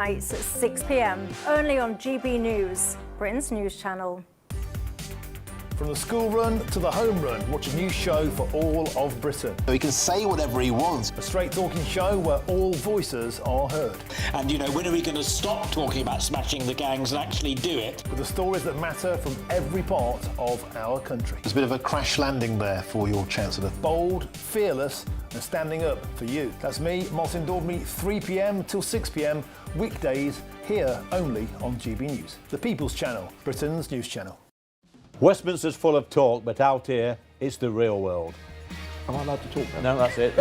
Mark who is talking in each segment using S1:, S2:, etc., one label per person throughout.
S1: Nights at 6 p.m, only on GB News, Britain's news channel.
S2: From the school run to the home run, watch a new show for all of Britain.
S3: So he can say whatever he wants.
S2: A straight-talking show where all voices are heard.
S4: And, you know, when are we going to stop talking about smashing the gangs and actually do it?
S2: With the stories that matter from every part of our country.
S3: There's a bit of a crash landing there for your Chancellor.
S2: Bold, fearless and standing up for you. That's me, Martin Dordme, 3 p.m. till 6 p.m, weekdays, here only on GB News. The People's Channel, Britain's news channel.
S5: Westminster's full of talk, but out here, it's the real world.
S6: Am I allowed to talk then?
S5: No, that's it.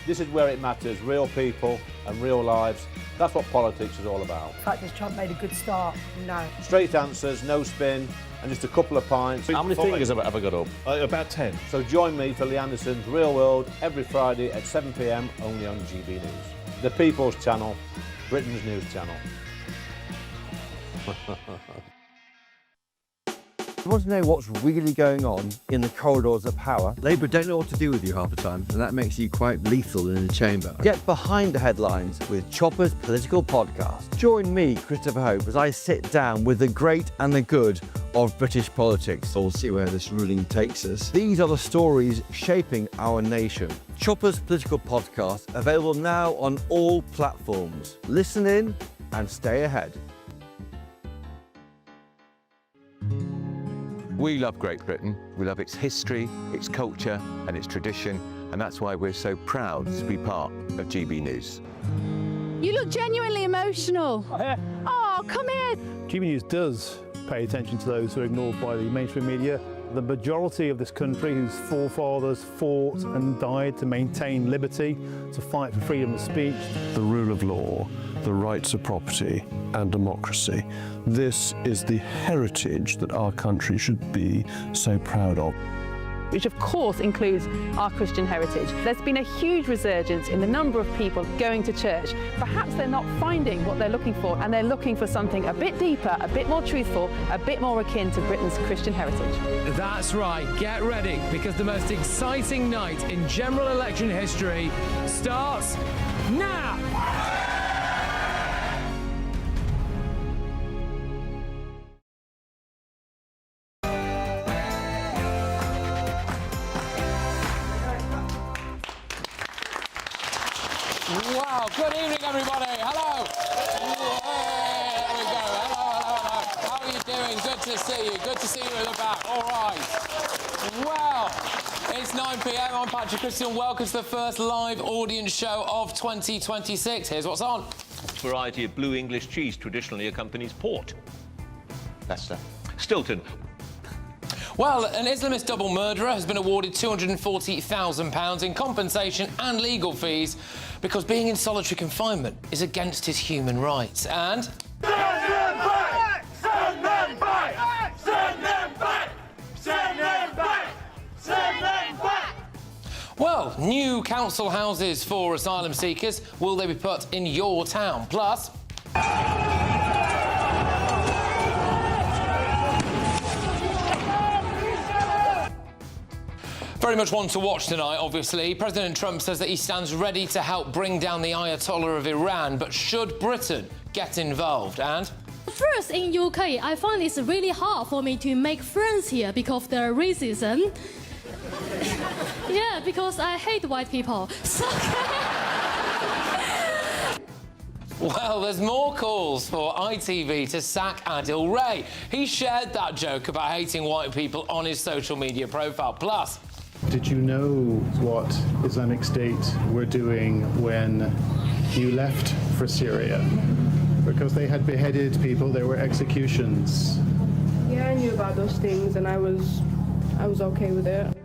S5: This is where it matters, real people and real lives. That's what politics is all about.
S7: The fact is Trump made a good start, no.
S5: Straight answers, no spin, and just a couple of pints.
S6: How many fingers have I got up?
S5: About 10. So join me for Lee Anderson's Real World every Friday at 7 p.m, only on GB News. The People's Channel, Britain's news channel.
S8: You want to know what's really going on in the corridors of power? Labour don't know what to do with you half the time, and that makes you quite lethal in the chamber. Get behind the headlines with Chopper's Political Podcast. Join me, Christopher Hope, as I sit down with the great and the good of British politics. We'll see where this ruling takes us. These are the stories shaping our nation. Chopper's Political Podcast, available now on all platforms. Listen in and stay ahead.
S9: We love Great Britain. We love its history, its culture and its tradition, and that's why we're so proud to be part of GB News.
S10: You look genuinely emotional. Oh, come here.
S2: GB News does pay attention to those who are ignored by the mainstream media. The majority of this country whose forefathers fought and died to maintain liberty, to fight for freedom of speech.
S11: The rule of law, the rights of property and democracy. This is the heritage that our country should be so proud of.
S10: Which of course includes our Christian heritage. There's been a huge resurgence in the number of people going to church. Perhaps they're not finding what they're looking for, and they're looking for something a bit deeper, a bit more truthful, a bit more akin to Britain's Christian heritage.
S12: That's right, get ready, because the most exciting night in general election history starts now!
S13: Wow, good evening everybody, hello! There we go, hello. How are you doing? Good to see you, good to see you at the back, all right. Well, it's 9 p.m, I'm Patrick Christys and welcome to the first live audience show of 2026. Here's what's on.
S14: A variety of blue English cheese traditionally accompanies port. Leicester. Stilton.
S13: Well, an Islamist double murderer has been awarded £240,000 in compensation and legal fees because being in solitary confinement is against his human rights. And...
S15: Send them back! Send them back! Send them back! Send them back! Send them back!
S13: Well, new council houses for asylum seekers. Will they be put in your town? Plus... Very much one to watch tonight, obviously. President Trump says that he stands ready to help bring down the Ayatollah of Iran, but should Britain get involved? And...
S16: First, in UK, I find it's really hard for me to make friends here because of their racism. Yeah, because I hate white people. So...
S13: Well, there's more calls for ITV to sack Adil Ray. He shared that joke about hating white people on his social media profile. Plus...
S17: Did you know what Islamic State were doing when you left for Syria? Because they had beheaded people, there were executions.
S18: Yeah, I knew about those things and I was okay with it.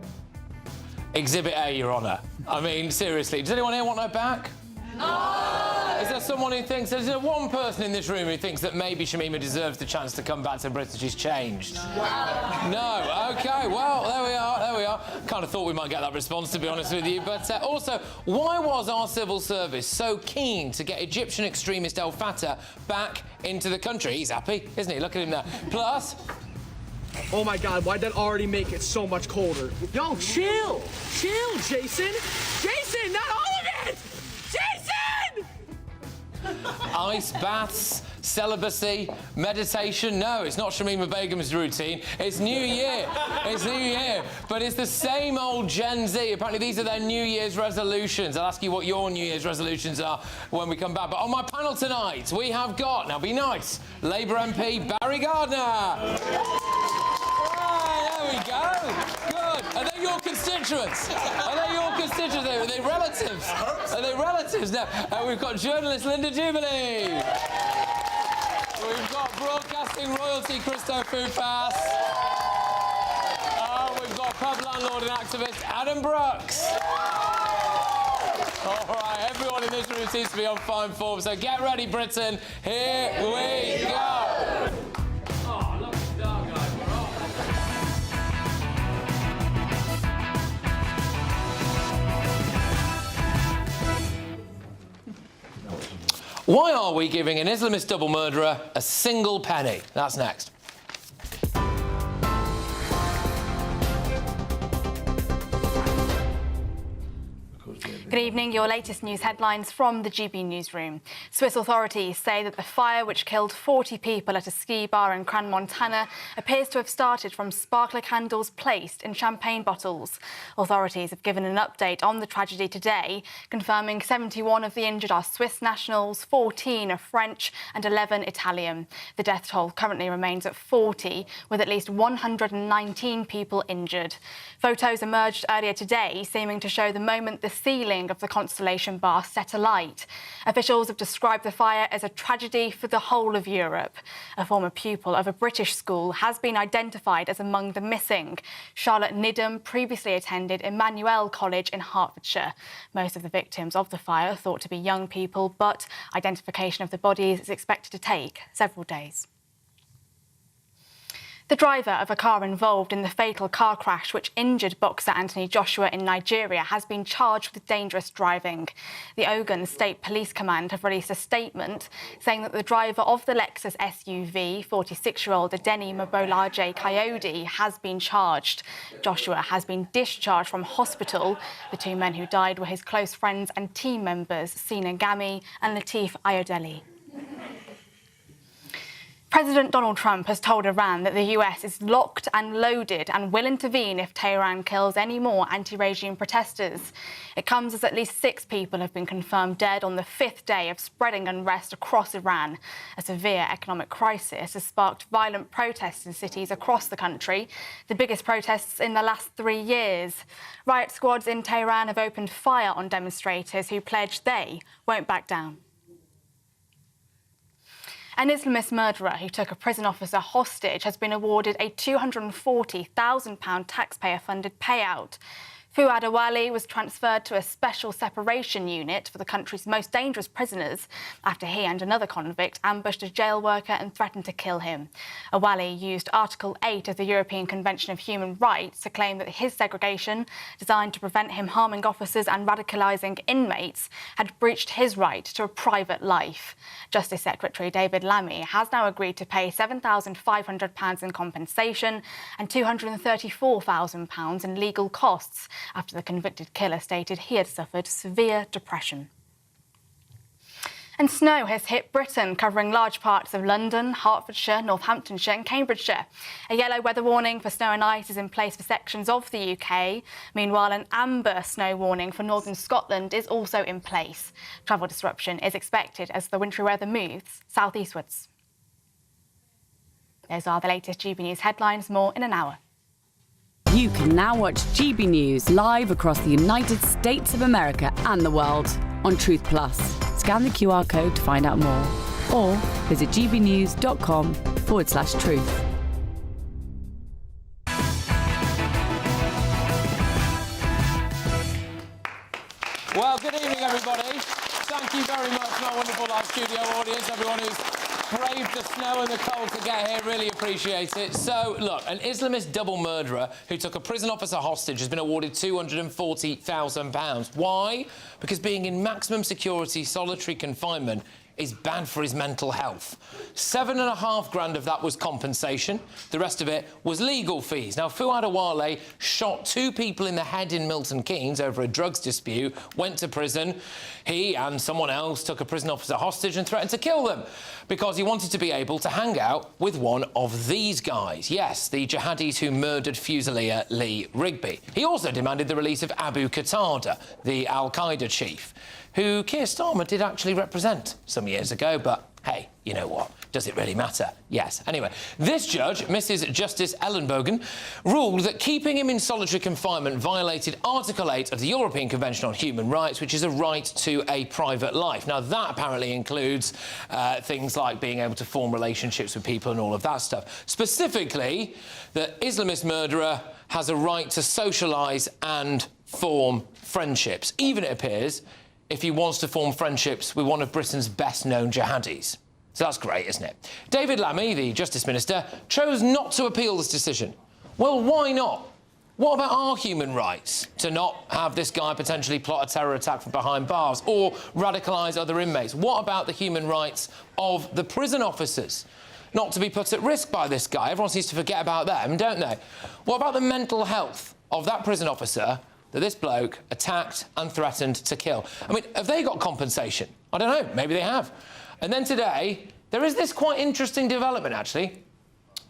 S13: Exhibit A, Your Honour. I mean, seriously, does anyone here want her back? No! Is there someone who thinks, is there one person in this room who thinks that maybe Shamima deserves the chance to come back to Britain? She's changed. No? OK, well, there we are. Kind of thought we might get that response, to be honest with you. But also, why was our civil service so keen to get Egyptian extremist El Fattah back into the country? He's happy, isn't he? Look at him there. Plus...
S12: Oh my God, why'd that already make it so much colder? Yo, chill! Chill, Jason! Jason, not all of it! Jason!
S13: Ice baths, celibacy, meditation. No, it's not Shamima Begum's routine. It's New Year. It's New Year. But it's the same old Gen Z. Apparently, these are their New Year's resolutions. I'll ask you what your New Year's resolutions are when we come back. But on my panel tonight, we have got, now be nice, Labour MP Barry Gardner. There we go. Good. Are they your constituents? Are they your constituents? Are they relatives? Are they relatives? No. We've got journalist Linda Jubilee. We've got broadcasting royalty Christo Fupas. We've got pub landlord and activist Adam Brooks. All right, everyone in this room seems to be on fine form, so get ready, Britain. Here we go. Why are we giving an Islamist double murderer a single penny? That's next.
S19: Good evening. Your latest news headlines from the GB Newsroom. Swiss authorities say that the fire which killed 40 people at a ski bar in Crans-Montana appears to have started from sparkler candles placed in champagne bottles. Authorities have given an update on the tragedy today, confirming 71 of the injured are Swiss nationals, 14 are French and 11 Italian. The death toll currently remains at 40, with at least 119 people injured. Photos emerged earlier today, seeming to show the moment the ceiling of the Constellation bar set alight. Officials have described the fire as a tragedy for the whole of Europe. A former pupil of a British school has been identified as among the missing. Charlotte Nidham previously attended Emmanuel College in Hertfordshire. Most of the victims of the fire are thought to be young people, but identification of the bodies is expected to take several days. The driver of a car involved in the fatal car crash which injured boxer Anthony Joshua in Nigeria has been charged with dangerous driving. The Ogun State Police Command have released a statement saying that the driver of the Lexus SUV, 46-year-old Adeni Mobolaje Coyote, has been charged. Joshua has been discharged from hospital. The two men who died were his close friends and team members, Sina Gami and Latif Ayodele. President Donald Trump has told Iran that the US is locked and loaded and will intervene if Tehran kills any more anti-regime protesters. It comes as at least 6 people have been confirmed dead on the 5th day of spreading unrest across Iran. A severe economic crisis has sparked violent protests in cities across the country, the biggest protests in the last 3 years. Riot squads in Tehran have opened fire on demonstrators who pledged they won't back down. An Islamist murderer who took a prison officer hostage has been awarded a £240,000 taxpayer-funded payout. Fuad Awali was transferred to a special separation unit for the country's most dangerous prisoners after he and another convict ambushed a jail worker and threatened to kill him. Awali used Article 8 of the European Convention of Human Rights to claim that his segregation, designed to prevent him harming officers and radicalising inmates, had breached his right to a private life. Justice Secretary David Lammy has now agreed to pay £7,500 in compensation and £234,000 in legal costs after the convicted killer stated he had suffered severe depression. And snow has hit Britain, covering large parts of London, Hertfordshire, Northamptonshire and Cambridgeshire. A yellow weather warning for snow and ice is in place for sections of the UK. Meanwhile, an amber snow warning for northern Scotland is also in place. Travel disruption is expected as the wintry weather moves southeastwards. Those are the latest GB News headlines. More in an hour.
S20: You can now watch GB News live across the United States of America and the world on Truth Plus. Scan the QR code to find out more or visit gbnews.com/truth.
S13: Well, good evening, everybody. Thank you very much, my wonderful live studio audience, everyone who's braved the snow and the cold to get here. Really appreciate it. So, look, an Islamist double murderer who took a prison officer hostage has been awarded £240,000. Why? Because being in maximum security solitary confinement is bad for his mental health. $7.5 grand of that was compensation. The rest of it was legal fees. Now, Fuad Awale shot 2 people in the head in Milton Keynes over a drugs dispute, went to prison. He and someone else took a prison officer hostage and threatened to kill them because he wanted to be able to hang out with one of these guys. Yes, the jihadis who murdered Fusilier Lee Rigby. He also demanded the release of Abu Qatada, the Al-Qaeda chief, who Keir Starmer did actually represent some years ago, but hey, you know what? Does it really matter? Yes. Anyway, this judge, Mrs. Justice Ellen Bogan, ruled that keeping him in solitary confinement violated Article 8 of the European Convention on Human Rights, which is a right to a private life. Now, that apparently includes things like being able to form relationships with people and all of that stuff. Specifically, the Islamist murderer has a right to socialise and form friendships, even, it appears, if he wants to form friendships with one of Britain's best-known jihadis. So that's great, isn't it? David Lammy, the Justice Minister, chose not to appeal this decision. Well, why not? What about our human rights to not have this guy potentially plot a terror attack from behind bars or radicalise other inmates? What about the human rights of the prison officers not to be put at risk by this guy? Everyone seems to forget about them, don't they? What about the mental health of that prison officer that this bloke attacked and threatened to kill? I mean, have they got compensation? I don't know, maybe they have. And then today, there is this quite interesting development, actually.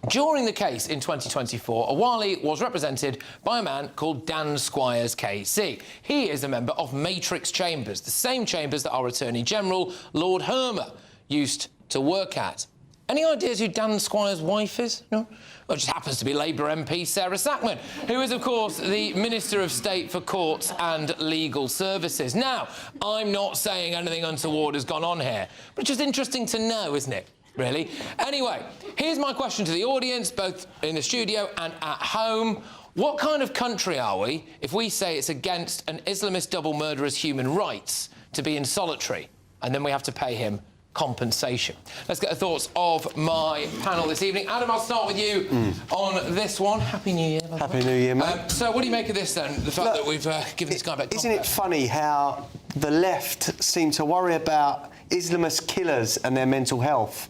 S13: During the case in 2024, Awale was represented by a man called Dan Squires KC. He is a member of Matrix Chambers, the same chambers that our Attorney General, Lord Hermer, used to work at. Any ideas who Dan Squires' wife is? No? Well, it just happens to be Labour MP Sarah Sackman, who is, of course, the Minister of State for Courts and Legal Services. Now, I'm not saying anything untoward has gone on here, but it's just interesting to know, isn't it? Really? Anyway, here's my question to the audience, both in the studio and at home. What kind of country are we if we say it's against an Islamist double murderer's human rights to be in solitary, and then we have to pay him compensation? Let's get the thoughts of my panel this evening. Adam, I'll start with you on this one. Happy New Year.
S21: Happy New Year, mate.
S13: So what do you make of this, then, the fact that we've given this guy back?
S21: Isn't it funny how the left seem to worry about Islamist killers and their mental health,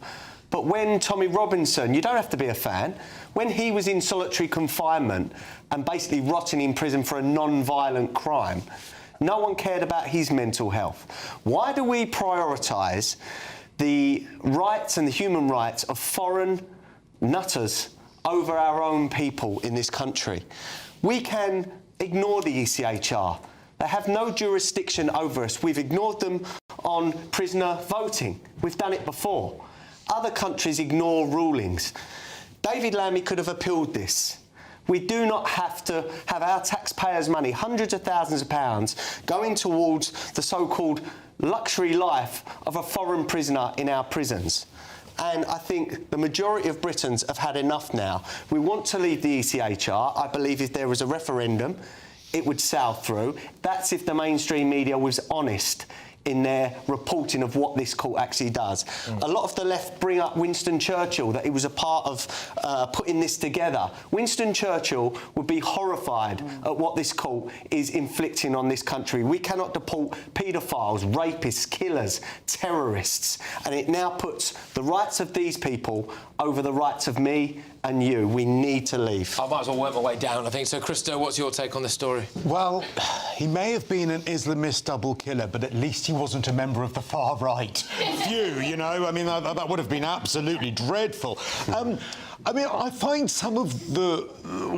S21: but when Tommy Robinson, you don't have to be a fan, when he was in solitary confinement and basically rotting in prison for a non-violent crime, no one cared about his mental health. Why do we prioritise the rights and the human rights of foreign nutters over our own people in this country? We can ignore the ECHR. They have no jurisdiction over us. We've ignored them on prisoner voting. We've done it before. Other countries ignore rulings. David Lammy could have appealed this. We do not have to have our taxpayers' money, hundreds of thousands of pounds, going towards the so-called luxury life of a foreign prisoner in our prisons. And I think the majority of Britons have had enough now. We want to leave the ECHR. I believe if there was a referendum, it would sail through. That's if the mainstream media was honest in their reporting of what this court actually does. A lot of the left bring up Winston Churchill, that he was a part of putting this together. Winston Churchill would be horrified at what this court is inflicting on this country. We cannot deport paedophiles, rapists, killers, terrorists, and it now puts the rights of these people over the rights of me and you. We need to leave.
S13: I might as well work my way down, I think. So, Christo, what's your take on this story?
S22: Well, he may have been an Islamist double killer, but at least he wasn't a member of the far-right view, you know? I mean, that would have been absolutely dreadful. I mean, I find some of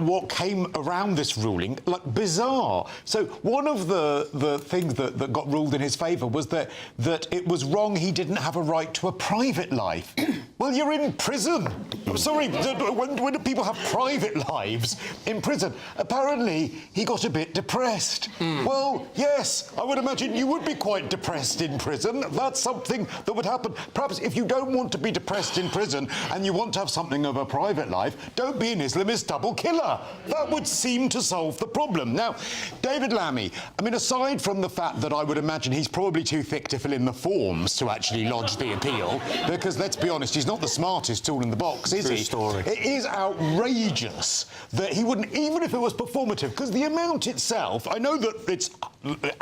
S22: what came around this ruling, like, bizarre. So one of the things that got ruled in his favour was that it was wrong he didn't have a right to a private life. Well, you're in prison. I'm sorry, when do people have private lives in prison? Apparently, he got a bit depressed. Well, yes, I would imagine you would be quite depressed in prison. That's something that would happen. Perhaps if you don't want to be depressed in prison and you want to have something of a private life, don't be an Islamist double killer. That would seem to solve the problem. Now, David Lammy, I mean, aside from the fact that I would imagine he's probably too thick to fill in the forms to actually lodge the appeal, because, let's be honest, he's not the smartest tool in the box, is he?
S21: True story.
S22: It is outrageous that he wouldn't, even if it was performative, because the amount itself, I know that it's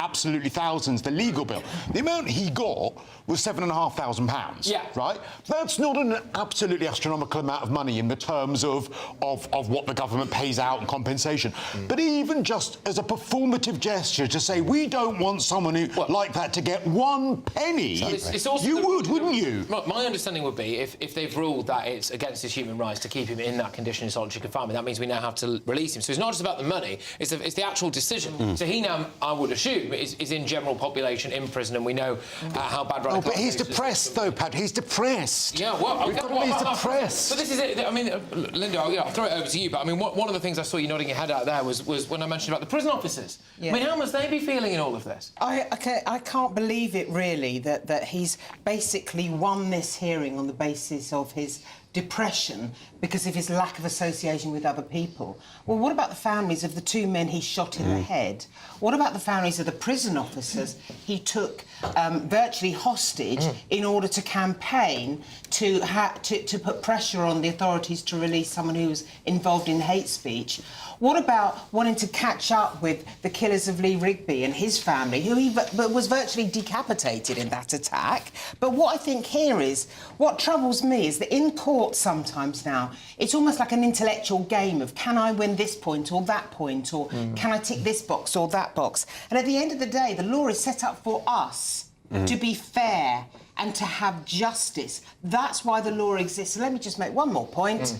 S22: absolutely thousands, the legal bill, the amount he got was £7,500.
S13: Yeah.
S22: Right? That's not an absolutely astronomical amount of money in the terms of what the government pays out in compensation. But even just as a performative gesture to say, we don't want someone who like that to get one penny,
S13: It's also
S22: you would, wouldn't you?
S13: My understanding would be if they've ruled that it's against his human rights to keep him in that condition in solitary confinement, that means we now have to release him. So it's not just about the money, it's the actual decision. So he now, I would assume, is in general population in prison, and we know how bad
S22: Oh, but he's depressed, though, Pat. He's depressed.
S13: Yeah, well,
S22: he's depressed.
S13: But this is it. I mean, Linda, I'll throw it over to you. But I mean, one of the things I saw you nodding your head out there was when I mentioned about the prison officers.
S1: Yeah.
S13: I mean, how must they be feeling in all of this?
S1: I can't believe it, really, that he's basically won this hearing on the basis of his depression because of his lack of association with other people. Well, what about the families of the two men he shot in the head? What about the families of the prison officers he took virtually hostage in order to campaign to put pressure on the authorities to release someone who was involved in hate speech? What about wanting to catch up with the killers of Lee Rigby and his family, who he was virtually decapitated in that attack? But what I think here is, what troubles me is that in court sometimes now, it's almost like an intellectual game of can I win this point or that point, or can I tick this box or that box? And at the end of the day, the law is set up for us to be fair and to have justice. That's why the law exists. So let me just make one more point.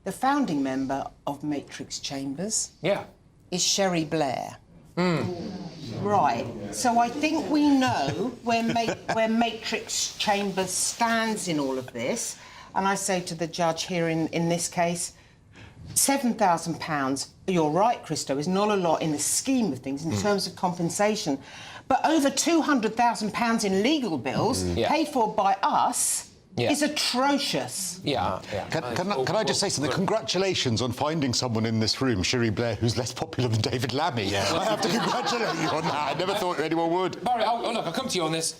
S1: The founding member of Matrix Chambers is Sherry Blair. Right. So I think we know where Matrix Chambers stands in all of this. And I say to the judge here in this case, £7,000, you're right, Christo, is not a lot in the scheme of things in terms of compensation. But over £200,000 in legal bills paid for by us is atrocious.
S22: Can I just say something? Congratulations on finding someone in this room, Sherry Blair, who's less popular than David Lammy. I have to congratulate you on that. I never thought anyone would.
S13: Barry, I'll come to you on this.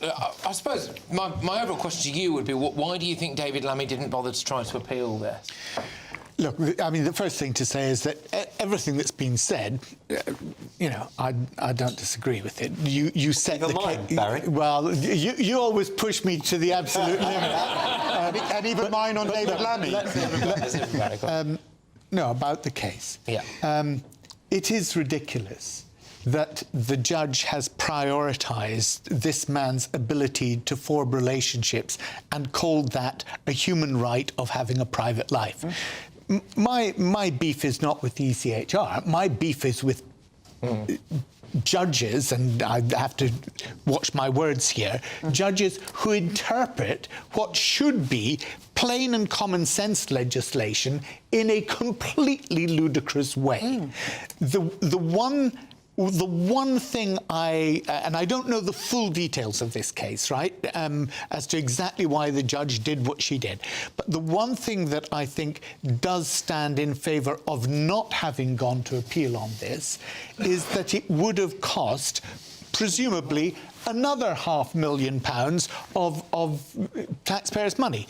S13: I suppose my overall question to you would be, why do you think David Lammy didn't bother to try to appeal this?
S4: Look, I mean, the first thing to say is that everything that's been said, you know, I don't disagree with it. You set the case, Barry. Well, you always push me to the absolute limit.
S22: And even mine on David Lammy.
S4: No, about the case.
S13: Yeah.
S4: It is ridiculous that the judge has prioritised this man's ability to form relationships and called that a human right of having a private life. My beef is not with the ECHR. My beef is with judges, and I have to watch my words here, judges who interpret what should be plain and common sense legislation in a completely ludicrous way. The one thing and I don't know the full details of this case, right, as to exactly why the judge did what she did, but the one thing that I think does stand in favour of not having gone to appeal on this is that it would have cost, presumably, another £500,000 of taxpayers' money.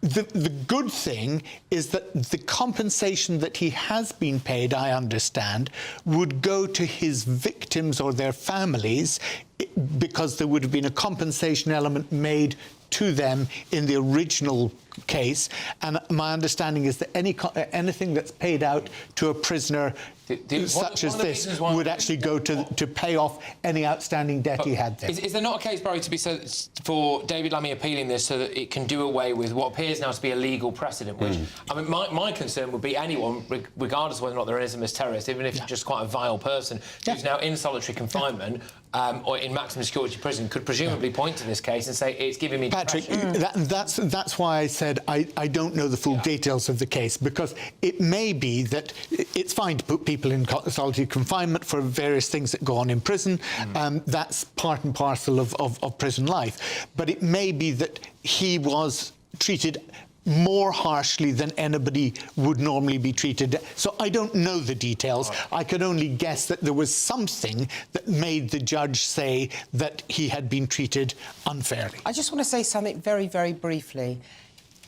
S4: The good thing is that the compensation that he has been paid, I understand, would go to his victims or their families, because there would have been a compensation element made to them in the original case. And my understanding is that anything that's paid out to a prisoner such as this would actually go to pay off any outstanding debt he had there.
S13: Is there not a case, Barry, to be said for David Lammy appealing this so that it can do away with what appears now to be a legal precedent? Which, I mean, my concern would be anyone, regardless of whether or not they're an Islamist terrorist, even if you're just quite a vile person, who's now in solitary confinement or in maximum security prison, could presumably point to this case and say, it's giving me
S4: Patrick, that's why I said I don't know the full details of the case, because it may be that it's fine to put people in solitary confinement for various things that go on in prison. That's part and parcel of prison life. But it may be that he was treated more harshly than anybody would normally be treated. So I don't know the details. I could only guess that there was something that made the judge say that he had been treated unfairly.
S1: I just want to say something very, very briefly.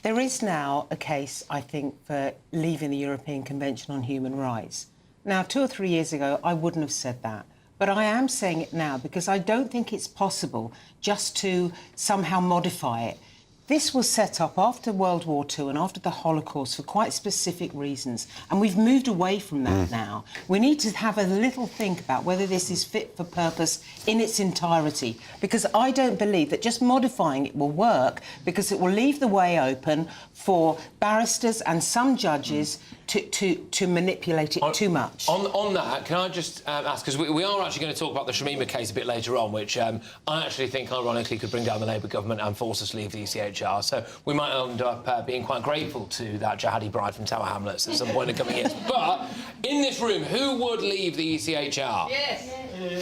S1: There is now a case, I think, for leaving the European Convention on Human Rights. Now, 2 or 3 years ago, I wouldn't have said that. But I am saying it now because I don't think it's possible just to somehow modify it. This was set up after World War II and after the Holocaust for quite specific reasons, and we've moved away from that now. We need to have a little think about whether this is fit for purpose in its entirety, because I don't believe that just modifying it will work, because it will leave the way open for barristers and some judges to manipulate it too much.
S13: On that, can I just ask, because we are actually going to talk about the Shamima case a bit later on, which I actually think, ironically, could bring down the Labour government and force us to leave the ECHR. So we might end up being quite grateful to that jihadi bride from Tower Hamlets at some point in the coming years. But in this room, who would leave the ECHR? Yes.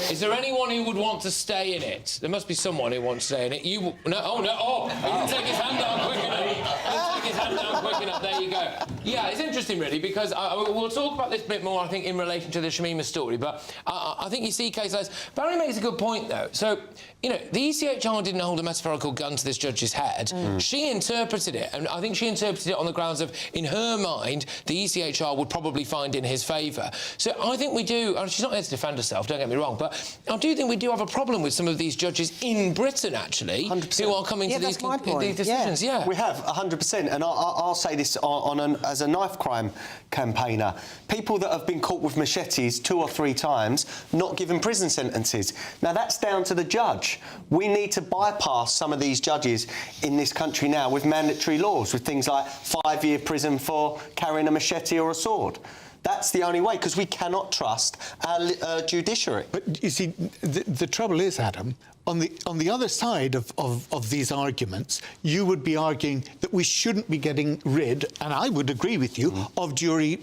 S13: Is there anyone who would want to stay in it? There must be someone who wants to stay in it. You... No, oh, no, oh! He didn't take his hand down quick enough. He didn't take his hand down quick enough. There you go. Yeah, it's interesting, really, because we'll talk about this a bit more, I think, in relation to the Shamima story, but I think you see case like this. Barry makes a good point, though. So, you know, the ECHR didn't hold a metaphorical gun to this judge's head. She interpreted it, and I think she interpreted it on the grounds of, in her mind, the ECHR would probably find in his favour. So I think we do, and she's not here to defend herself, don't get me wrong, but I do think we do have a problem with some of these judges in Britain, actually,
S21: 100%.
S13: who are coming to these decisions. Yeah.
S21: We have, 100%, and I'll say this as a knife crime campaigner. People that have been caught with machetes 2 or 3 times, not given prison sentences. Now, that's down to the judge. We need to bypass some of these judges in this country now with mandatory laws, with things like 5-year prison for carrying a machete or a sword. That's the only way, because we cannot trust our judiciary.
S4: But you see, the trouble is, Adam, on the other side of these arguments, you would be arguing that we shouldn't be getting rid, and I would agree with you, of jury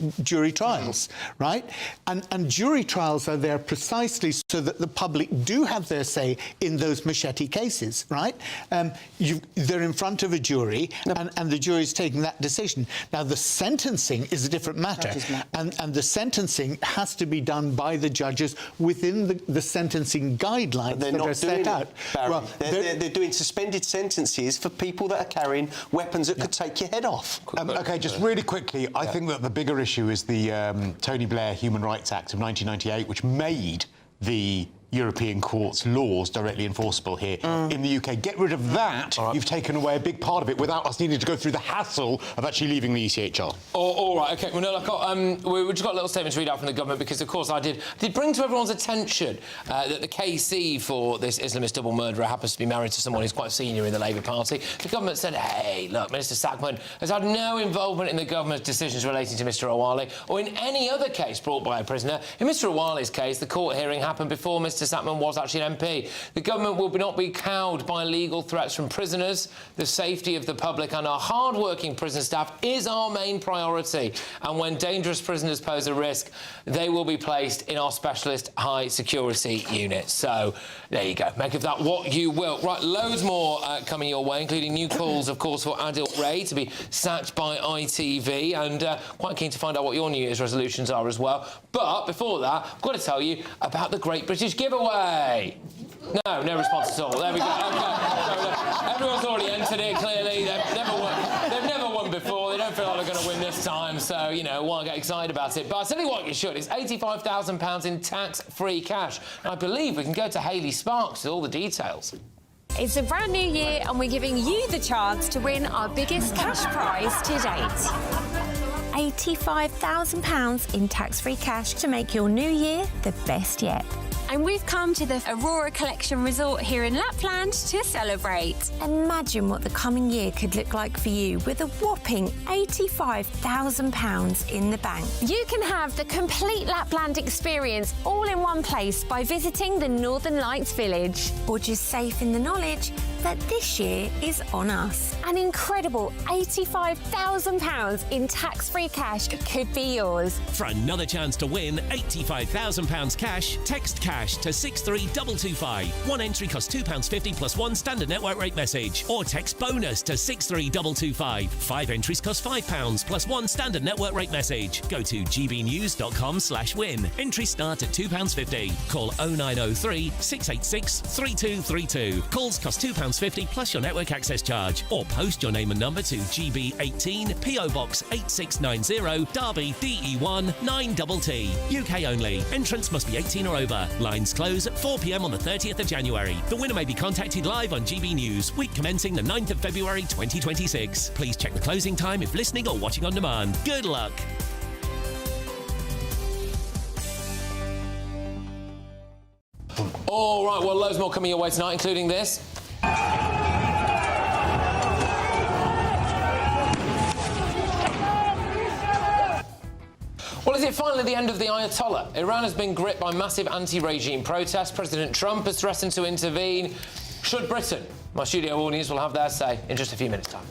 S4: trials, right? And jury trials are there precisely so that the public do have their say in those machete cases, right? They're in front of a jury, and the jury's taking that decision. Now, the sentencing is a different matter, and the sentencing has to be done by the judges within the sentencing guidelines that are set out.
S21: Barry. Well, they're doing suspended sentences for people that are carrying weapons that could take your head off.
S22: OK, just really quickly, I think that the bigger issue is the Tony Blair Human Rights Act of 1998, which made the European court's laws directly enforceable here in the UK. Get rid of that, you've taken away a big part of it without us needing to go through the hassle of actually leaving the ECHR.
S13: All right, OK. Well, no, we've just got a little statement to read out from the government because, of course, I did bring to everyone's attention that the KC for this Islamist double murderer happens to be married to someone who's quite senior in the Labour Party. The government said, hey, look, Minister Sackman has had no involvement in the government's decisions relating to Mr Owale or in any other case brought by a prisoner. In Mr Owale's case, the court hearing happened before Mr Sackman was actually an MP. The government will not be cowed by legal threats from prisoners. The safety of the public and our hard-working prison staff is our main priority. And when dangerous prisoners pose a risk, they will be placed in our specialist high-security units. So, there you go. Make of that what you will. Right, loads more coming your way, including new calls, of course, for Adil Ray to be sacked by ITV, and quite keen to find out what your New Year's resolutions are as well. But before that, I've got to tell you about the Great British Giveaway. No response at all. There we go. Okay. Everyone's already entered it, clearly. They've never won before. They don't feel like they're going to win this time, so, you know, why get excited about it? But I'll tell you what you should. It's £85,000 in tax-free cash. And I believe we can go to Hayley Sparks with all the details.
S3: It's a brand new year and we're giving you the chance to win our biggest cash prize to date. £85,000 in tax-free cash to make your new year the best yet. And we've come to the Aurora Collection Resort here in Lapland to celebrate. Imagine what the coming year could look like for you with a whopping £85,000 in the bank. You can have the complete Lapland experience all in one place by visiting the Northern Lights Village. Or just safe in the knowledge that this year is on us. An incredible £85,000 in tax-free cash could be yours.
S7: For another chance to win £85,000 cash, text cash to 63225. One entry costs £2.50 plus one standard network rate message. Or text bonus to 63225. 5 entries cost £5 plus one standard network rate message. Go to gbnews.com/win. Entries start at £2.50. Call 0903 686 3232. Calls cost £2.50 £2.50 plus your network access charge. Or post your name and number to GB18 PO Box 8690 Derby DE1 9TT. UK only. Entrance must be 18 or over. Lines close at 4 p.m. on the 30th of January. The winner may be contacted live on GB News, week commencing the 9th of February 2026. Please check the closing time if listening or watching on demand. Good luck.
S13: All right, well, loads more coming your way tonight, including this. Well, is it finally the end of the Ayatollah? Iran has been gripped by massive anti-regime protests. President Trump has threatened to intervene. Should Britain? My studio audience will have their say in just a few minutes' time.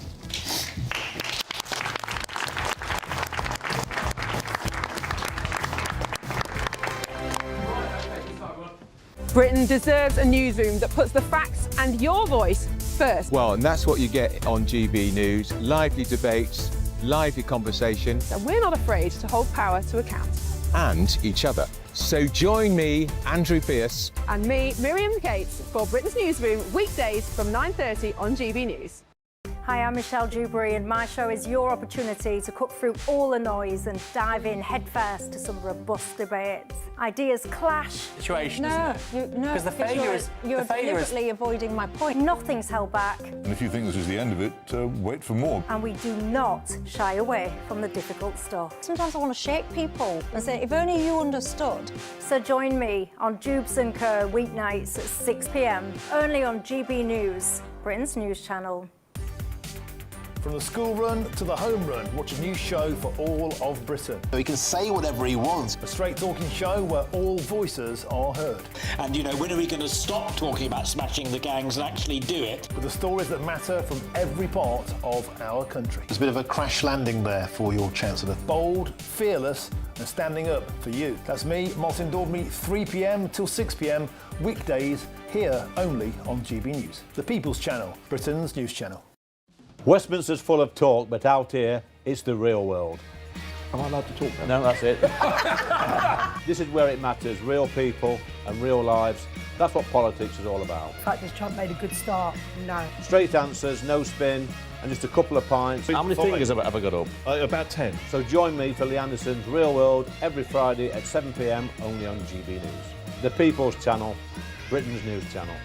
S10: Britain deserves a newsroom that puts the facts and your voice first.
S9: Well, and that's what you get on GB News. Lively debates, lively conversation.
S10: And we're not afraid to hold power to account.
S9: And each other. So join me, Andrew Pierce.
S10: And me, Miriam Gates, for Britain's Newsroom, weekdays from 9:30 on GB News.
S5: Hi, I'm Michelle Dewberry, and my show is your opportunity to cut through all the noise and dive in headfirst to some robust debates. Ideas clash.
S6: Situation,
S5: No,
S6: isn't it?
S5: no,
S6: Because the failure is...
S5: you're
S6: the failure is...
S5: deliberately avoiding my point. Nothing's held back,
S23: And if you think this is the end of it, wait for more.
S5: and we do not shy away from the difficult stuff. Sometimes I want to shake people and say, if only you understood. So join me on Jubes & Co. weeknights at 6 p.m, only on GB News, Britain's news channel.
S2: From the school run to the home run, watch a new show for all of Britain.
S24: He can say whatever he wants.
S2: A straight-talking show where all voices are heard.
S6: And, you know, when are we going to stop talking about smashing the gangs and actually do it?
S2: With the stories that matter from every part of our country.
S24: There's a bit of a crash landing there for your Chancellor.
S2: Bold, fearless and standing up for you. That's me, Martin Daubney, 3 p.m. till 6 p.m, weekdays, here only on GB News. The People's Channel, Britain's news channel.
S25: Westminster's full of talk, but out here, it's the real world.
S23: Am I allowed to talk
S25: No,
S23: now?
S25: that's it. This is where it matters, real people and real lives. That's what politics is all about.
S26: In fact, has Trump made a good start? No.
S25: Straight answers, no spin, and just a couple of pints.
S11: How many fingers have I got up? About 10.
S25: So join me for Lee Anderson's Real World every Friday at 7 p.m, only on GB News. The People's Channel, Britain's news channel.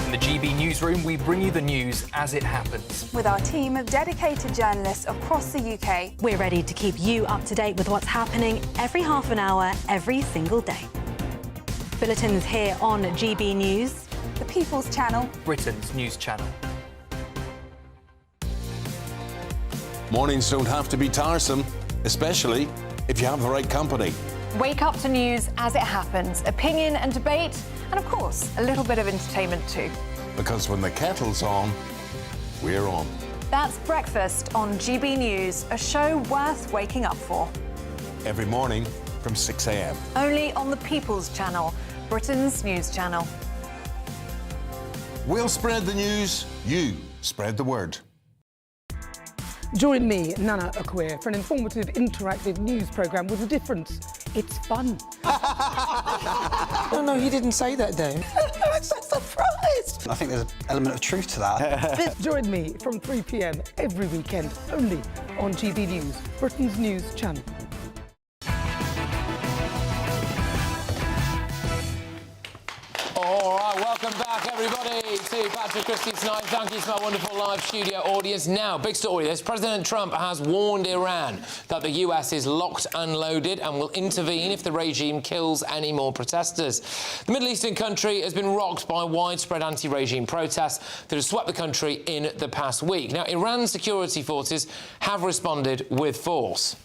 S27: In the GB Newsroom, we bring you the news as it happens.
S28: With our team of dedicated journalists across the UK,
S29: we're ready to keep you up to date with what's happening every half an hour, every single day. Bulletins here on GB News,
S28: the People's Channel,
S27: Britain's news channel.
S30: Mornings don't have to be tiresome, especially if you have the right company.
S28: Wake up to news as it happens, opinion and debate, and of course, a little bit of entertainment too.
S30: Because when the kettle's on, we're on.
S28: That's Breakfast on GB News, a show worth waking up for.
S30: Every morning from 6 a.m.
S28: Only on the People's Channel, Britain's news channel.
S30: We'll spread the news, you spread the word.
S31: Join me, Nana Akweer, for an informative, interactive news programme with a difference. It's fun.
S26: No, he didn't say that, though. I'm so surprised.
S24: I think there's an element of truth to that.
S31: Join me from 3 p.m. every weekend, only on GB News, Britain's news channel.
S13: All right, welcome back, everybody, to Patrick Christys tonight. Thank you to my wonderful live studio audience. Now, big story this. President Trump has warned Iran that the US is locked and loaded and will intervene if the regime kills any more protesters. The Middle Eastern country has been rocked by widespread anti-regime protests that have swept the country in the past week. Now, Iran's security forces have responded with force.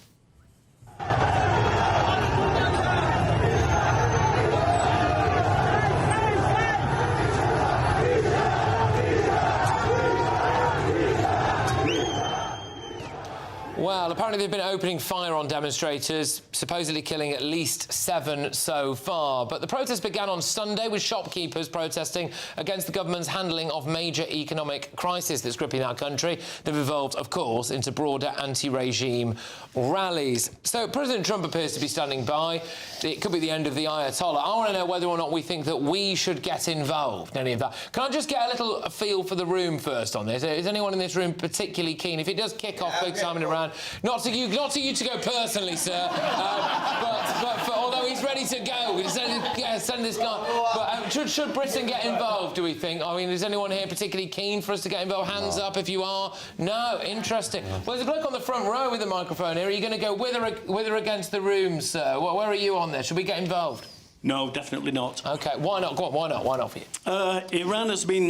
S13: Well, Well, apparently they've been opening fire on demonstrators, supposedly killing at least 7 so far. But the protest began on Sunday with shopkeepers protesting against the government's handling of major economic crisis that's gripping that country. They've evolved, of course, into broader anti-regime rallies. So President Trump appears to be standing by. It could be the end of the Ayatollah. I want to know whether or not we think that we should get involved in any of that. Can I just get a little feel for the room first on this? Is anyone in this room particularly keen? If it does kick off big time in Iran, not to you to go personally, sir, but although he's ready to go, send this guy. But should Britain get involved, do we think? I mean, is anyone here particularly keen for us to get involved? Hands up if you are. No, interesting. Well, there's a bloke on the front row with a microphone here. Are you going to go with or against the room, sir? Where are you on this? Should we get involved?
S1: No, definitely not.
S13: OK, why not? Go on, why not? Why not for you?
S1: Iran has been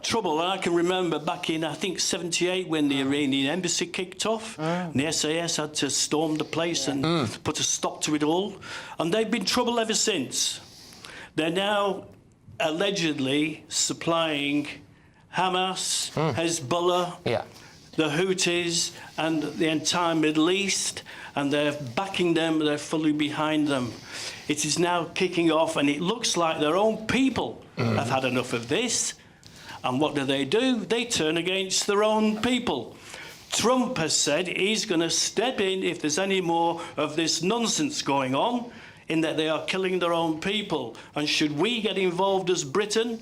S1: trouble. I can remember back in, I think, 78 when the Iranian embassy kicked off. And the SAS had to storm the place and put a stop to it all. And they've been trouble ever since. They're now allegedly supplying Hamas, Hezbollah, the Houthis and the entire Middle East, and they're backing them, they're fully behind them. It is now kicking off, and it looks like their own people have had enough of this. And what do? They turn against their own people. Trump has said he's going to step in if there's any more of this nonsense going on, in that they are killing their own people. And should we get involved as Britain?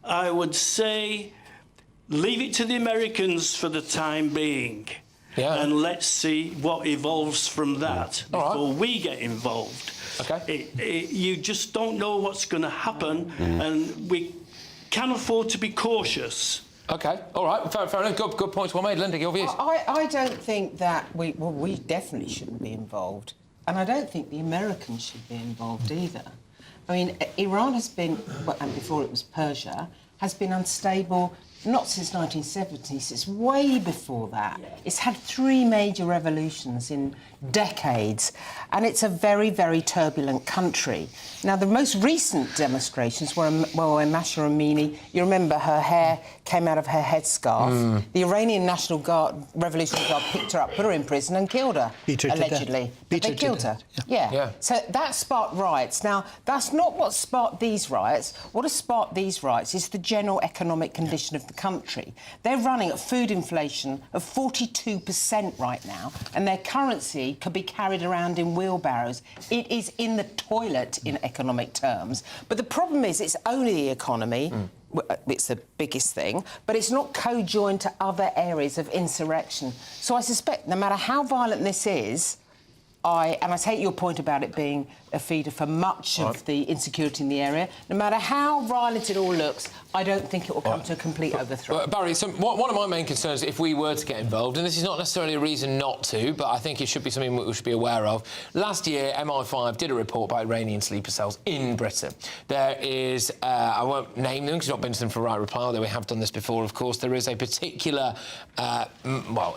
S1: I would say leave it to the Americans for the time being. And let's see what evolves from that before we get involved. You just don't know what's going to happen, and we can afford to be cautious.
S13: OK, all right, fair enough. Good points well made. Linda, your views?
S26: I don't think that we definitely shouldn't be involved. And I don't think the Americans should be involved either. I mean, Iran has been, and before it was Persia, has been unstable not since 1970s, it's way before that. It's had 3 major revolutions in decades, and it's a very, very turbulent country. Now, the most recent demonstrations were when Masha Amini, you remember her hair came out of her headscarf. The Iranian National Guard, Revolutionary Guard picked her up, put her in prison and killed her, allegedly. But they killed her. Yeah. So that sparked riots. Now, that's not what sparked these riots. What has sparked these riots is the general economic condition of the country. They're running at food inflation of 42% right now, and their currency could be carried around in wheelbarrows. It is in the toilet in economic terms. But the problem is it's only the economy. It's the biggest thing, but it's not co-joined to other areas of insurrection. So I suspect no matter how violent this is, and I take your point about it being a feeder for much of the insecurity in the area, no matter how violent it all looks, I don't think it will come to a complete overthrow.
S13: Barry, one of my main concerns, if we were to get involved, and this is not necessarily a reason not to, but I think it should be something we should be aware of. Last year, MI5 did a report about Iranian sleeper cells in Britain. There is, I won't name them because you've not been to them for a right reply, although we have done this before, of course. There is a particular,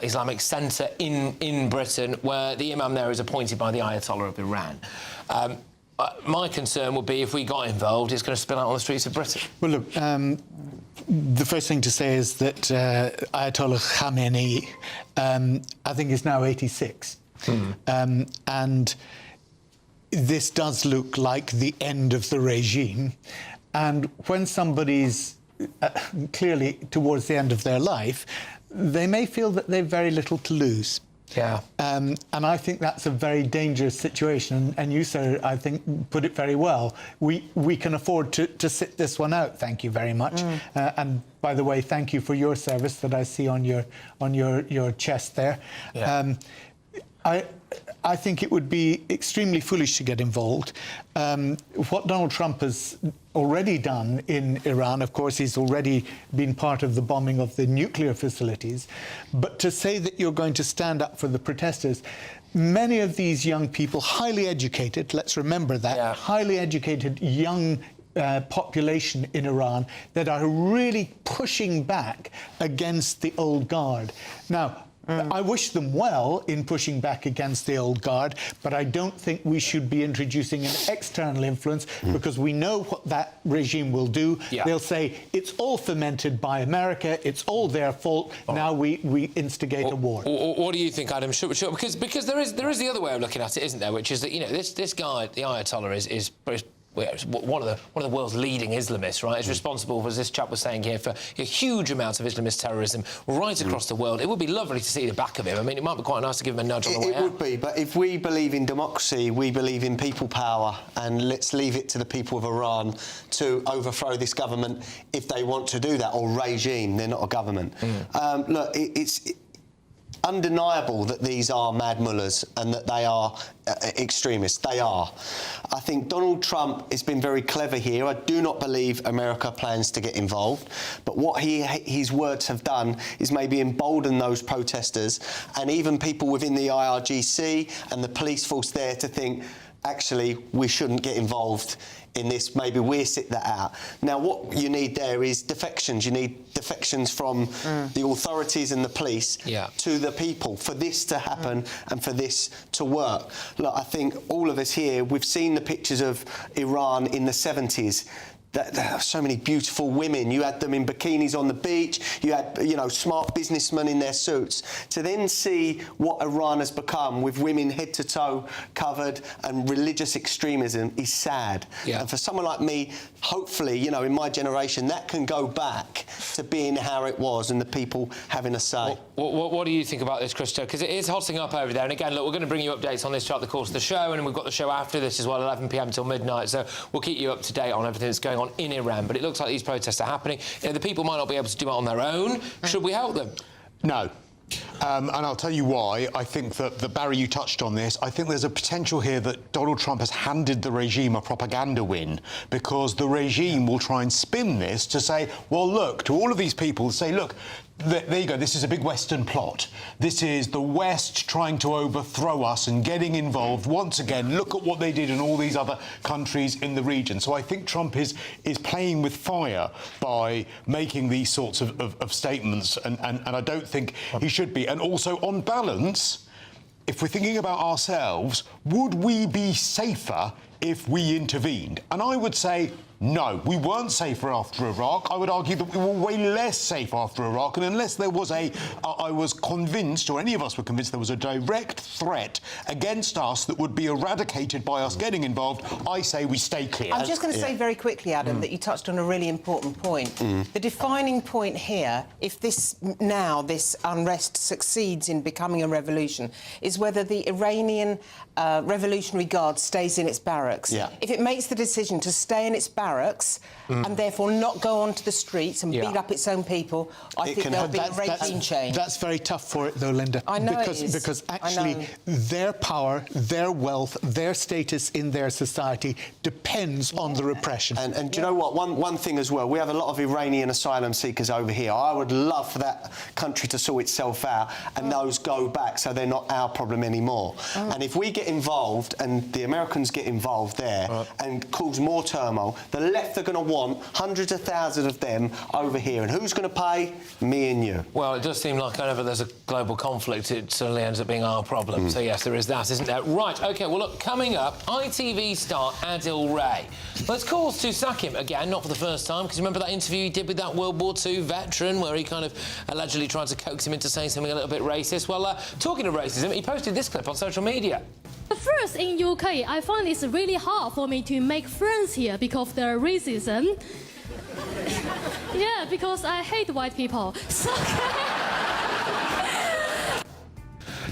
S13: Islamic centre in Britain where the imam there is appointed by the Ayatollah of Iran. My concern would be if we got involved, it's going to spill out on the streets of Britain.
S4: Well, look, the first thing to say is that Ayatollah Khamenei, I think, is now 86. And this does look like the end of the regime. And when somebody's clearly towards the end of their life, they may feel that they've very little to lose. And I think that's a very dangerous situation. And you, sir, I think, put it very well. We can afford to sit this one out. Thank you very much. And by the way, thank you for your service that I see on your chest there. I think it would be extremely foolish to get involved. What Donald Trump has already done in Iran, of course, he's already been part of the bombing of the nuclear facilities. But to say that you're going to stand up for the protesters, many of these young people, highly educated, let's remember that, highly educated young population in Iran that are really pushing back against the old guard. Now, I wish them well in pushing back against the old guard, but I don't think we should be introducing an external influence because we know what that regime will do.
S13: Yeah.
S4: They'll say, it's all fomented by America, it's all their fault, now we instigate a war.
S13: What do you think, Adam? Because there is the other way of looking at it, isn't there? Which is that, you know, this guy, the Ayatollah, is one of the world's leading Islamists, right? Is responsible, as this chap was saying here, for a huge amount of Islamist terrorism right across the world. It would be lovely to see the back of him. I mean, it might be quite nice to give him a nudge on the way out.
S8: It would be, but if we believe in democracy, we believe in people power, and let's leave it to the people of Iran to overthrow this government if they want to do that, or regime. They're not a government. Look, it's undeniable that these are mad mullahs and that they are extremists. They are. I think Donald Trump has been very clever here. I do not believe America plans to get involved, but what his words have done is maybe embolden those protesters and even people within the IRGC and the police force there to think, actually, we shouldn't get involved in this. Maybe we'll sit that out. Now, what you need there is defections. You need defections from the authorities and the police to the people for this to happen and for this to work. Look, I think all of us here, we've seen the pictures of Iran in the 70s. So many beautiful women. You had them in bikinis on the beach. You had, you know, smart businessmen in their suits. To then see what Iran has become with women head to toe covered and religious extremism is sad. And for someone like me, hopefully, you know, in my generation, that can go back to being how it was and the people having a say.
S13: What do you think about this, Christo? Because it is hotting up over there. And again, look, we're going to bring you updates on this throughout the course of the show, and then we've got the show after this as well, 11 p.m. till midnight. So we'll keep you up to date on everything that's going on in Iran. But it looks like these protests are happening. You know, the people might not be able to do it on their own. Should we help them?
S12: No. And I'll tell you why. I think that, Barry, you touched on this. I think there's a potential here that Donald Trump has handed the regime a propaganda win, because the regime will try and spin this to say, well, look, to all of these people, say, look, there you go, this is a big Western plot. This is the West trying to overthrow us and getting involved. Once again, look at what they did in all these other countries in the region. So I think Trump is playing with fire by making these sorts of statements, and I don't think he should be. And also, on balance, if we're thinking about ourselves, would we be safer if we intervened? And I would say, no, we weren't safer after Iraq. I would argue that we were way less safe after Iraq, and unless there was I was convinced, or any of us were convinced, there was a direct threat against us that would be eradicated by us getting involved, I say we stay clear.
S26: I'm just going to say very quickly, Adam, that you touched on a really important point. The defining point here, if this unrest succeeds in becoming a revolution, is whether the Iranian Revolutionary Guard stays in its barracks. If it makes the decision to stay in its barracks and therefore not go onto the streets and beat up its own people, I think there'll be a regime change.
S4: That's very tough for it, though, Linda.
S26: I know
S4: because,
S26: it is.
S4: Because actually their power, their wealth, their status in their society depends on the repression.
S8: And do you know what? One thing as well, we have a lot of Iranian asylum seekers over here. I would love for that country to sort itself out and those go back so they're not our problem anymore. And if we get involved and the Americans get involved there and cause more turmoil, the left are going to want hundreds of thousands of them over here. And who's going to pay? Me and you.
S13: Well, it does seem like whenever there's a global conflict, it certainly ends up being our problem. So, yes, there is that, isn't there? Right, OK, well, look, coming up, ITV star Adil Ray. Let's calls to sack him again, not for the first time, because remember that interview he did with that World War II veteran where he kind of allegedly tried to coax him into saying something a little bit racist? Well, talking of racism, he posted this clip on social media.
S14: First, in UK, I find it's really hard for me to make friends here because of their racism. Yeah, because I hate white people. So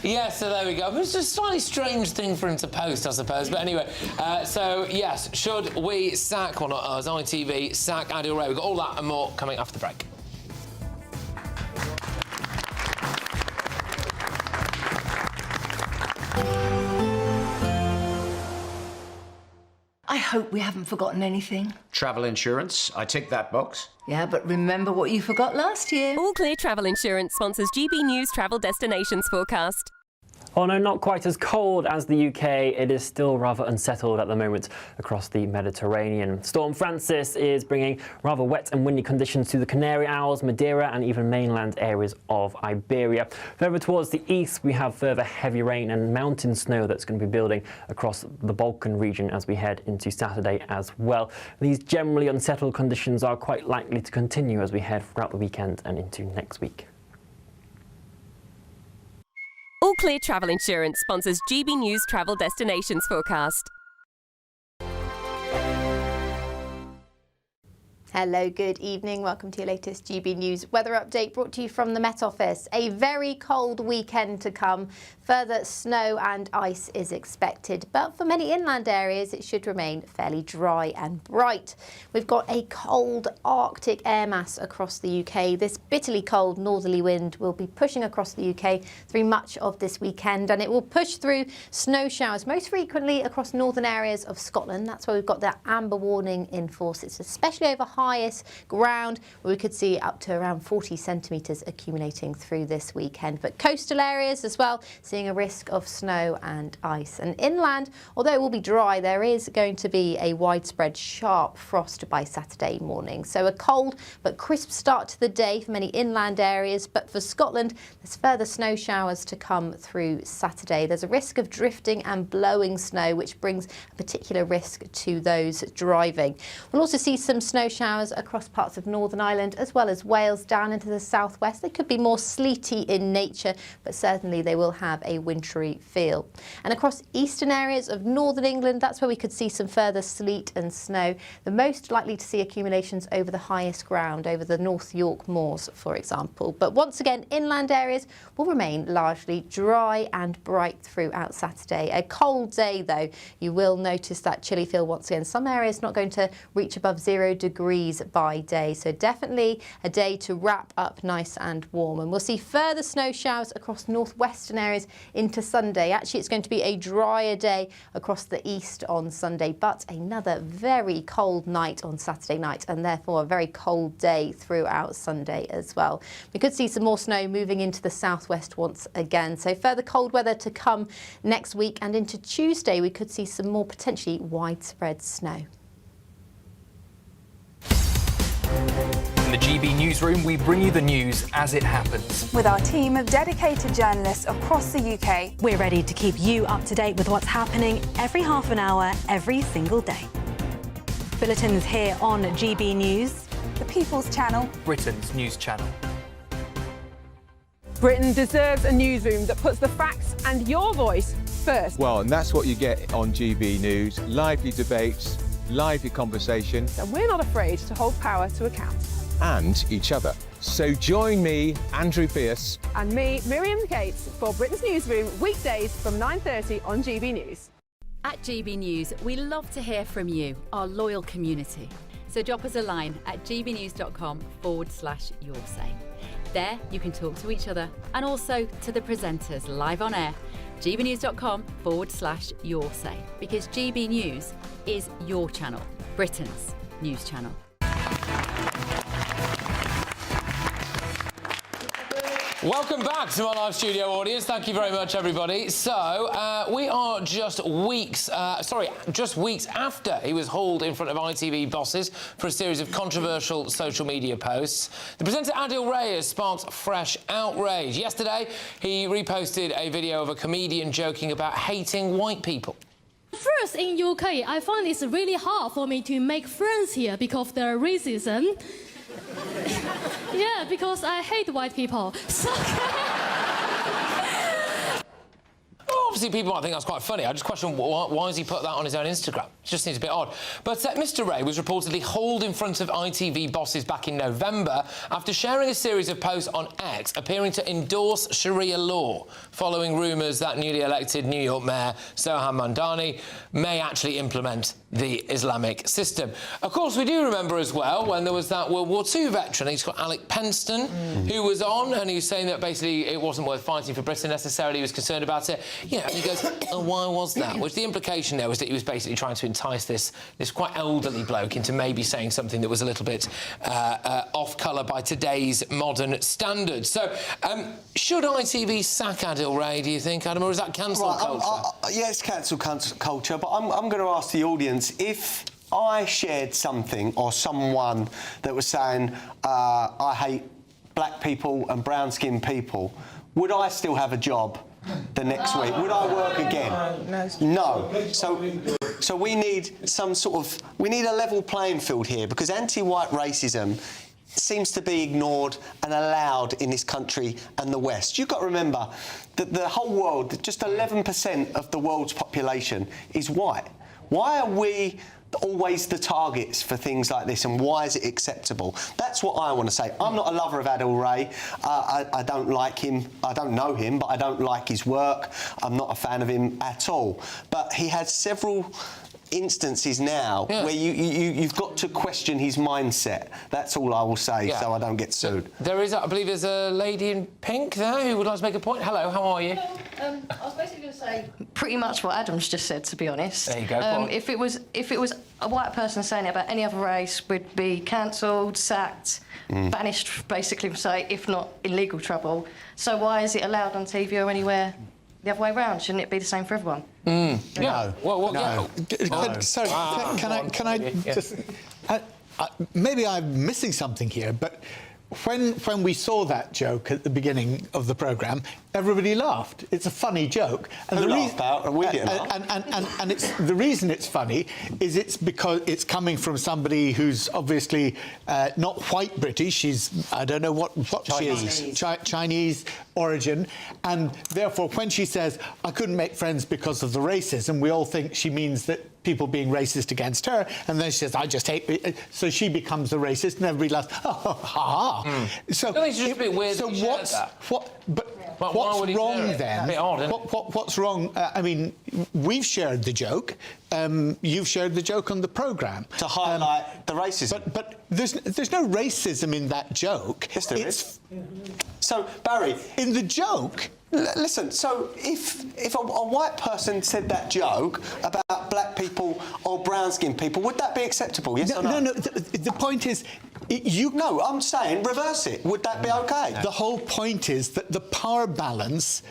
S13: yeah, so there we go. It's just a slightly strange thing for him to post, I suppose. But anyway, so, yes, should we sack, well, not us, ITV, sack Adil Ray? We've got all that and more coming after the break.
S15: I hope we haven't forgotten anything.
S16: Travel insurance, I tick that box.
S15: Yeah, but remember what you forgot last year.
S17: All Clear Travel Insurance sponsors GB News Travel Destinations Forecast.
S3: Although not quite as cold as the UK, it is still rather unsettled at the moment across the Mediterranean. Storm Francis is bringing rather wet and windy conditions to the Canary Isles, Madeira and even mainland areas of Iberia. Further towards the east, we have further heavy rain and mountain snow that's going to be building across the Balkan region as we head into Saturday as well. These generally unsettled conditions are quite likely to continue as we head throughout the weekend and into next week.
S5: All Clear Travel Insurance sponsors GB News Travel Destinations Forecast.
S7: Hello, good evening. Welcome to your latest GB News weather update brought to you from the Met Office. A very cold weekend to come. Further snow and ice is expected, but for many inland areas it should remain fairly dry and bright. We've got a cold Arctic air mass across the UK. This bitterly cold northerly wind will be pushing across the UK through much of this weekend, and it will push through snow showers most frequently across northern areas of Scotland. That's where we've got that amber warning in force. It's especially over highest ground where we could see up to around 40 centimetres accumulating through this weekend. But coastal areas as well, seeing a risk of snow and ice. And inland, although it will be dry, there is going to be a widespread sharp frost by Saturday morning. So a cold but crisp start to the day for many inland areas. But for Scotland, there's further snow showers to come through Saturday. There's a risk of drifting and blowing snow, which brings a particular risk to those driving. We'll also see some snow showers across parts of Northern Ireland as well as Wales down into the southwest. They could be more sleety in nature, but certainly they will have a wintry feel. And across eastern areas of northern England, that's where we could see some further sleet and snow. The most likely to see accumulations over the highest ground, over the North York Moors, for example. But once again, inland areas will remain largely dry and bright throughout Saturday. A cold day, though. You will notice that chilly feel once again. Some areas not going to reach above 0 degrees by day, so definitely a day to wrap up nice and warm. And we'll see further snow showers across northwestern areas into Sunday. Actually, it's going to be a drier day across the east on Sunday, but another very cold night on Saturday night, and therefore a very cold day throughout Sunday as well. We could see some more snow moving into the southwest once again, so further cold weather to come next week, and into Tuesday we could see some more potentially widespread snow.
S27: In the GB newsroom, we bring you the news as it happens.
S29: With our team of dedicated journalists across the UK, we're ready to keep you up to date with what's happening every half an hour, every single day. Bulletins here on GB News,
S31: The People's Channel,
S27: Britain's news channel.
S31: Britain deserves a newsroom that puts the facts and your voice first.
S9: Well, and that's what you get on GB News. Lively debates, lively conversation.
S31: And we're not afraid to hold power to account.
S9: And each other. So join me, Andrew Pierce.
S31: And me, Miriam Gates, for Britain's Newsroom, weekdays from 9:30 on GB News.
S10: At GB News, we love to hear from you, our loyal community. So drop us a line at gbnews.com/yoursay. There you can talk to each other and also to the presenters live on air. gbnews.com/yoursay, because GB News is your channel, Britain's news channel.
S13: Welcome back to my live studio audience. Thank you very much, everybody. So, we are just weeks after he was hauled in front of ITV bosses for a series of controversial social media posts. The presenter Adil Reyes sparked fresh outrage. Yesterday, he reposted a video of a comedian joking about hating white people.
S14: First, in UK, I find it's really hard for me to make friends here because of their racism. Yeah, because I hate white people. So
S13: Obviously, people might think that's quite funny. I just question why has he put that on his own Instagram? It just seems a bit odd. But Mr. Ray was reportedly hauled in front of ITV bosses back in November after sharing a series of posts on X appearing to endorse Sharia law, following rumours that newly elected New York Mayor Soham Mamdani may actually implement the Islamic system. Of course, we do remember as well when there was that World War II veteran, he's called Alec Penston, who was on, and he was saying that basically it wasn't worth fighting for Britain necessarily, he was concerned about it. You know, and he goes, oh, why was that? Which the implication there was that he was basically trying to entice this quite elderly bloke into maybe saying something that was a little bit off colour by today's modern standards. So, should ITV sack Adil Ray, do you think, Adam, or is that cancel culture?
S8: Yeah, it's cancel culture, but I'm going to ask the audience, if I shared something or someone that was saying I hate black people and brown-skinned people, would I still have a job the next week? Would I work again? No. So we need we need a level playing field here, because anti-white racism seems to be ignored and allowed in this country and the West. You've got to remember that the whole world, just 11% of the world's population is white. Why are we always the targets for things like this, and why is it acceptable? That's what I want to say. I'm not a lover of Adil Ray. I don't like him. I don't know him, but I don't like his work. I'm not a fan of him at all. But he has several instances now where you've got to question his mindset. That's all I will say, so I don't get sued.
S13: There is, I believe there's a lady in pink there who would like to make a point. Hello, how are you?
S2: I was basically going to say pretty much what Adam's just said, to be honest.
S13: There you go.
S2: If it was a white person saying it about any other race, would be cancelled, sacked, banished, basically, from say, if not in legal trouble. So why is it allowed on TV or anywhere the other way around? Shouldn't it be the same for everyone?
S13: Yeah. Well,
S4: no. Sorry, can I just... maybe I'm missing something here, but when we saw that joke at the beginning of the programme, everybody laughed. It's a funny joke. And the reason it's funny is it's because it's coming from somebody who's obviously not white British. She's, I don't know what she is, Chinese origin, and therefore when she says, I couldn't make friends because of the racism, we all think she means that people being racist against her, and then she says, I just hate... So she becomes a racist, and everybody laughs, So,
S13: it's just a bit weird.
S4: So what's wrong then?
S13: A bit odd,
S4: what's wrong? I mean, we've shared the joke. You've shared the joke on the programme
S8: to highlight the racism.
S4: But there's no racism in that joke.
S8: Yes, there is. So Barry,
S4: in the joke.
S8: Listen, so if a white person said that joke about black people or brown-skinned people, would that be acceptable? Yes or no?
S4: No. The point is,
S8: No, I'm saying reverse it. Would that be okay?
S4: The whole point is that the power balance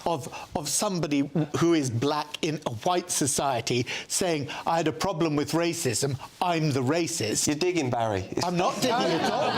S4: of somebody who is black in a white society saying, I had a problem with racism, I'm the racist.
S8: You're digging, Barry.
S4: I'm not digging at all.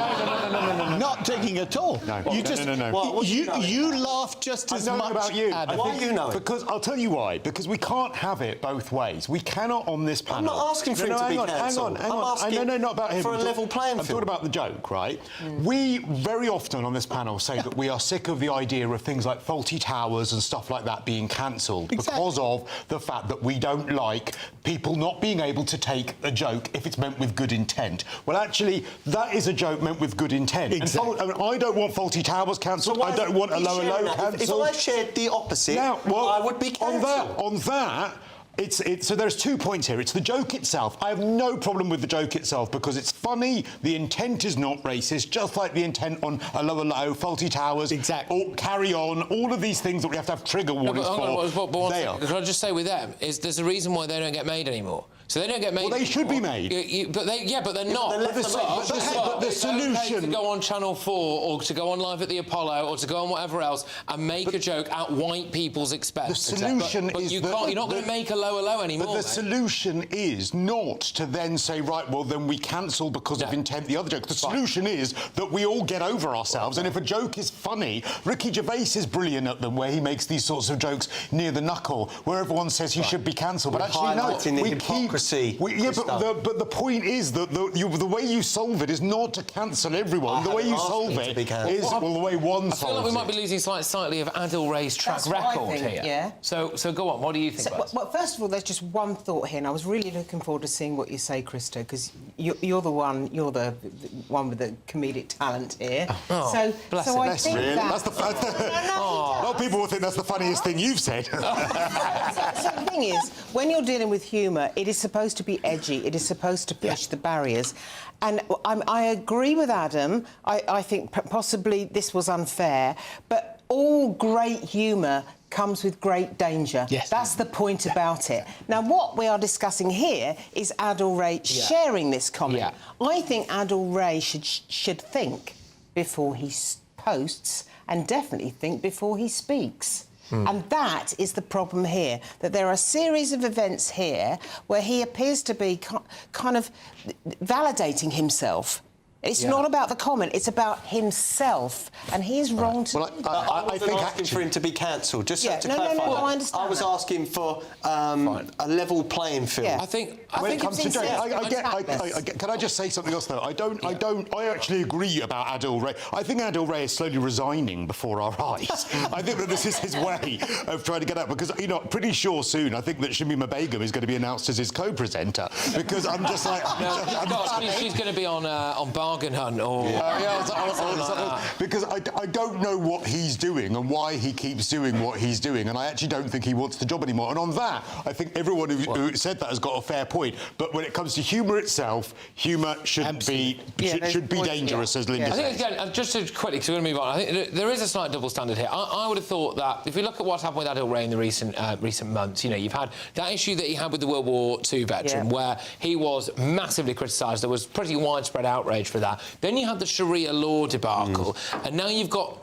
S12: No.
S4: Not digging at all.
S12: No.
S4: You just...
S12: No.
S4: You laugh just as much
S12: about you.
S4: Adam.
S8: Why do you know it?
S12: Because I'll tell you why. Because we can't have it both ways. We cannot on this panel.
S8: I'm not asking for him to be cancelled.
S12: Hang on.
S8: I'm asking
S12: not about him.
S8: for a level playing field.
S12: I'm talking about the joke, right? We very often on this panel say that we are sick of the idea of things like faulty towers and stuff like that being cancelled because of the fact that we don't like people not being able to take a joke if it's meant with good intent. Well, actually, that is a joke meant with good intent.
S4: Exactly.
S12: And I don't want faulty towers cancelled. I don't want a lower low cancelled.
S8: If I shared the opposite, I would be cancelled.
S12: On that, so there's 2 points here. It's the joke itself. I have no problem with the joke itself because it's funny. The intent is not racist, just like the intent on a lower low, faulty towers, or carry on, all of these things that we have to have trigger warnings for.
S13: They are. Can I just say with them, is there's a reason why they don't get made anymore. So they don't get made.
S12: Well, they should be made.
S13: But they're not.
S12: But the solution...
S13: It's okay to go on Channel 4 or to go on Live at the Apollo or to go on whatever else and make a joke at white people's expense.
S12: The solution
S13: is... You're not going to make a lower low anymore,
S12: But the solution is not to then say, right, well, then we cancel because of intent the other joke. The solution is that we all get over ourselves, and if a joke is funny... Ricky Gervais is brilliant at them, where he makes these sorts of jokes near the knuckle, where everyone says he should be cancelled. But actually, no, we keep
S8: democracy.
S12: But the point is that the way you solve it is not to cancel everyone. The way you solve it is the way one solves it.
S13: I feel like we might be losing slightly of Adil Ray's track record here.
S26: Yeah.
S13: So go on. What do you think about it?
S26: Well, first of all, there's just one thought here, and I was really looking forward to seeing what you say, Krista, because you're the one with the comedic talent here.
S12: I think that's a lot of people will think that's the funniest thing you've said.
S26: So the thing is, when you're dealing with humour, it is supposed to be edgy. It is supposed to push the barriers. And I agree with Adam. I think possibly this was unfair, but all great humour comes with great danger. Yes. That's the point about it. Now, what we are discussing here is Adil Ray sharing this comment. I think Adil Ray should think before he posts, and definitely think before he speaks. And that is the problem here, that there are a series of events here where he appears to be kind of validating himself. It's not about the comment, it's about himself, and he's wrong to do that.
S8: I think asking for him to be cancelled, just to clarify that.
S26: I understand.
S8: I was asking for a level playing field.
S26: Yeah.
S13: I think
S12: when it comes to Jane, can I just say something else though? I actually agree about Adil Ray. I think Adil Ray is slowly resigning before our eyes. I think that this is his way of trying to get out, because pretty sure soon I think that Shamima Begum is going to be announced as his co-presenter, because I'm just like
S13: she's going to be on Bargain Hunt or
S12: because I don't know what he's doing and why he keeps doing what he's doing, and I actually don't think he wants the job anymore. And on that, I think everyone who said that has got a fair point. But when it comes to humour itself, humour shouldn't be dangerous, as Linda
S13: I
S12: says.
S13: think, again, just to quickly, because we're going to move on, I think there is a slight double standard here. I would have thought that if you look at what's happened with Adil Ray in the recent months, you've had that issue that he had with the World War II veteran, where he was massively criticised. There was pretty widespread outrage for that. Then you had the Sharia law debacle, and now you've got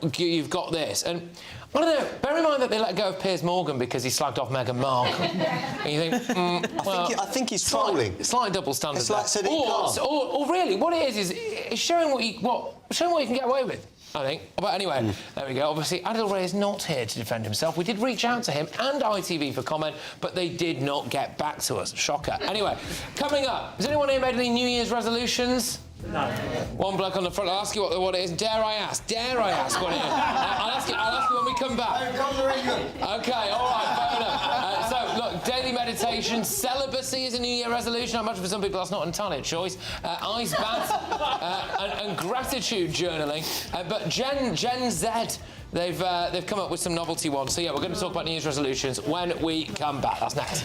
S13: this. And I don't know, bear in mind that they let go of Piers Morgan because he slagged off Meghan Markle. And you think,
S8: I think he's trolling.
S13: Slight double standard.
S8: It's like Sadiq Khan.
S13: Or really, what it is showing what you can get away with, I think. But anyway, there we go. Obviously, Adil Ray is not here to defend himself. We did reach out to him and ITV for comment, but they did not get back to us. Shocker. Anyway, coming up, has anyone here made any New Year's resolutions? No. One bloke on the front. I'll ask you what it is. Dare I ask what it is? I'll ask you when we come back. Okay, all right, fair enough. So, look, daily meditation, celibacy is a New Year resolution. I imagine for some people that's not entirely a choice. Ice bath and gratitude journaling. But Gen Z, they've come up with some novelty ones. So yeah, we're going to talk about New Year's resolutions when we come back. That's next.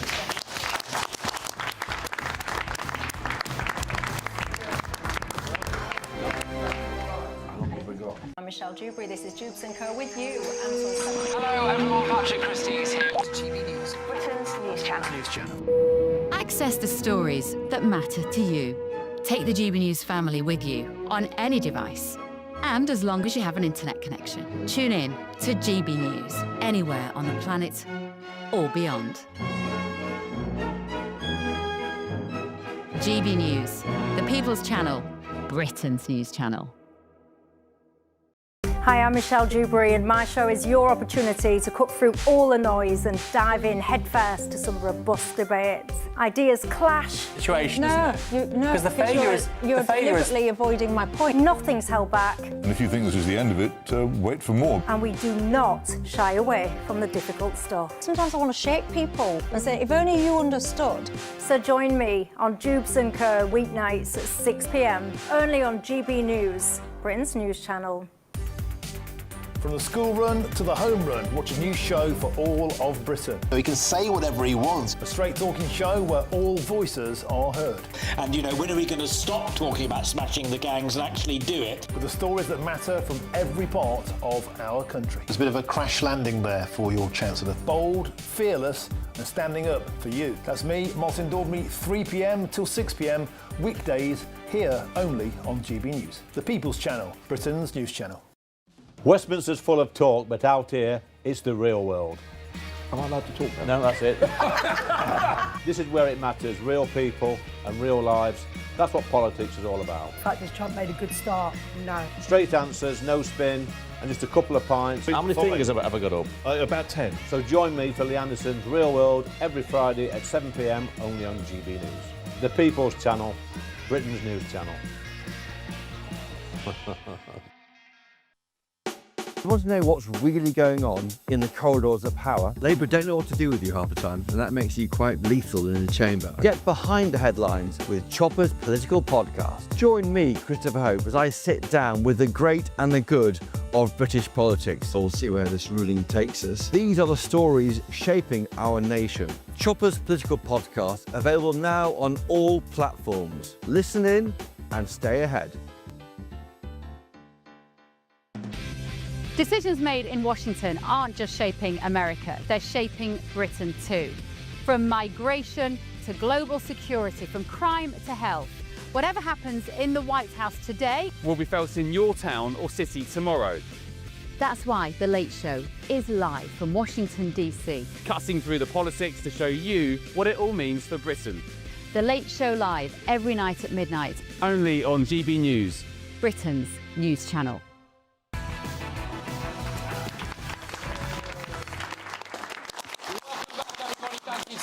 S29: I'm Michelle Dewberry, this is Jubes & Co with you.
S13: Hello everyone, Patrick Christys here. GB News,
S29: Britain's news channel.
S10: Access the stories that matter to you. Take the GB News family with you on any device. And as long as you have an internet connection. Tune in to GB News, anywhere on the planet or beyond. GB News, the People's Channel, Britain's news channel.
S29: Hi, I'm Michelle Dewberry, and my show is your opportunity to cut through all the noise and dive in headfirst to some robust debates. Ideas clash.
S6: Situation, isn't it?
S29: Because
S6: the failure is...
S29: You're deliberately avoiding my point. Nothing's held back.
S11: And if you think this is the end of it, wait for more.
S29: And we do not shy away from the difficult stuff. Sometimes I want to shake people and say, if only you understood. So join me on Jubes & Co weeknights at 6 p.m, only on GB News, Britain's news channel.
S17: From the school run to the home run, watch a new show for all of Britain.
S24: So he can say whatever he wants.
S17: A straight-talking show where all voices are heard.
S18: And, when are we going to stop talking about smashing the gangs and actually do it?
S17: With the stories that matter from every part of our country.
S24: There's a bit of a crash landing there for your Chancellor.
S17: Bold, fearless and standing up for you. That's me, Martin Daubney, 3 p.m. till 6 p.m, weekdays, here only on GB News. The People's Channel, Britain's news channel.
S19: Westminster's full of talk, but out here, it's the real world.
S1: Am I allowed to talk now?
S6: No, that's it. This is where it matters, real people and real lives. That's what politics is all about.
S31: In fact, has Trump made a good start? No.
S6: Straight answers, no spin, and just a couple of pints.
S1: How many fingers have I got up? About 10.
S6: So join me for Lee Anderson's Real World every Friday at 7 p.m. only on GB News. The People's Channel, Britain's news channel.
S16: You want to know what's really going on in the corridors of power?
S19: Labour don't know what to do with you half the time, and that makes you quite lethal in the chamber.
S16: Get behind the headlines with Chopper's Political Podcast. Join me, Christopher Hope, as I sit down with the great and the good of British politics.
S19: We'll see where this ruling takes us.
S16: These are the stories shaping our nation. Chopper's Political Podcast, available now on all platforms. Listen in and stay ahead.
S10: Decisions made in Washington aren't just shaping America, they're shaping Britain too. From migration to global security, from crime to health. Whatever happens in the White House today
S20: will be felt in your town or city tomorrow.
S10: That's why The Late Show is live from Washington, D.C.
S20: Cutting through the politics to show you what it all means for Britain.
S10: The Late Show live every night at midnight.
S20: Only on GB News,
S10: Britain's news channel.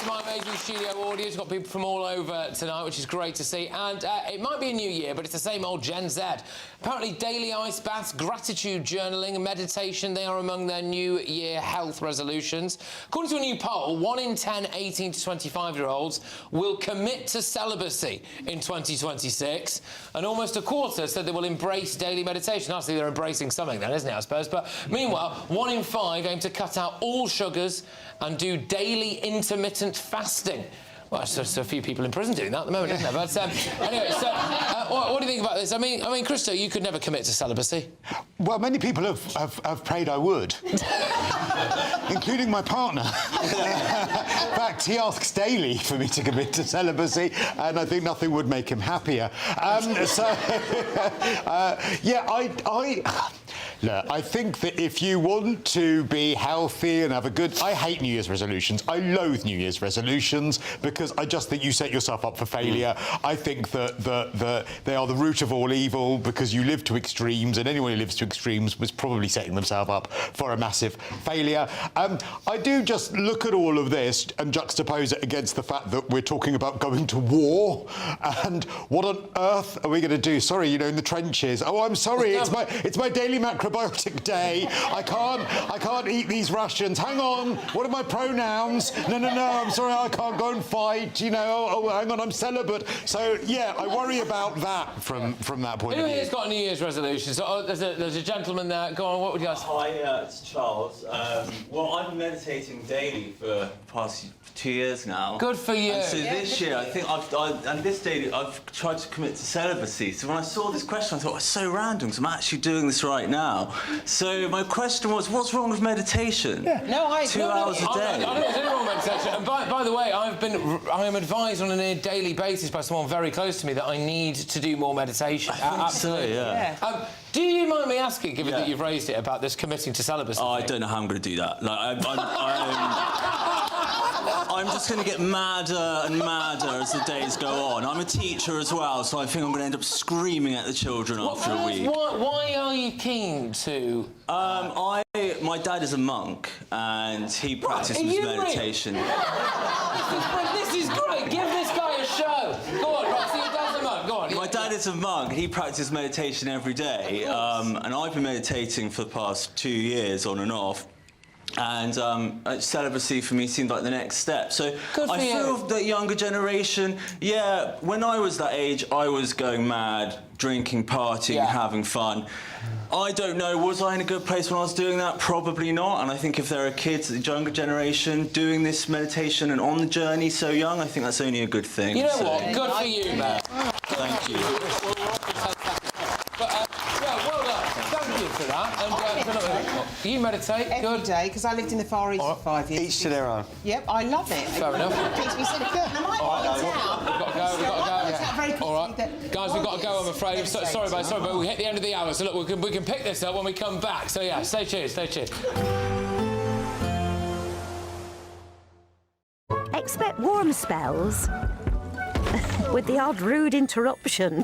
S13: My amazing studio audience, got people from all over tonight, which is great to see. And it might be a new year, but it's the same old Gen Z. Apparently daily ice baths, gratitude journaling and meditation, they are among their new year health resolutions. According to a new poll, 1 in 10 18 to 25-year-olds will commit to celibacy in 2026, and almost a quarter said they will embrace daily meditation. Actually, they're embracing something then, isn't it, I suppose? But meanwhile, 1 in 5 aim to cut out all sugars and do daily intermittent fasting. Well, there's a few people in prison doing that at the moment, isn't there? But anyway, so what do you think about this? I mean, Christo, you could never commit to celibacy.
S12: Well, many people have prayed I would, including my partner. In fact, he asks daily for me to commit to celibacy, and I think nothing would make him happier. Look, I think that if you want to be healthy and have a good... I hate New Year's resolutions. I loathe New Year's resolutions because I just think you set yourself up for failure. I think that they are the root of all evil because you live to extremes, and anyone who lives to extremes was probably setting themselves up for a massive failure. I do just look at all of this and juxtapose it against the fact that we're talking about going to war, and what on earth are we going to do? Sorry, you know, in the trenches. Oh, I'm sorry, it's my daily macrobiotic day. I can't eat these rations. Hang on, what are my pronouns? No, I'm sorry, I can't go and fight. You know, oh, hang on, I'm celibate. So yeah, I worry about that from that point of
S13: Who
S12: view.
S13: here's got a New Year's resolution? So there's a gentleman there. Go on, what would you ask?
S16: Hi, it's Charles. Well, I've been meditating daily for the past 2 years now.
S13: Good for you.
S16: And so this year, I think I've tried to commit to celibacy. So when I saw this question, I thought, it's so random, because I'm actually doing this right now. So my question was, what's wrong with meditation?
S26: Yeah.
S16: 2 hours a day.
S13: I don't think there's anything wrong with meditation. And by the way, I am advised on a near daily basis by someone very close to me that I need to do more meditation.
S16: I think so, yeah.
S13: Do you mind me asking, given that you've raised it, about this committing to celibacy?
S16: Oh, I don't know how I'm going to do that. Like, I'm just going to get madder and madder as the days go on. I'm a teacher as well, so I think I'm going to end up screaming at the children after a week.
S13: Why are you keen to...
S16: My dad is a monk, and he practices meditation.
S13: This is great. Give this guy a show. Go on, right, so your dad's a monk. Go on.
S16: My dad is a monk. He practices meditation every day, and I've been meditating for the past 2 years, on and off. And celibacy for me seemed like the next step. So I feel the younger generation, when I was that age, I was going mad, drinking, partying, having fun. I don't know, was I in a good place when I was doing that? Probably not. And I think if there are kids, the younger generation, doing this meditation and on the journey so young, I think that's only a good thing.
S13: You know what? Good for you, man.
S16: Thank you.
S13: Well done. Thank you for that. And you meditate?
S26: Every day, because I lived in the Far East for 5 years.
S8: Each to their own.
S26: Yep, I love it.
S13: Fair enough.
S26: It keeps me so good. And I might point out...
S13: We've got to go. All right. Guys, we've got to go, I'm afraid. Sorry, but we hit the end of the hour, so look, we can pick this up when we come back. So, yeah, stay tuned.
S3: spells with the odd rude interruption.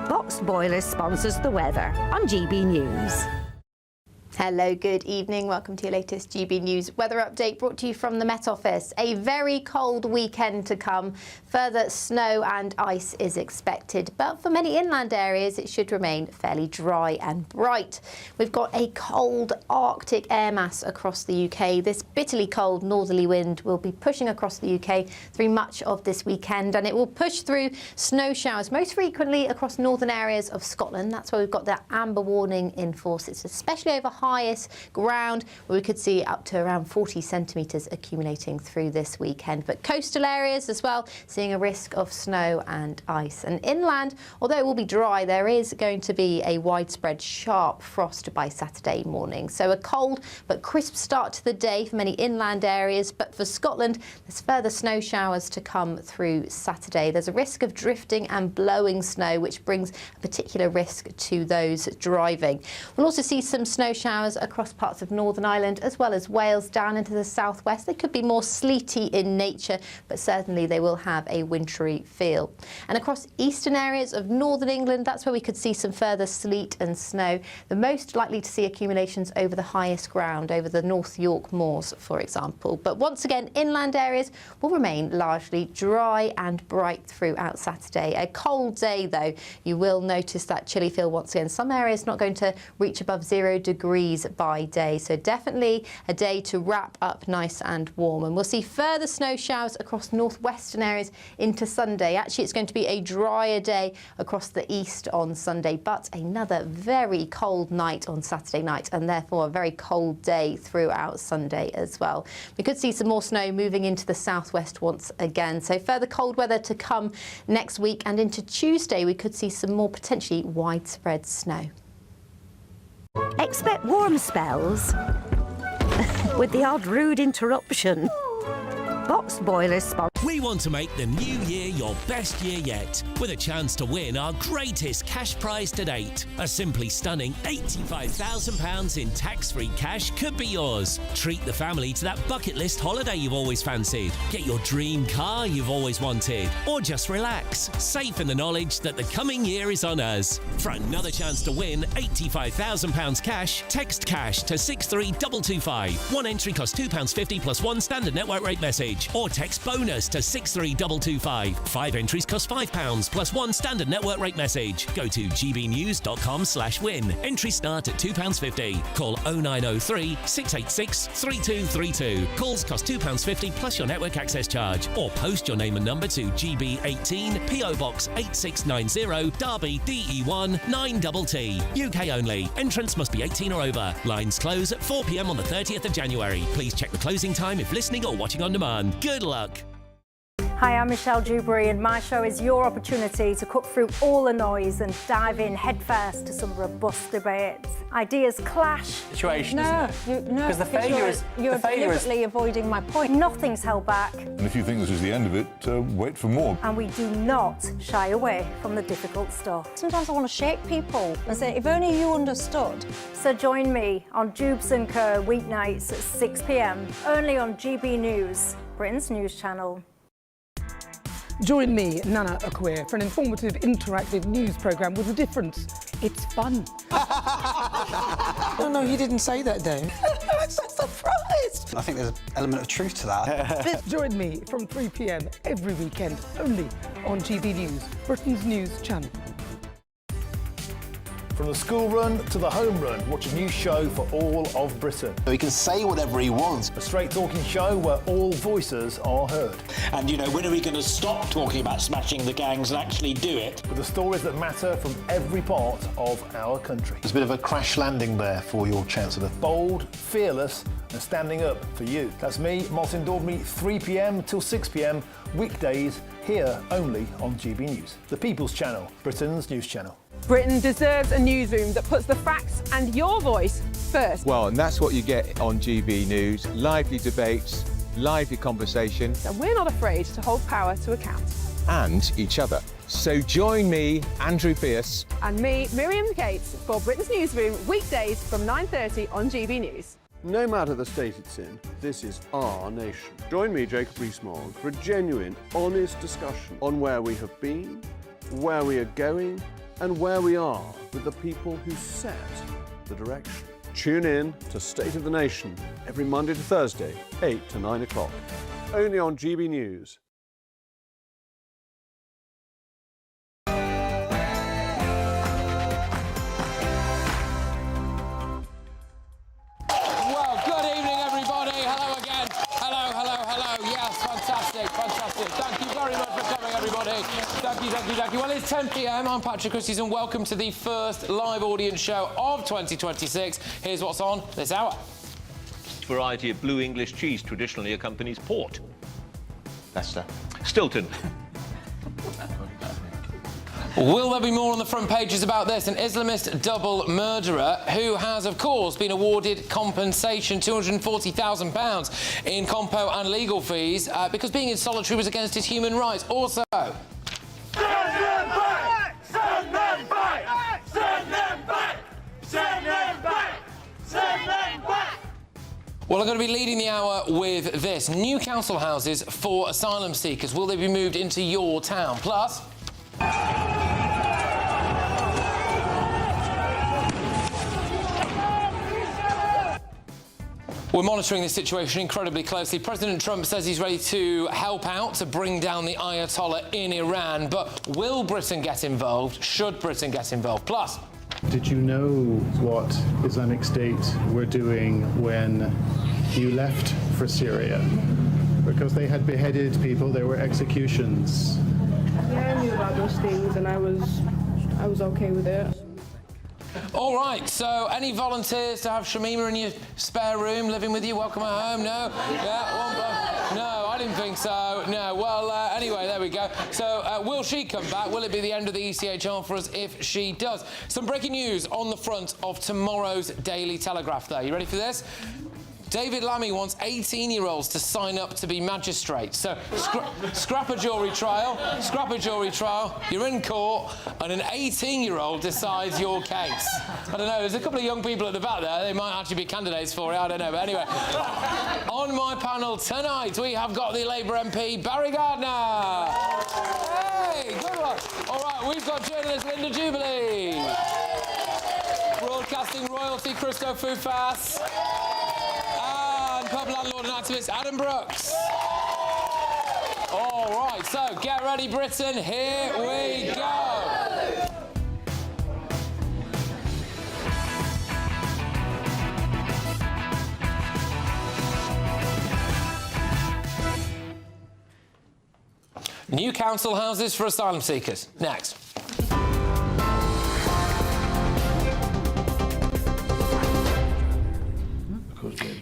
S3: Box Boilers sponsors the weather on GB News.
S5: Hello, good evening. Welcome to your latest GB News weather update brought to you from the Met Office. A very cold weekend to come. Further snow and ice is expected, but for many inland areas it should remain fairly dry and bright. We've got a cold Arctic air mass across the UK. This bitterly cold northerly wind will be pushing across the UK through much of this weekend, and it will push through snow showers most frequently across northern areas of Scotland. That's where we've got that amber warning in force. It's especially over highest ground where we could see up to around 40 centimetres accumulating through this weekend. But coastal areas as well, seeing a risk of snow and ice. And inland, although it will be dry, there is going to be a widespread sharp frost by Saturday morning. So a cold but crisp start to the day for many inland areas. But for Scotland, there's further snow showers to come through Saturday. There's a risk of drifting and blowing snow, which brings a particular risk to those driving. We'll also see some snow showers across parts of Northern Ireland as well as Wales down into the southwest. They could be more sleety in nature, but certainly they will have a wintry feel. And across eastern areas of northern England, that's where we could see some further sleet and snow. The most likely to see accumulations over the highest ground, over the North York Moors, for example. But once again, inland areas will remain largely dry and bright throughout Saturday. A cold day, though. You will notice that chilly feel once again. Some areas not going to reach above 0 degrees by day, so definitely a day to wrap up nice and warm. And we'll see further snow showers across northwestern areas into Sunday. Actually, it's going to be a drier day across the east on Sunday, but another very cold night on Saturday night, and therefore a very cold day throughout Sunday as well. We could see some more snow moving into the southwest once again, so further cold weather to come next week, and into Tuesday we could see some more potentially widespread snow.
S3: Expect warm spells with the odd rude interruption. Box Boilers sponsor.
S7: We want to make the new year your best year yet, with a chance to win our greatest cash prize to date. A simply stunning £85,000 in tax-free cash could be yours. Treat the family to that bucket list holiday you've always fancied. Get your dream car you've always wanted. Or just relax, safe in the knowledge that the coming year is on us. For another chance to win £85,000 cash, text cash to 63225. One entry costs £2.50 plus one standard network rate message. Or text bonus to 63225. 5 entries cost £5 plus one standard network rate message. Go to gbnews.com/win. Entries start at £2.50. Call 0903 686 3232. Calls cost £2.50 plus your network access charge. Or post your name and number to GB18 PO Box 8690 Derby DE1 9TT. UK only. Entrance must be 18 or over. Lines close at 4 p.m. on the 30th of January. Please check the closing time if listening or watching on demand. Good luck.
S15: Hi, I'm Michelle Dewberry, and my show is your opportunity to cut through all the noise and dive in headfirst to some robust debates. Ideas clash.
S21: Situation, isn't it?
S15: Because you're deliberately avoiding my point. Nothing's held back.
S11: And if you think this is the end of it, wait for more.
S15: And we do not shy away from the difficult stuff. Sometimes I want to shake people and say, if only you understood. So join me on Jubes & Co weeknights at 6 p.m, only on GB News, Britain's news channel.
S31: Join me, Nana Akwe, for an informative, interactive news programme with a difference. It's fun.
S22: No, he didn't say that, Dave.
S31: I'm so surprised.
S22: I think there's an element of truth to that.
S31: Join me from 3 p.m. every weekend, only on GB News, Britain's news channel.
S17: From the school run to the home run, watch a new show for all of Britain.
S24: So he can say whatever he wants.
S17: A straight talking show where all voices are heard.
S18: And, you know, when are we going to stop talking about smashing the gangs and actually do it?
S17: With the stories that matter from every part of our country.
S24: There's a bit of a crash landing there for your Chancellor.
S17: Bold, fearless and standing up for you. That's me, Martin Daubney, 3 p.m. till 6 p.m, weekdays, here only on GB News. The People's Channel, Britain's news channel.
S23: Britain deserves a newsroom that puts the facts and your voice first.
S9: Well, and that's what you get on GB News. Lively debates, lively conversation.
S23: And we're not afraid to hold power to account.
S9: And each other. So join me, Andrew Pearce.
S23: And me, Miriam Gates, for Britain's Newsroom, weekdays from 9:30 on GB News.
S1: No matter the state it's in, this is our nation. Join me, Jacob Rees-Mogg, for a genuine, honest discussion on where we have been, where we are going, and where we are with the people who set the direction. Tune in to State of the Nation every Monday to Thursday, 8 to 9 o'clock. Only on GB News.
S13: Well, good evening, everybody. Hello again. Hello, hello, hello. Yes, fantastic, fantastic. Thank you very much for coming, everybody. Thank you, thank you, thank you. Well, it's 10 p.m. I'm Patrick Christys, and welcome to the first live audience show of 2026. Here's what's on this hour.
S2: Variety of blue English cheese traditionally accompanies port. Leicester. Stilton.
S13: Will there be more on the front pages about this? An Islamist double murderer who has, of course, been awarded compensation, £240,000 in compo and legal fees because being in solitary was against his human rights. Also...
S4: Send them back! Send them back! Send them back! Send them back! Send them back!
S13: Well, I'm going to be leading the hour with this. New council houses for asylum seekers. Will they be moved into your town? Plus... We're monitoring this situation incredibly closely. President Trump says he's ready to help out to bring down the Ayatollah in Iran. But will Britain get involved? Should Britain get involved? Plus...
S6: Did you know what Islamic State were doing when you left for Syria? Because they had beheaded people, there were executions.
S23: Yeah, I knew about those things, and I was okay with it.
S13: All right, so any volunteers to have Shamima in your spare room living with you? Welcome her home? No? Yeah? No, I didn't think so. No. Well, anyway, there we go. So, will she come back? Will it be the end of the ECHR for us if she does? Some breaking news on the front of tomorrow's Daily Telegraph there. You ready for this? David Lammy wants 18-year-olds to sign up to be magistrates. So, scrap a jury trial, you're in court, and an 18-year-old decides your case. I don't know, there's a couple of young people at the back there, they might actually be candidates for it, I don't know, but anyway. On my panel tonight, we have got the Labour MP, Barry Gardner. Hey, good one. All right, we've got journalist Linda Jubilee. Broadcasting royalty, Christo Fufas. Pub landlord and activist Adam Brooks. All right, so get ready, Britain. Here we go. New council houses for asylum seekers. Next.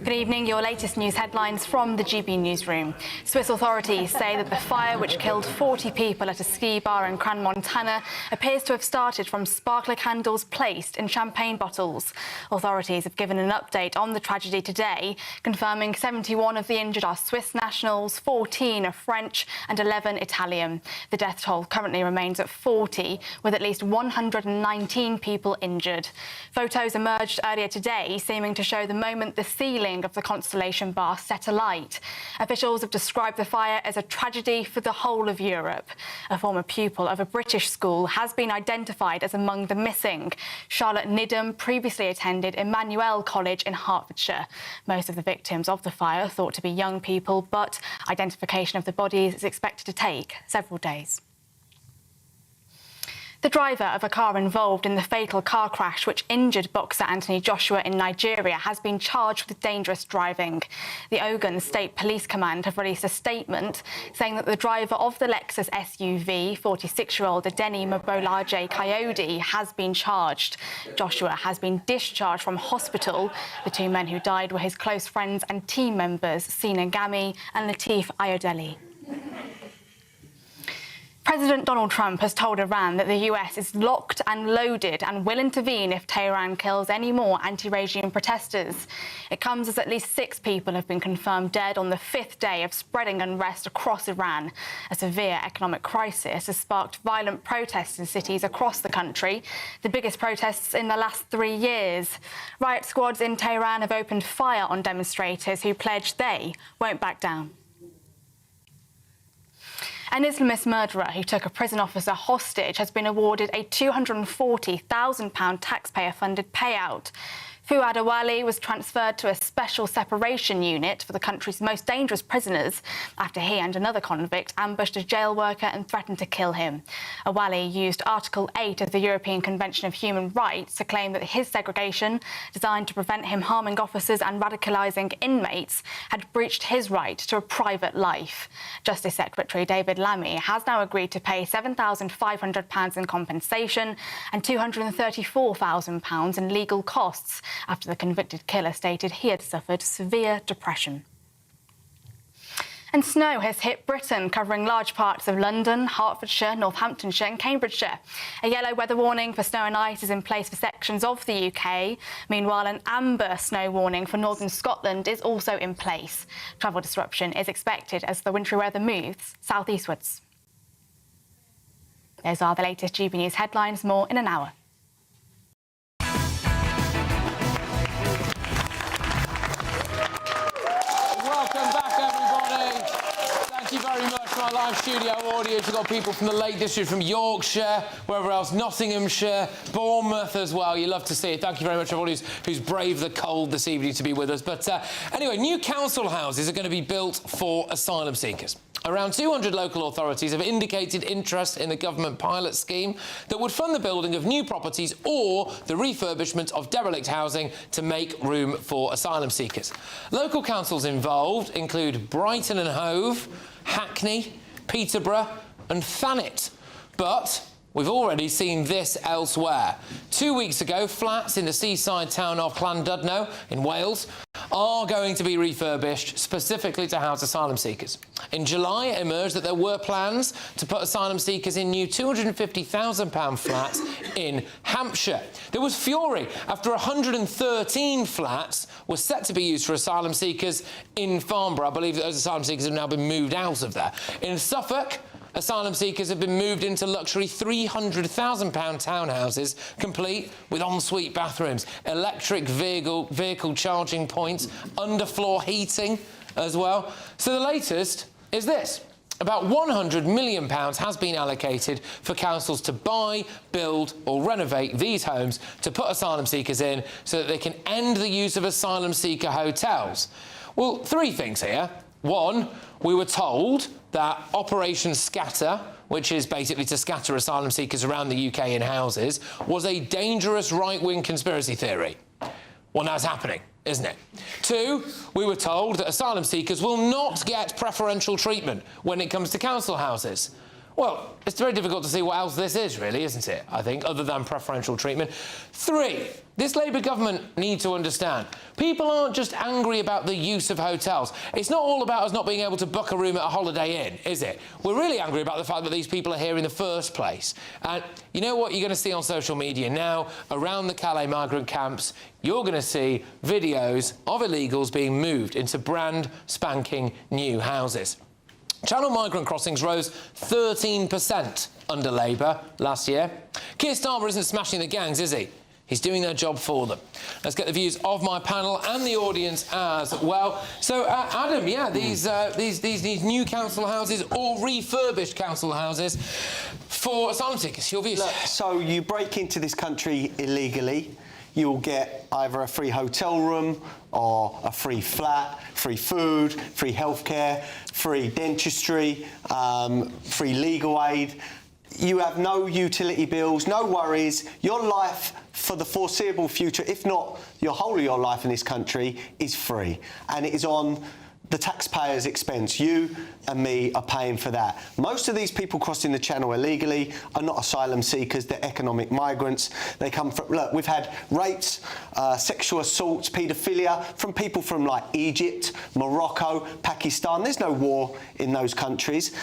S31: Good evening. Your latest news headlines from the GB newsroom. Swiss authorities say that the fire which killed 40 people at a ski bar in Crans-Montana appears to have started from sparkler candles placed in champagne bottles. Authorities have given an update on the tragedy today, confirming 71 of the injured are Swiss nationals, 14 are French and 11 Italian. The death toll currently remains at 40, with at least 119 people injured. Photos emerged earlier today, seeming to show the moment the ceiling of the Constellation bar set alight. Officials have described the fire as a tragedy for the whole of Europe. A former pupil of a British school has been identified as among the missing. Charlotte Nidham previously attended Emmanuel College in Hertfordshire. Most of the victims of the fire are thought to be young people, but identification of the bodies is expected to take several days. The driver of a car involved in the fatal car crash which injured boxer Anthony Joshua in Nigeria has been charged with dangerous driving. The Ogun State Police Command have released a statement saying that the driver of the Lexus SUV, 46-year-old Adeni Mobolaje Coyote, has been charged. Joshua has been discharged from hospital. The two men who died were his close friends and team members, Sina Gami and Lateef Ayodele. President Donald Trump has told Iran that the US is locked and loaded and will intervene if Tehran kills any more anti-regime protesters. It comes as at least 6 people have been confirmed dead on the 5th day of spreading unrest across Iran. A severe economic crisis has sparked violent protests in cities across the country, the biggest protests in the last 3 years. Riot squads in Tehran have opened fire on demonstrators who pledged they won't back down. An Islamist murderer who took a prison officer hostage has been awarded a £240,000 taxpayer-funded payout. Fuad Awali was transferred to a special separation unit for the country's most dangerous prisoners after he and another convict ambushed a jail worker and threatened to kill him. Awali used Article 8 of the European Convention of Human Rights to claim that his segregation, designed to prevent him harming officers and radicalising inmates, had breached his right to a private life. Justice Secretary David Lammy has now agreed to pay £7,500 in compensation and £234,000 in legal costs after the convicted killer stated he had suffered severe depression. And snow has hit Britain, covering large parts of London, Hertfordshire, Northamptonshire and Cambridgeshire. A yellow weather warning for snow and ice is in place for sections of the UK. Meanwhile, an amber snow warning for northern Scotland is also in place. Travel disruption is expected as the wintry weather moves southeastwards. Those are the latest GB News headlines. More in an hour.
S13: Thank you very much for our live studio audience. We've got people from the Lake District, from Yorkshire, wherever else, Nottinghamshire, Bournemouth as well. You love to see it. Thank you very much, everybody who's braved the cold this evening to be with us. But anyway, new council houses are going to be built for asylum seekers. Around 200 local authorities have indicated interest in the government pilot scheme that would fund the building of new properties or the refurbishment of derelict housing to make room for asylum seekers. Local councils involved include Brighton and Hove, Hackney, Peterborough and Thanet. But we've already seen this elsewhere. 2 weeks ago, flats in the seaside town of Llandudno in Wales are going to be refurbished specifically to house asylum seekers. In July, it emerged that there were plans to put asylum seekers in new £250,000 flats in Hampshire. There was fury after 113 flats were set to be used for asylum seekers in Farnborough. I believe that those asylum seekers have now been moved out of there. In Suffolk, asylum seekers have been moved into luxury £300,000 townhouses, complete with ensuite bathrooms, electric vehicle charging points, underfloor heating as well. So the latest is this. About £100 million has been allocated for councils to buy, build or renovate these homes to put asylum seekers in so that they can end the use of asylum seeker hotels. Well, 3 things here. 1, we were told that Operation Scatter, which is basically to scatter asylum seekers around the UK in houses, was a dangerous right-wing conspiracy theory. Well, now it's happening, isn't it? 2, we were told that asylum seekers will not get preferential treatment when it comes to council houses. Well, it's very difficult to see what else this is, really, isn't it, I think, other than preferential treatment. 3, this Labour government need to understand. People aren't just angry about the use of hotels. It's not all about us not being able to book a room at a Holiday Inn, is it? We're really angry about the fact that these people are here in the first place. And you know what you're going to see on social media now? Around the Calais migrant camps, you're going to see videos of illegals being moved into brand spanking new houses. Channel migrant crossings rose 13% under Labour last year. Keir Starmer isn't smashing the gangs, is he? He's doing their job for them. Let's get the views of my panel and the audience as well. So, Adam, yeah, these new council houses or refurbished council houses for asylum seekers. Your views?
S8: Look, so you break into this country illegally, you'll get either a free hotel room or a free flat, free food, free healthcare, free dentistry, free legal aid. You have no utility bills, no worries. Your life for the foreseeable future, if not your whole of your life in this country, is free. And it is on the taxpayers' expense. You and me are paying for that. Most of these people crossing the channel illegally are not asylum seekers, they're economic migrants. They come from, look, we've had rapes, sexual assaults, paedophilia from people from like Egypt, Morocco, Pakistan. There's no war in those countries.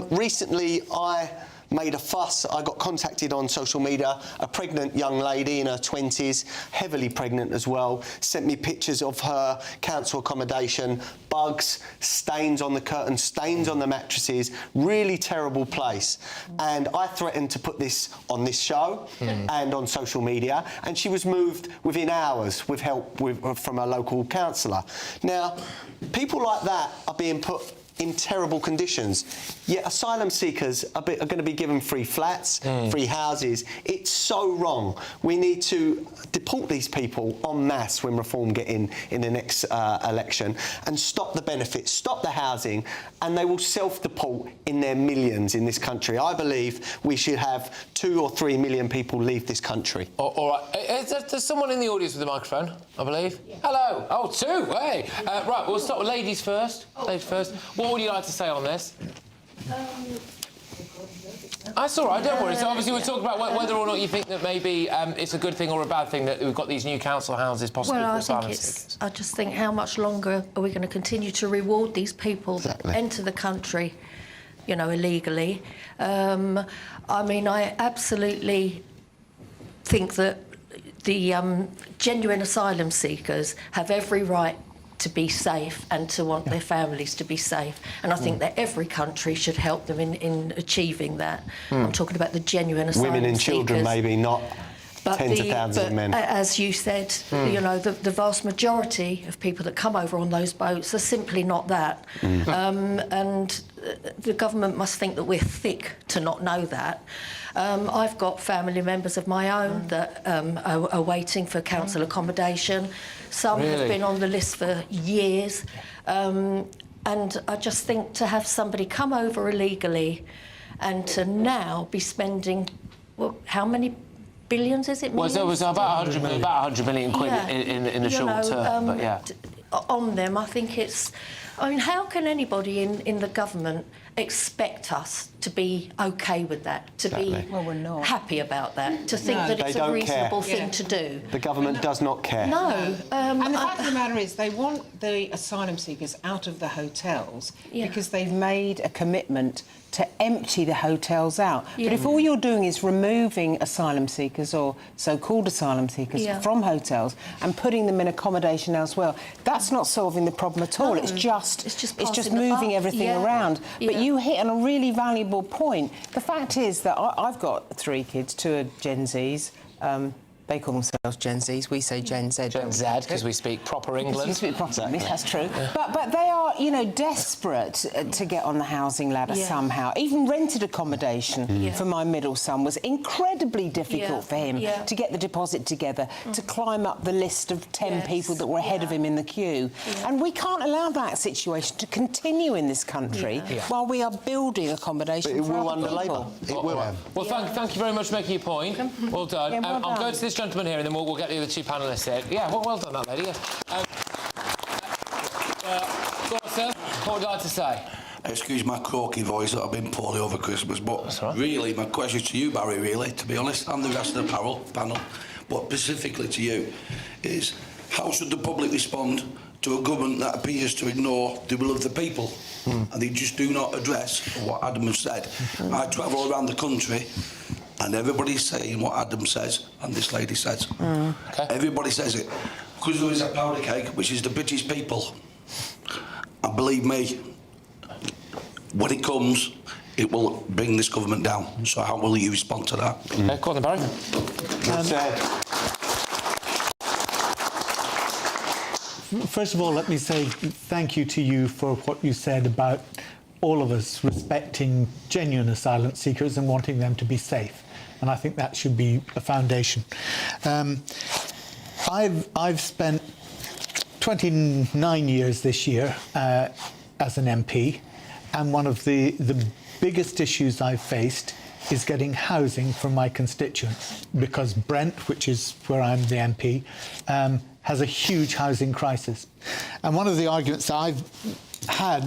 S8: Recently, I made a fuss. I got contacted on social media. A pregnant young lady in her 20s, heavily pregnant as well, sent me pictures of her council accommodation, bugs, stains on the curtains, stains on the mattresses, really terrible place. And I threatened to put this on this show and on social media, and she was moved within hours with help from a local councillor. Now, people like that are being put in terrible conditions, yet asylum seekers are going to be given free flats, free houses. It's so wrong. We need to deport these people en masse when reform get in the next election, and stop the benefits, stop the housing, and they will self-deport in their millions in this country. I believe we should have 2 or 3 million people leave this country.
S13: All right. There's someone in the audience with a microphone, I believe. Yeah. Hello. Oh, 2. Hey. Right, we'll start with ladies first. Ladies first. What would you like to say on this? That's all right, don't worry. So obviously we're talking about whether or not you think that maybe it's a good thing or a bad thing that we've got these new council houses possibly for asylum seekers.
S10: I just think, how much longer are we going to continue to reward these people that enter the country, you know, illegally? I mean, I absolutely think that the genuine asylum seekers have every right to be safe and to want their families to be safe. And I think that every country should help them in achieving that. I'm talking about the genuine asylum
S8: women and
S10: seekers.
S8: children, maybe, not
S10: But
S8: tens of thousands of men.
S10: As you said, you know, the vast majority of people that come over on those boats are simply not that. And the government must think that we're thick to not know that. I've got family members of my own that are waiting for council accommodation. Some have been on the list for years. And I just think to have somebody come over illegally and to now be spending, well, how many billions is it?
S13: Well, there was about 100 million quid in the short term, but yeah.
S10: On them, I think it's... I mean, how can anybody in the government expect us to be OK with that, to be happy about that, to think that it's a reasonable thing to do?
S8: The government does not care.
S10: No.
S26: And the fact of the matter is they want the asylum seekers out of the hotels because they've made a commitment to empty the hotels out. But if all you're doing is removing asylum seekers or so-called asylum seekers from hotels and putting them in accommodation elsewhere, that's not solving the problem at all. It's just moving everything around. But you hit on a really valuable point. The fact is that I've got 3 kids, 2 are Gen Zs. They call themselves Gen Zs. We say Gen Z.
S13: Gen Z, because we speak proper England.
S26: We speak proper English, that's true. But they are, you know, desperate to get on the housing ladder somehow. Even rented accommodation for my middle son was incredibly difficult for him to get the deposit together, to climb up the list of 10 people that were ahead of him in the queue. And we can't allow that situation to continue in this country while we are building accommodation for other people.
S8: It will.
S13: Well, thank you very much for making your point. Well done. I'll go to this gentleman here and then we'll get the other 2 panellists here. Yeah, well done, that lady. Yes. Go on, sir. What would you like to say?
S12: Excuse my croaky voice that I've been poorly over Christmas, but really, my question to you, Barry, really, to be honest, and the rest of the panel, but specifically to you, is how should the public respond to a government that appears to ignore the will of the people? And they just do not address what Adam has said. I travel around the country and everybody's saying what Adam says and this lady says. Everybody says it. Because there is a powder cake, which is the British people. And believe me, when it comes, it will bring this government down. So how will you respond to that?
S13: Go on, Barry.
S14: First of all, let me say thank you to you for what you said about all of us respecting genuine asylum seekers and wanting them to be safe. And I think that should be a foundation. I've spent 29 years this year as an MP, and one of the biggest issues I've faced is getting housing for my constituents, because Brent, which is where I'm the MP, has a huge housing crisis. And one of the arguments that I've had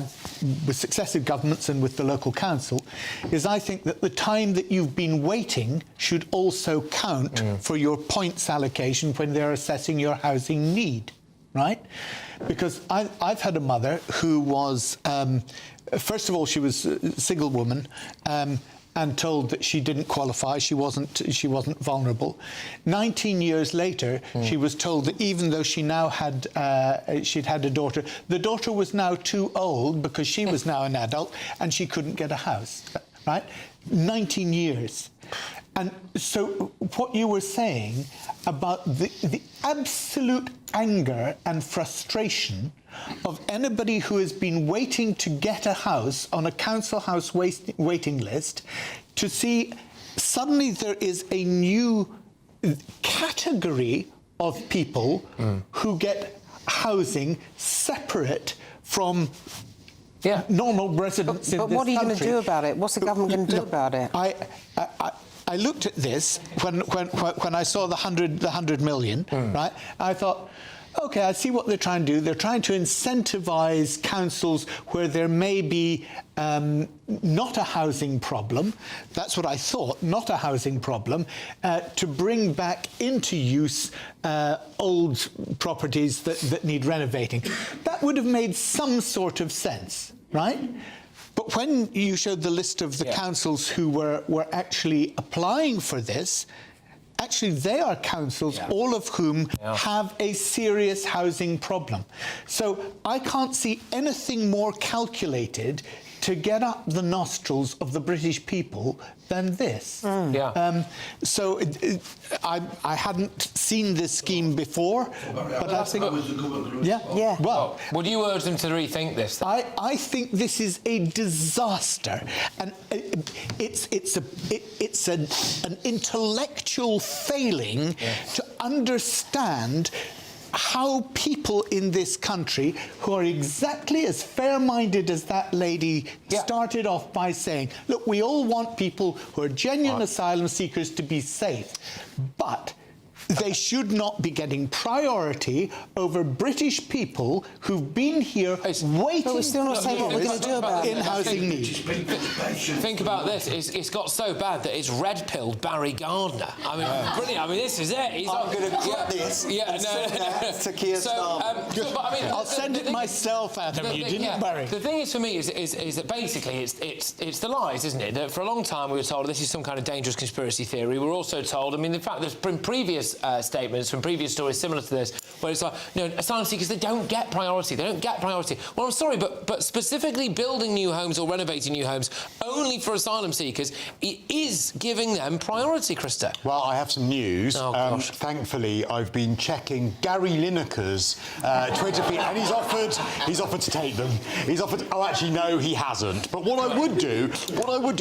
S14: with successive governments and with the local council is I think that the time that you've been waiting should also count for your points allocation when they're assessing your housing need, right? Because I've had a mother who was, first of all, she was a single woman, and told that she didn't qualify, she wasn't vulnerable. 19 years later, she was told that even though she now had she'd had a daughter, the daughter was now too old because she was now an adult and she couldn't get a house, right? 19 years. And so what you were saying about the absolute anger and frustration of anybody who has been waiting to get a house on a council house waiting list, to see suddenly there is a new category of people who get housing separate from normal residents in this country.
S26: But what are you going to do about it? What's the government going to do about it?
S14: I looked at this when I saw the 100 million, right? I thought, OK, I see what they're trying to do. They're trying to incentivise councils where there may be not a housing problem. That's what I thought, not a housing problem, to bring back into use old properties that need renovating. That would have made some sort of sense, right? But when you showed the list of the councils who were actually applying for this, actually they are councils, all of whom have a serious housing problem. So I can't see anything more calculated to get up the nostrils of the British people than this. So I hadn't seen this scheme before, but I think... Well,
S13: would you urge them to rethink this?
S14: I think this is a disaster, and it's an intellectual failing to understand how people in this country who are exactly as fair-minded as that lady started off by saying, look, we all want people who are genuine asylum seekers to be safe, but they should not be getting priority over British people who've been here waiting. But
S26: we're still not saying what we're going to do about it.
S14: In housing need.
S13: Think about this. It's got so bad that it's red-pilled Barry Gardner. I mean, brilliant. I mean, this is it. He's
S8: I'm going to clip this and send that to Keir Starmer.
S14: I'll send it myself, Adam. You didn't, Barry.
S13: The thing is, for me, is that basically it's the lies, isn't it? That for a long time we were told this is some kind of dangerous conspiracy theory. We're also told, I mean, in fact, there's been previous statements from previous stories similar to this, where it's like, you know, asylum seekers, they don't get priority. They don't get priority. Well, I'm sorry, but specifically building new homes or renovating new homes only for asylum seekers, it is giving them priority, Christa.
S3: Well, I have some news.
S13: Oh, gosh.
S3: Thankfully, I've been checking Gary Lineker's Twitter feed, and he's offered to take them. He's offered. Oh, actually, no, he hasn't. But what I would do,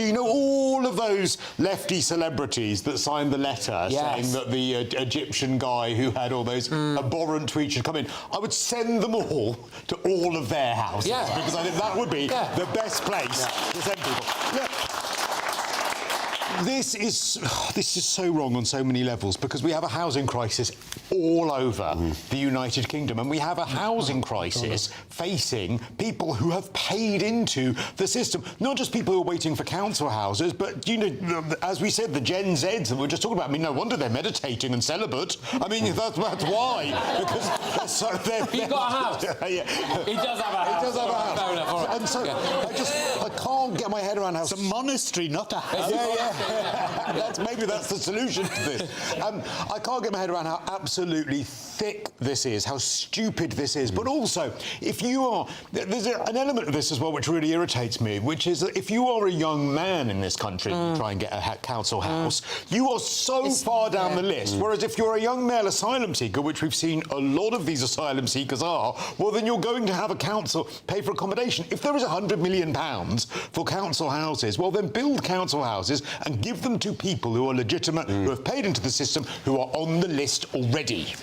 S3: you know, all of those lefty celebrities that signed the letter saying that the Egyptian guy who had all those abhorrent tweets should come in, I would send them all to all of their houses because I think that would be the best place to send people. Look, this is so wrong on so many levels, because we have a housing crisis all over the United Kingdom, and we have a housing crisis facing people who have paid into the system. Not just people who are waiting for council houses, but, you know, as we said, the Gen Zs that we were just talking about. I mean, no wonder they're meditating and celibate. I mean, that's why. Because
S13: He's got a house. He does have a house.
S3: He does have a house.
S13: Fair enough. All right.
S3: And so I can't get my head around how...
S14: It's a monastery, not a house.
S3: Maybe that's the solution to this. I can't get my head around how absolutely thick this is, how stupid this is. But also, if you are... There's an element of this as well which really irritates me, which is that if you are a young man in this country and try and get a council house, you are so far down the list. Whereas if you're a young male asylum seeker, which we've seen a lot of these asylum seekers are, well, then you're going to have a council pay for accommodation. If there is £100 million for council houses, well, then build council houses and give them to people who are legitimate, who have paid into the system, who are on the list already.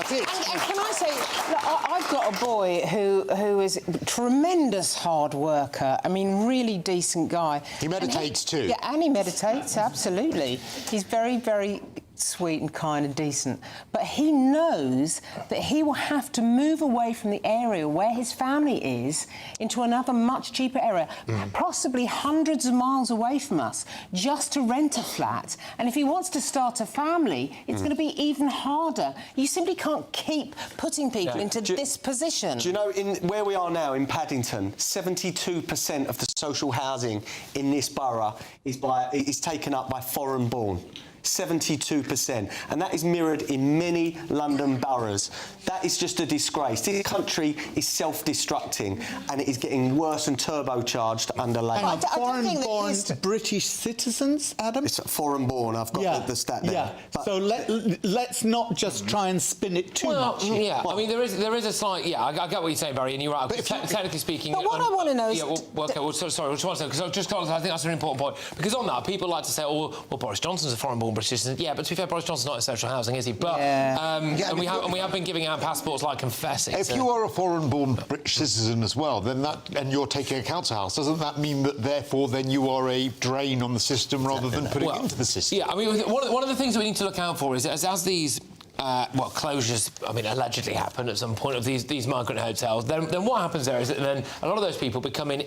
S3: That's it.
S26: And can I say, look, I've got a boy who is a tremendous hard worker. I mean, really decent guy.
S3: He meditates too.
S26: Yeah, and he meditates, absolutely. He's very, very sweet and kind and decent. But he knows that he will have to move away from the area where his family is into another much cheaper area, possibly hundreds of miles away from us, just to rent a flat. And if he wants to start a family, it's going to be even harder. You simply can't keep putting people into this position.
S8: Do you know, in where we are now in Paddington, 72% of the social housing in this borough is taken up by foreign-born. 72%, and that is mirrored in many London boroughs. That is just a disgrace. This country is self-destructing, and it is getting worse and turbocharged under Labour.
S14: Foreign-born British citizens, Adam?
S8: It's foreign-born. I've got the stat there.
S14: Yeah.
S8: But
S14: so let's not just try and spin it too much.
S13: Yeah. I mean, there is a slight. Yeah, I get what you're saying, Barry, and you're right. But technically speaking.
S26: But what I want to know is.
S13: Yeah. Sorry. Because I think that's an important point. Because on that, people like to say, "Oh, well, Boris Johnson's a foreign-born British citizen." Yeah, but to be fair, Boris Johnson's not in social housing, is he? But and we have been giving out passports like confessing.
S3: If you are a foreign-born British citizen as well, then and you're taking a council house, doesn't that mean that therefore then you are a drain on the system rather than putting it into the system?
S13: Yeah, I mean, one of the things that we need to look out for is as these. Closures, I mean, allegedly happen at some point of these migrant hotels, then what happens there is that then a lot of those people become in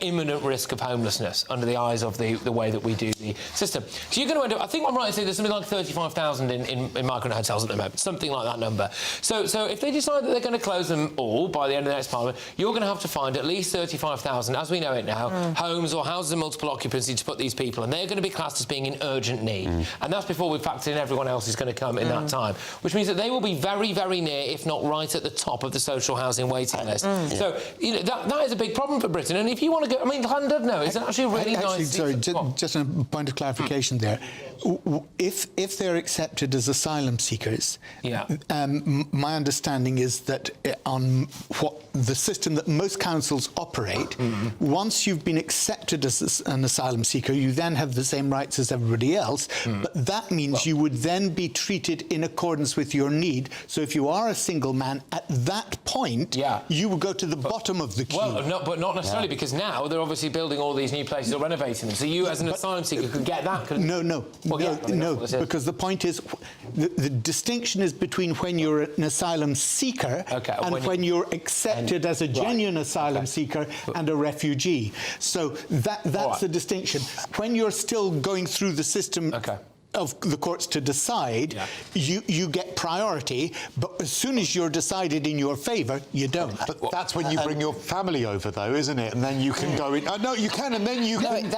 S13: imminent risk of homelessness under the eyes of the way that we do the system. So you're going to end up, I think I'm right to say there's something like 35,000 in migrant hotels at the moment, something like that number. So if they decide that they're going to close them all by the end of the next parliament, you're going to have to find at least 35,000, as we know it now, homes or houses of multiple occupancy to put these people, and they're going to be classed as being in urgent need. And that's before we've factored in everyone else who's going to come in that time. Which means that they will be very, very near, if not right at the top of the social housing waiting list. So, you know, that is a big problem for Britain. And if you want to go... I mean, Llandudno is actually a really nice...
S14: Sorry, just a point of clarification there. If they're accepted as asylum seekers, my understanding is that on what the system that most councils operate, once you've been accepted as an asylum seeker, you then have the same rights as everybody else, but that means you would then be treated in accordance with your need. So if you are a single man, at that point, you will go to the bottom of the queue.
S13: Well, but not necessarily, because now they're obviously building all these new places or renovating them. So you, as an asylum seeker, could get that.
S14: No, because the point is, the distinction is between when you're an asylum seeker and when you're accepted as a genuine asylum seeker and a refugee. So that's the distinction. When you're still going through the system of the courts to decide, you get priority, but as soon as you're decided in your favour, you don't.
S3: But that's when you bring your family over, though, isn't it? And then you can go in. No, you can, and then you can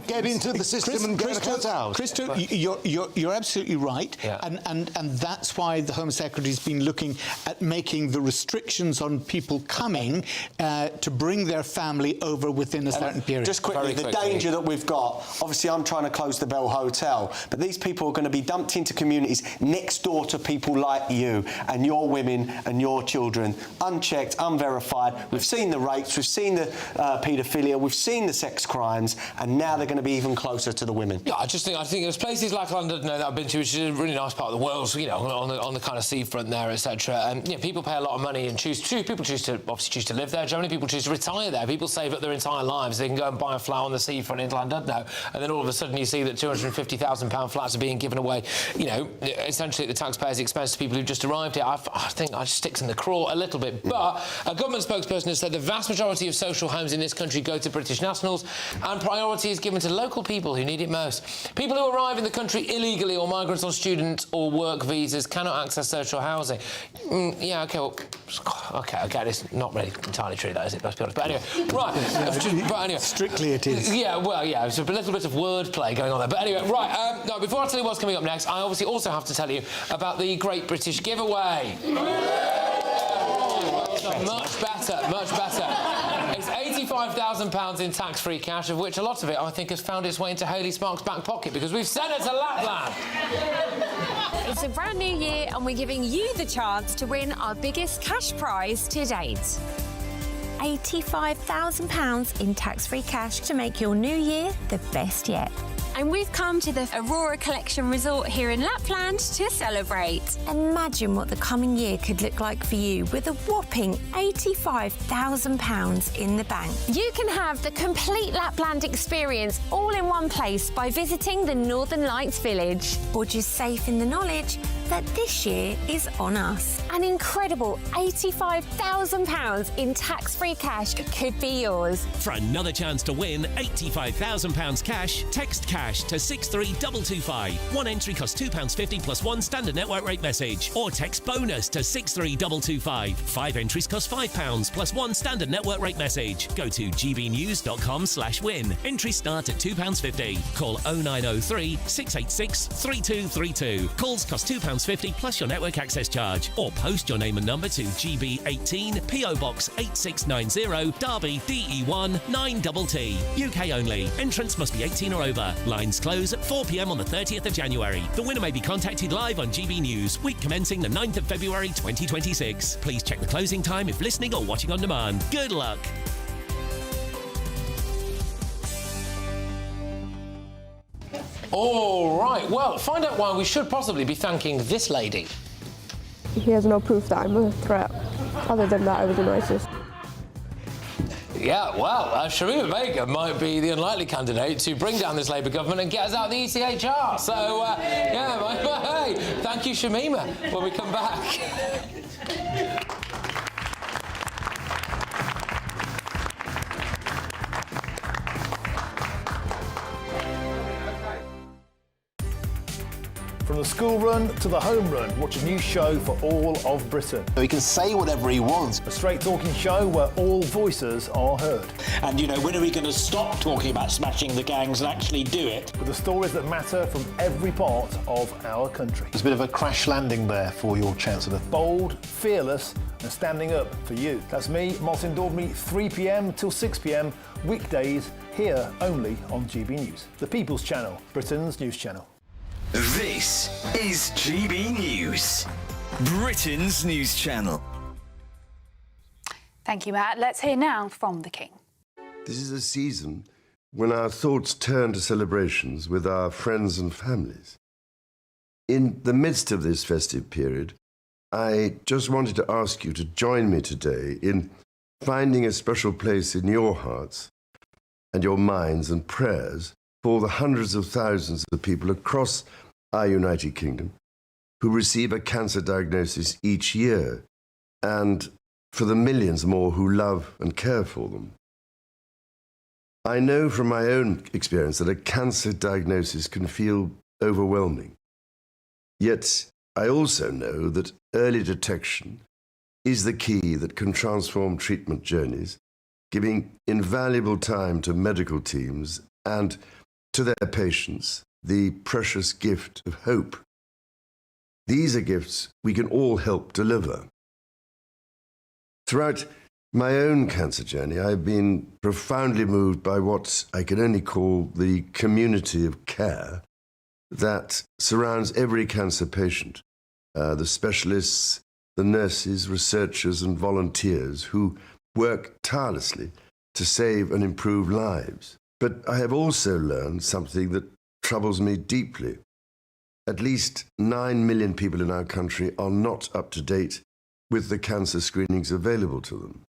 S3: get into the system and get a council house.
S14: Christo, you're absolutely right, and that's why the Home Secretary's been looking at making the restrictions on people coming to bring their family over within a certain period.
S8: Just quickly, the danger that we've got, obviously I'm trying to close the Bell Hotel, but these people are going to be dumped into communities next door to people like you and your women and your children, unchecked, unverified. We've seen the rapes, we've seen the paedophilia, we've seen the sex crimes, and now they're going to be even closer to the women.
S13: Yeah, I think there's places like London that I've been to, which is a really nice part of the world, you know, on the kind of seafront there, etc. And you know, people pay a lot of money and people choose to live there. Generally, people choose to retire there. People save up their entire lives. They can go and buy a flat on the seafront in Llandudno, and then all of a sudden you see that £250,000 flats are being given away, you know, essentially at the taxpayers' expense to people who've just arrived here. I think it sticks in the craw a little bit. But a government spokesperson has said the vast majority of social homes in this country go to British nationals, and priority is given to local people who need it most. People who arrive in the country illegally or migrants on student or work visas cannot access social housing. Okay, it's not really entirely true, that is it? Let's be honest. But anyway,
S14: strictly it is.
S13: Yeah, well, yeah, there's a little bit of wordplay going on there. But anyway, right. No, before I tell you what's coming up next, I obviously also have to tell you about the Great British Giveaway. Much better. It's £85,000 in tax-free cash, of which a lot of it, I think, has found its way into Hayley Sparks' back pocket because we've sent it to Lapland.
S5: It's a brand new year and we're giving you the chance to win our biggest cash prize to date. £85,000 in tax-free cash to make your new year the best yet. and we've come to the Aurora Collection Resort here in Lapland to celebrate. Imagine what the coming year could look like for you with a whopping £85,000 in the bank. You can have the complete Lapland experience all in one place by visiting the Northern Lights Village, or just safe in the knowledge that this year is on us. An incredible £85,000 in tax-free cash could be yours.
S7: For another chance to win £85,000 cash, text cash to 63225. One entry costs £2.50 plus one standard network rate message, or text bonus to 63225. 5 entries cost £5 plus one standard network rate message. Go to gbnews.com/win. Entries start at £2.50. Call 0903 686 3232. Calls cost £2.50 plus your network access charge, or post your name and number to GB18 PO Box 8690 Derby DE1 9TT. UK only. Entrance must be 18 or over. Lines close at 4 p.m. on the 30th of January. The winner may be contacted live on GB News, week commencing the 9th of February 2026. Please check the closing time if listening or watching on demand. Good luck.
S13: All right, well, find out why we should possibly be thanking this lady.
S23: He has no proof that I'm a threat. Other than that, I was the nicest.
S13: Yeah, well, Shamima Begum might be the unlikely candidate to bring down this Labour government and get us out of the ECHR. So, hey, thank you, Shamima, when we come back.
S17: From the school run to the home run, watch a new show for all of Britain.
S18: So he can say whatever he wants.
S17: A straight-talking show where all voices are heard.
S18: And, you know, when are we going to stop talking about smashing the gangs and actually do it?
S17: With the stories that matter from every part of our country.
S24: There's a bit of a crash landing there for your Chancellor.
S17: Bold, fearless and standing up for you. That's me, Martin Dordme, 3 p.m. till 6 p.m, weekdays, here only on GB News. The People's Channel, Britain's news channel.
S11: This is GB News, Britain's news channel.
S31: Thank you, Matt. Let's hear now from the King.
S16: This is a season when our thoughts turn to celebrations with our friends and families. In the midst of this festive period, I just wanted to ask you to join me today in finding a special place in your hearts and your minds and prayers for the hundreds of thousands of people across our United Kingdom who receive a cancer diagnosis each year, and for the millions more who love and care for them. I know from my own experience that a cancer diagnosis can feel overwhelming. Yet I also know that early detection is the key that can transform treatment journeys, giving invaluable time to medical teams and to their patients the precious gift of hope. These are gifts we can all help deliver. Throughout my own cancer journey, I've been profoundly moved by what I can only call the community of care that surrounds every cancer patient. The specialists, the nurses, researchers and volunteers who work tirelessly to save and improve lives. But I have also learned something that troubles me deeply. At least 9 million people in our country are not up to date with the cancer screenings available to them.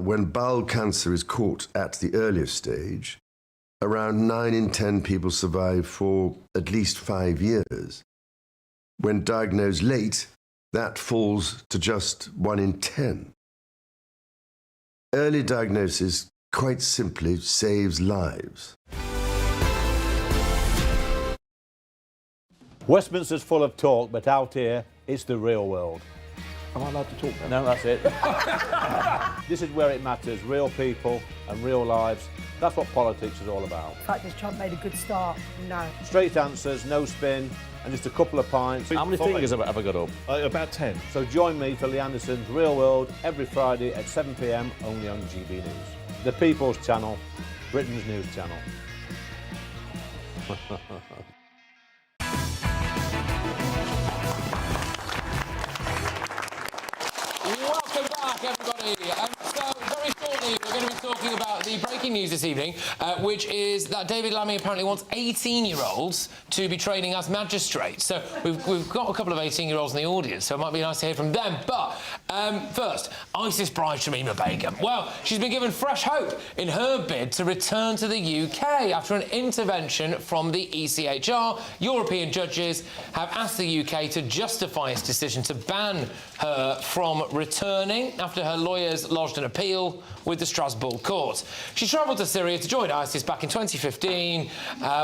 S16: When bowel cancer is caught at the earliest stage, around 9 in 10 people survive for at least 5 years. When diagnosed late, that falls to just 1 in 10. Early diagnosis quite simply saves lives.
S19: Westminster's full of talk, but out here, it's the real world. Am I allowed to talk then? No, that's it. This is where it matters, real people and real lives. That's what politics is all about.
S20: The fact is Trump made a good start, no.
S19: Straight answers, no spin, and just a couple of pints.
S21: How many fingers have I got up?
S19: About 10. So join me for Lee Anderson's Real World every Friday at 7 p.m, only on GB News. The People's Channel, Britain's news channel.
S13: Welcome back, everybody. So, very shortly, we're going to be talking about the breaking news this evening, which is that David Lammy apparently wants 18-year-olds to be training as magistrates. So we've got a couple of 18-year-olds in the audience, so it might be nice to hear from them. But first, ISIS bride Shamima Begum. Well, she's been given fresh hope in her bid to return to the UK after an intervention from the ECHR. European judges have asked the UK to justify its decision to ban her from returning after her lawyers lodged an appeal with the Strasbourg court. She travelled to Syria to join ISIS back in 2015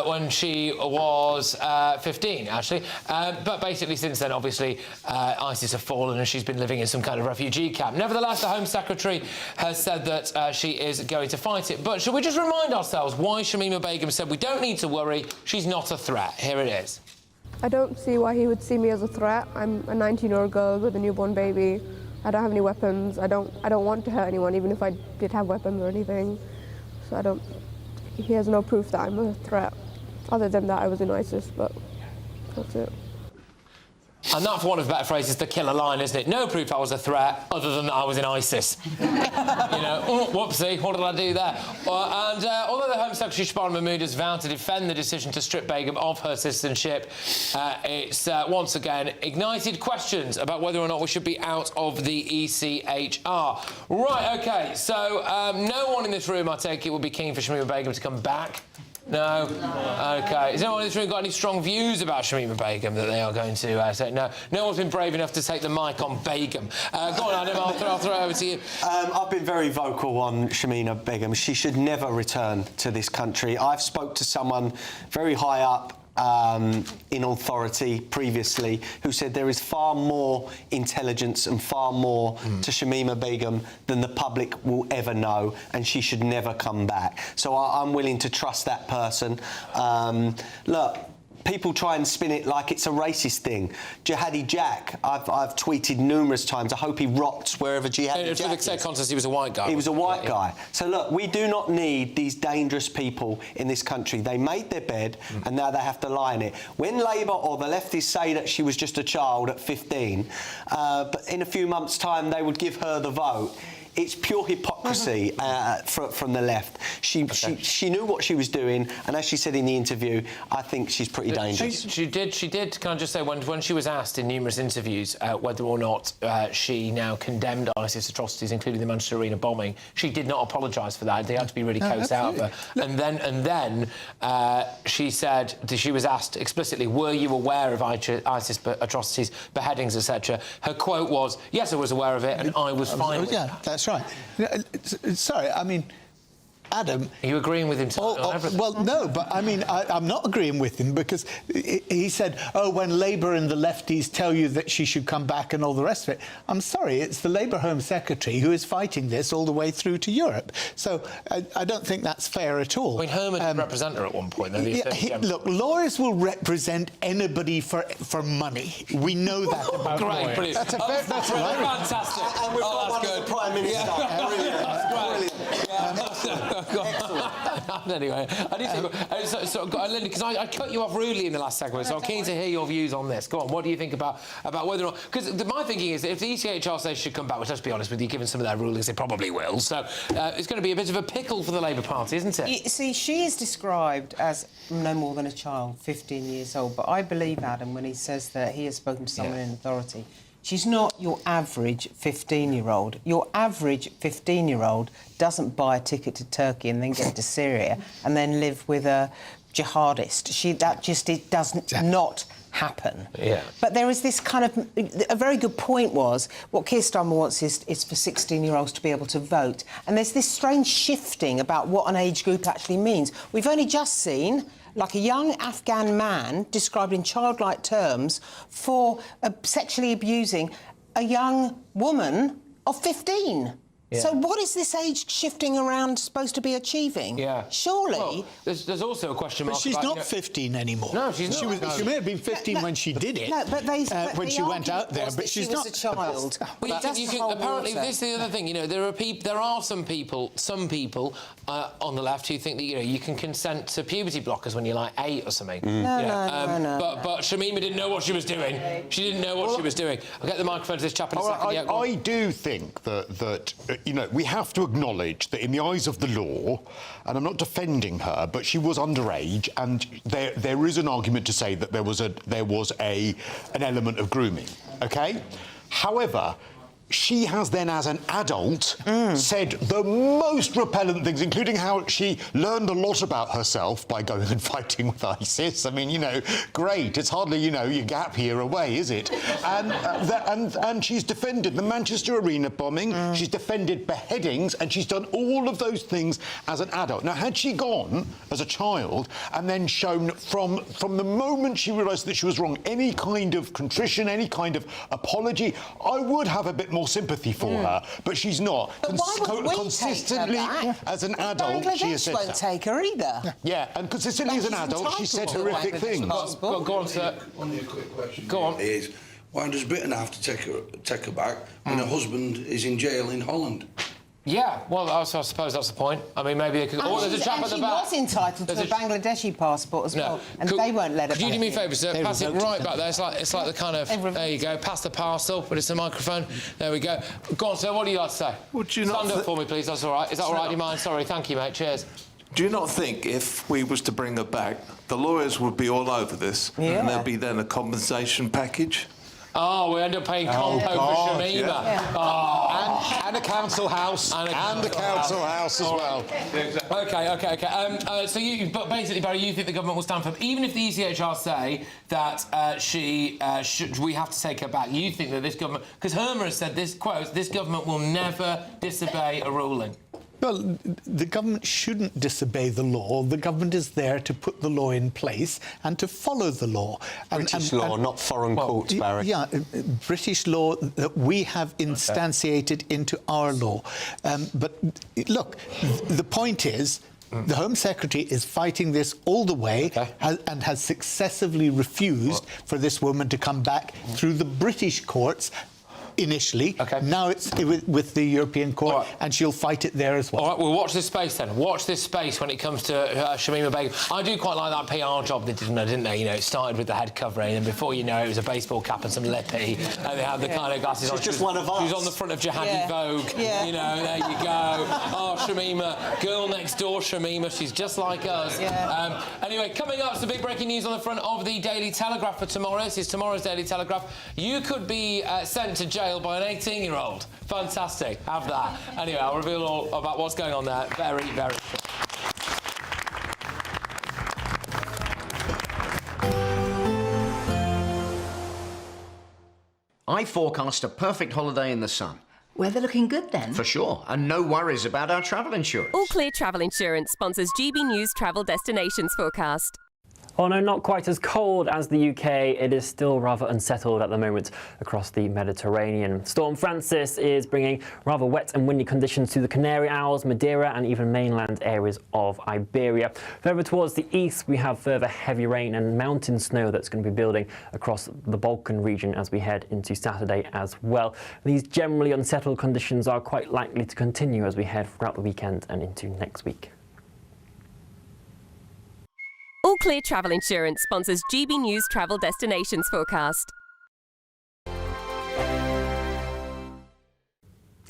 S13: when she was 15, actually. But basically, since then, obviously, ISIS have fallen and she's been living in some kind of refugee camp. Nevertheless, the Home Secretary has said that she is going to fight it. But should we just remind ourselves why Shamima Begum said we don't need to worry, she's not a threat? Here it is.
S1: I don't see why he would see me as a threat. I'm a 19-year-old girl with a newborn baby. I don't have any weapons. I don't want to hurt anyone, even if I did have weapons or anything. So he has no proof that I'm a threat, other than that I was in ISIS, but that's it.
S13: And that, for want of better phrase, is the killer line, isn't it? No proof I was a threat, other than that I was in ISIS. You know, oh, whoopsie, what did I do there? Although the Home Secretary Shabana Mahmood has vowed to defend the decision to strip Begum of her citizenship, it's once again ignited questions about whether or not we should be out of the ECHR. Right, OK, so no one in this room, I take it, would be keen for Shamima Begum to come back. No? OK. Has anyone in this room got any strong views about Shamima Begum that they are going to say no? No one's been brave enough to take the mic on Begum. Go on, Adam, I'll throw it over to you.
S8: I've been very vocal on Shamima Begum. She should never return to this country. I've spoke to someone very high up in authority previously who said there is far more intelligence and far more to Shamima Begum than the public will ever know, and she should never come back. So I'm willing to trust that person. Look, people try and spin it like it's a racist thing. Jihadi Jack, I've tweeted numerous times, I hope he rots wherever Jihadi Jack is.
S13: For the contest, he was a white guy.
S8: He was a white guy. So look, we do not need these dangerous people in this country. They made their bed and now they have to lie in it. When Labour or the lefties say that she was just a child at 15, but in a few months' time they would give her the vote, it's pure hypocrisy from the left. She knew what she was doing, and as she said in the interview, I think she's pretty dangerous.
S13: She did. Can I just say, when she was asked in numerous interviews whether or not she now condemned ISIS atrocities, including the Manchester Arena bombing, she did not apologise for that. They had to be really coaxed out of her. And then she said, she was asked explicitly, were you aware of ISIS atrocities, beheadings, etc.? Her quote was, yes, I was aware of it, and I was fine with that.
S14: That's right. Sorry, I mean, Adam...
S13: Are you agreeing with him on everything?
S14: Well, no, but I mean, I'm not agreeing with him because he said, oh, when Labour and the lefties tell you that she should come back and all the rest of it. I'm sorry, it's the Labour Home Secretary who is fighting this all the way through to Europe. So I don't think that's fair at all.
S13: I mean, Herman did represent her at one point.
S14: Look, lawyers will represent anybody for money. We know that about lawyers.
S13: Brilliant.
S14: That's
S13: fantastic.
S8: And we've got one as the Prime Minister.
S13: Anyway, I need to Linda, because I cut you off rudely in the last segment, so I'm keen to hear your views on this. Go on, what do you think about whether or not... Because my thinking is that if the ECHR says she should come back, which, let's be honest with you, given some of their rulings, they probably will, so it's going to be a bit of a pickle for the Labour Party, isn't it?
S26: You see, she is described as no more than a child, 15 years old, but I believe Adam when he says that he has spoken to someone in authority. She's not your average 15-year-old. Your average 15-year-old doesn't buy a ticket to Turkey and then get to Syria and then live with a jihadist. It does not happen.
S13: Yeah.
S26: But there is this kind of... A very good point was, what Keir Starmer wants is for 16-year-olds to be able to vote. And there's this strange shifting about what an age group actually means. We've only just seen... like a young Afghan man described in childlike terms for sexually abusing a young woman of 15.
S13: Yeah.
S26: So what is this age shifting around supposed to be achieving?
S13: Yeah.
S26: Surely...
S13: Well, there's also a question mark
S14: But she's
S13: about,
S14: not 15 anymore.
S13: No, she's not.
S14: She may have been 15 when she did it, when she went out there, but she's not...
S26: She was a child.
S13: Apparently, this is the other thing, you know, there are some people on the left who think that, you know, you can consent to puberty blockers when you're like 8 or something.
S26: No.
S13: But Shamima didn't know what she was doing. She didn't know what she was doing. I'll get the microphone to this chap in a second.
S3: I do think that you know, we have to acknowledge that in the eyes of the law, and I'm not defending her, but she was underage, and there is an argument to say that there was an element of grooming. Okay, however, she has then, as an adult, said the most repellent things, including how she learned a lot about herself by going and fighting with ISIS. I mean, you know, great. It's hardly, you know, your gap year away, is it? And she's defended the Manchester Arena bombing. She's defended beheadings, and she's done all of those things as an adult. Now, had she gone as a child and then shown from the moment she realised that she was wrong any kind of contrition, any kind of apology, I would have a bit more sympathy for her, but she's not.
S26: But why would we
S3: consistently,
S26: take her back?
S3: as an adult, she has
S26: Bangladesh
S3: said
S26: won't take her either.
S3: Yeah, and consistently as an adult, she said horrific things.
S13: Go on, sir.
S12: Only a quick question.
S13: Go on.
S12: Is why does Britain have to take her back when her husband is in jail in Holland?
S13: Yeah, well, I suppose that's the point. I mean, maybe they could...
S26: And
S13: there's a chap at the back.
S26: she was entitled to a Bangladeshi passport as well, and they won't let her.
S13: Could you do me a favour, sir? Pass it right back there. It's like the kind of...
S26: Everyone.
S13: There you go. Pass the parcel, but it's a microphone. There we go. Go on, sir. What do you like to say?
S2: Would you not
S13: Stand up for me, please. That's all right. Is that all right? Do you mind? Sorry. Thank you, mate. Cheers.
S2: Do you not think if we was to bring her back, the lawyers would be all over this, and there'd be then a compensation package?
S13: Oh, we end up paying compo for Shamima.
S2: Yeah.
S13: Oh.
S3: And a council house. And a council house as well.
S13: OK. So but basically, Barry, you think the government will stand for... Even if the ECHR say that we have to take her back, you think that this government... Because Herma has said, this quote, this government will never disobey a ruling.
S14: Well, the government shouldn't disobey the law. The government is there to put the law in place and to follow the law.
S8: British law, not foreign courts, Barry.
S14: Yeah, British law that we have instantiated into our law. But look, the point is, the Home Secretary is fighting this all the way and has successively refused for this woman to come back through the British courts initially. Now it's with the European Court, and she'll fight it there as well.
S13: All right, well, watch this space then. Watch this space when it comes to Shamima Begum. I do quite like that PR job they did, didn't they? You know, it started with the head covering, and before you know it was a baseball cap and some lippy, and they had the kind of glasses on.
S8: She's just one of us.
S13: She was on the front of Jihadi Vogue. You know, there you go. Oh, Shamima, girl next door, Shamima. She's just like us. Anyway, coming up, some big breaking news on the front of the Daily Telegraph for tomorrow. This is tomorrow's Daily Telegraph. You could be sent to jail by an 18-year-old. Fantastic. Have that. Anyway, I'll reveal all about what's going on there very, very soon.
S4: I forecast a perfect holiday in the sun.
S9: Weather looking good then?
S4: For sure, and no worries about our travel insurance.
S15: All Clear Travel Insurance sponsors GB News Travel Destinations forecast.
S21: Although not quite as cold as the UK, it is still rather unsettled at the moment across the Mediterranean. Storm Francis is bringing rather wet and windy conditions to the Canary Isles, Madeira and even mainland areas of Iberia. Further towards the east, we have further heavy rain and mountain snow that's going to be building across the Balkan region as we head into Saturday as well. These generally unsettled conditions are quite likely to continue as we head throughout the weekend and into next week.
S15: All Clear Travel Insurance sponsors GB News Travel Destinations forecast.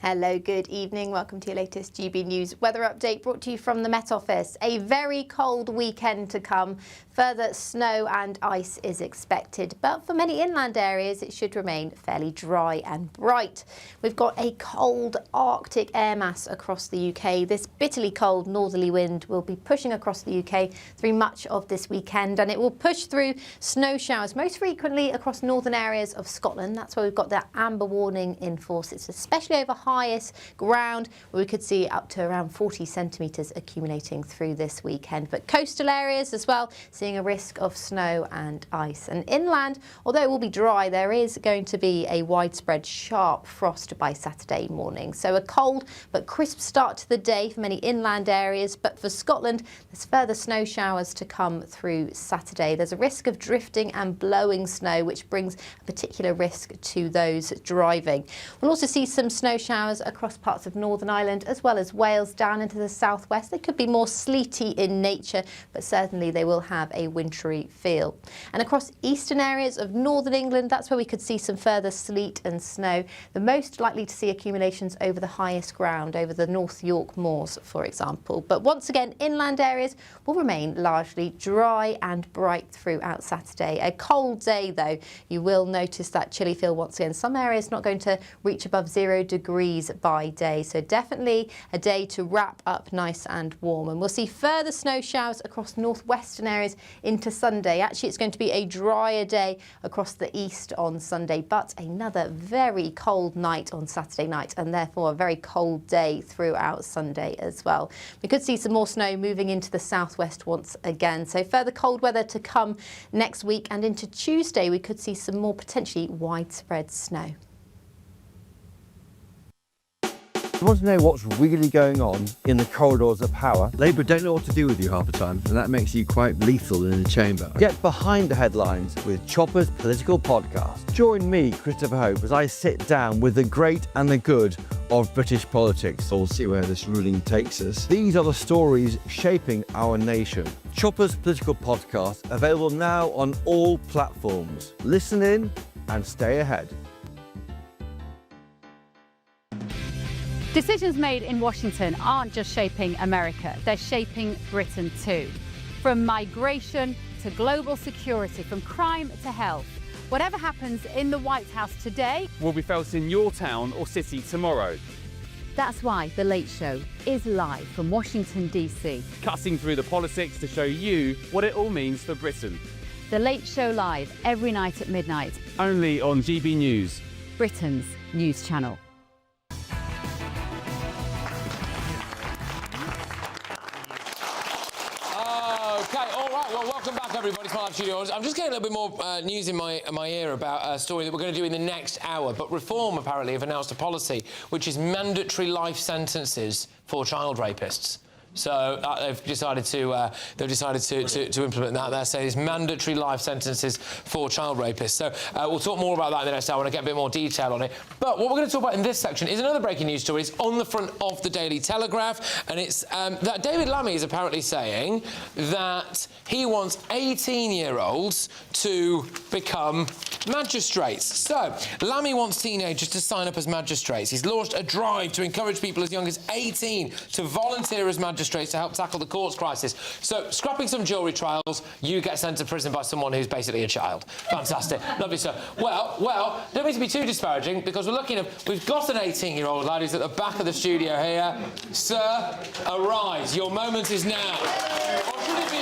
S22: Hello, good evening. Welcome to your latest GB News weather update brought to you from the Met Office. A very cold weekend to come. Further snow and ice is expected, but for many inland areas it should remain fairly dry and bright. We've got a cold Arctic air mass across the UK. This bitterly cold northerly wind will be pushing across the UK through much of this weekend, and it will push through snow showers most frequently across northern areas of Scotland. That's where we've got that amber warning in force. It's especially over highest ground where we could see up to around 40 centimetres accumulating through this weekend. But coastal areas as well, seeing a risk of snow and ice. And inland, although it will be dry, there is going to be a widespread sharp frost by Saturday morning. So a cold but crisp start to the day for many inland areas. But for Scotland, there's further snow showers to come through Saturday. There's a risk of drifting and blowing snow, which brings a particular risk to those driving. We'll also see some snow showers showers across parts of Northern Ireland as well as Wales down into the southwest. They could be more sleety in nature, but certainly they will have a wintry feel. And across eastern areas of northern England, that's where we could see some further sleet and snow. The most likely to see accumulations over the highest ground, over the North York Moors, for example. But once again, inland areas will remain largely dry and bright throughout Saturday. A cold day, though. You will notice that chilly feel once again. Some areas not going to reach above 0 degrees by day. So definitely a day to wrap up nice and warm. And we'll see further snow showers across northwestern areas into Sunday. Actually, it's going to be a drier day across the east on Sunday, but another very cold night on Saturday night, and therefore a very cold day throughout Sunday as well. We could see some more snow moving into the southwest once again. So further cold weather to come next week, and into Tuesday we could see some more potentially widespread snow.
S5: You want to know what's really going on in the corridors of power? Labour don't know what to do with you half the time, and that makes you quite lethal in the chamber. Get behind the headlines with Chopper's Political Podcast. Join me, Christopher Hope, as I sit down with the great and the good of British politics. We'll see where this ruling takes us. These are the stories shaping our nation. Chopper's Political Podcast, available now on all platforms. Listen in and stay ahead.
S6: Decisions made in Washington aren't just shaping America, they're shaping Britain too. From migration to global security, from crime to health. Whatever happens in the White House today
S7: will be felt in your town or city tomorrow.
S6: That's why The Late Show is live from Washington, D.C.
S7: Cutting through the politics to show you what it all means for Britain.
S6: The Late Show live every night at midnight.
S7: Only on GB News,
S6: Britain's news channel.
S13: Okay, all right, well, welcome back, everybody, to my live studio. I'm just getting a little bit more news in my ear about a story that we're going to do in the next hour. But Reform, apparently, have announced a policy which is mandatory life sentences for child rapists. So they've decided to implement that. They're saying it's mandatory life sentences for child rapists. So we'll talk more about that in the next hour and I'll get a bit more detail on it. But what we're going to talk about in this section is another breaking news story. It's on the front of the Daily Telegraph, and it's that David Lammy is apparently saying that he wants 18-year-olds to become magistrates. So Lammy wants teenagers to sign up as magistrates. He's launched a drive to encourage people as young as 18 to volunteer as magistrates to help tackle the courts crisis. So, scrapping some jury trials, you get sent to prison by someone who's basically a child. Fantastic. Lovely, sir. Well, don't mean to be too disparaging, because we've got an 18-year-old lad who's at the back of the studio here. Sir, arise. Your moment is now. Or should it be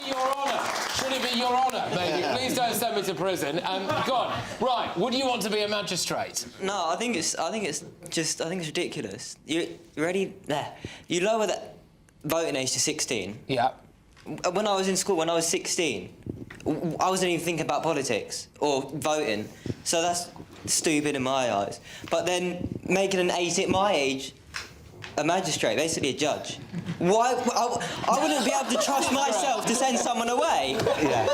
S13: your honour? Should it be your honour, maybe? Yeah. Please don't send me to prison. Go on. Right, would you want to be a magistrate?
S9: No, I think it's ridiculous. You ready? There. You lower the voting age to 16.
S13: Yeah.
S9: When I was in school, when I was 16, I wasn't even thinking about politics or voting. So that's stupid in my eyes. But then making an 18 at my age a magistrate, basically a judge. Why? I wouldn't be able to trust myself to send someone away.
S13: Yeah.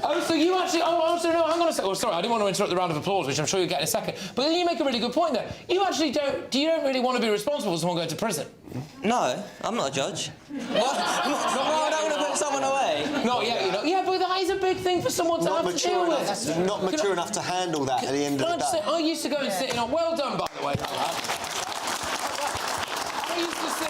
S13: Oh, so you actually... Oh, so no, hang on a second. Oh, sorry, I didn't want to interrupt the round of applause, which I'm sure you'll get in a second. But then you make a really good point there. You actually don't... You don't really want to be responsible for someone going to prison?
S9: No, I'm not a judge. Why would I want to put someone away?
S13: Not yet, you know. Yeah, but that is a big thing for someone to have to deal with.
S8: Not mature enough to handle that at the end of the day.
S13: I used to go and sit in on... Well done, by the way. I used to sit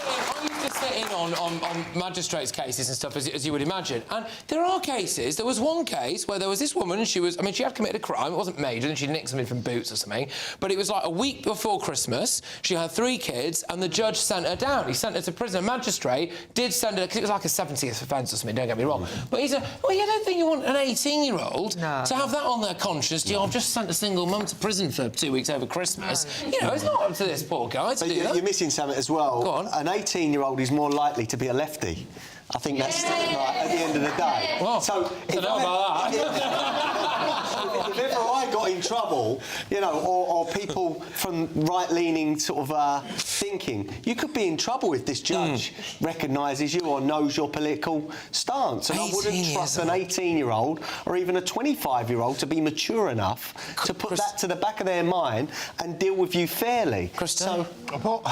S13: in on magistrates' cases and stuff, as you would imagine. And there are cases. There was one case where there was this woman, she had committed a crime. It wasn't major, and she'd nicked something from Boots or something. But it was like a week before Christmas. She had 3 kids, and the judge sent her down. He sent her to prison. A magistrate did send her, because it was like a 70th offence or something, don't get me wrong. But he said, well, you don't think you want an 18-year-old to have that on their conscience? You know, I've just sent a single mum to prison for 2 weeks over Christmas. No. You know, it's not up to this poor guy to do that.
S8: You're missing something as well.
S13: Go on.
S8: An 18-year-old is more likely to be a lefty. I think that's right at the end of the day.
S13: Well,
S8: so
S13: I don't know about that.
S8: If ever I got got in trouble, you know, or people from right-leaning sort of thinking, you could be in trouble if this judge recognises you or knows your political stance. And I wouldn't trust an 18-year-old or even a 25-year-old to be mature enough to put that to the back of their mind and deal with you fairly.
S3: So, well,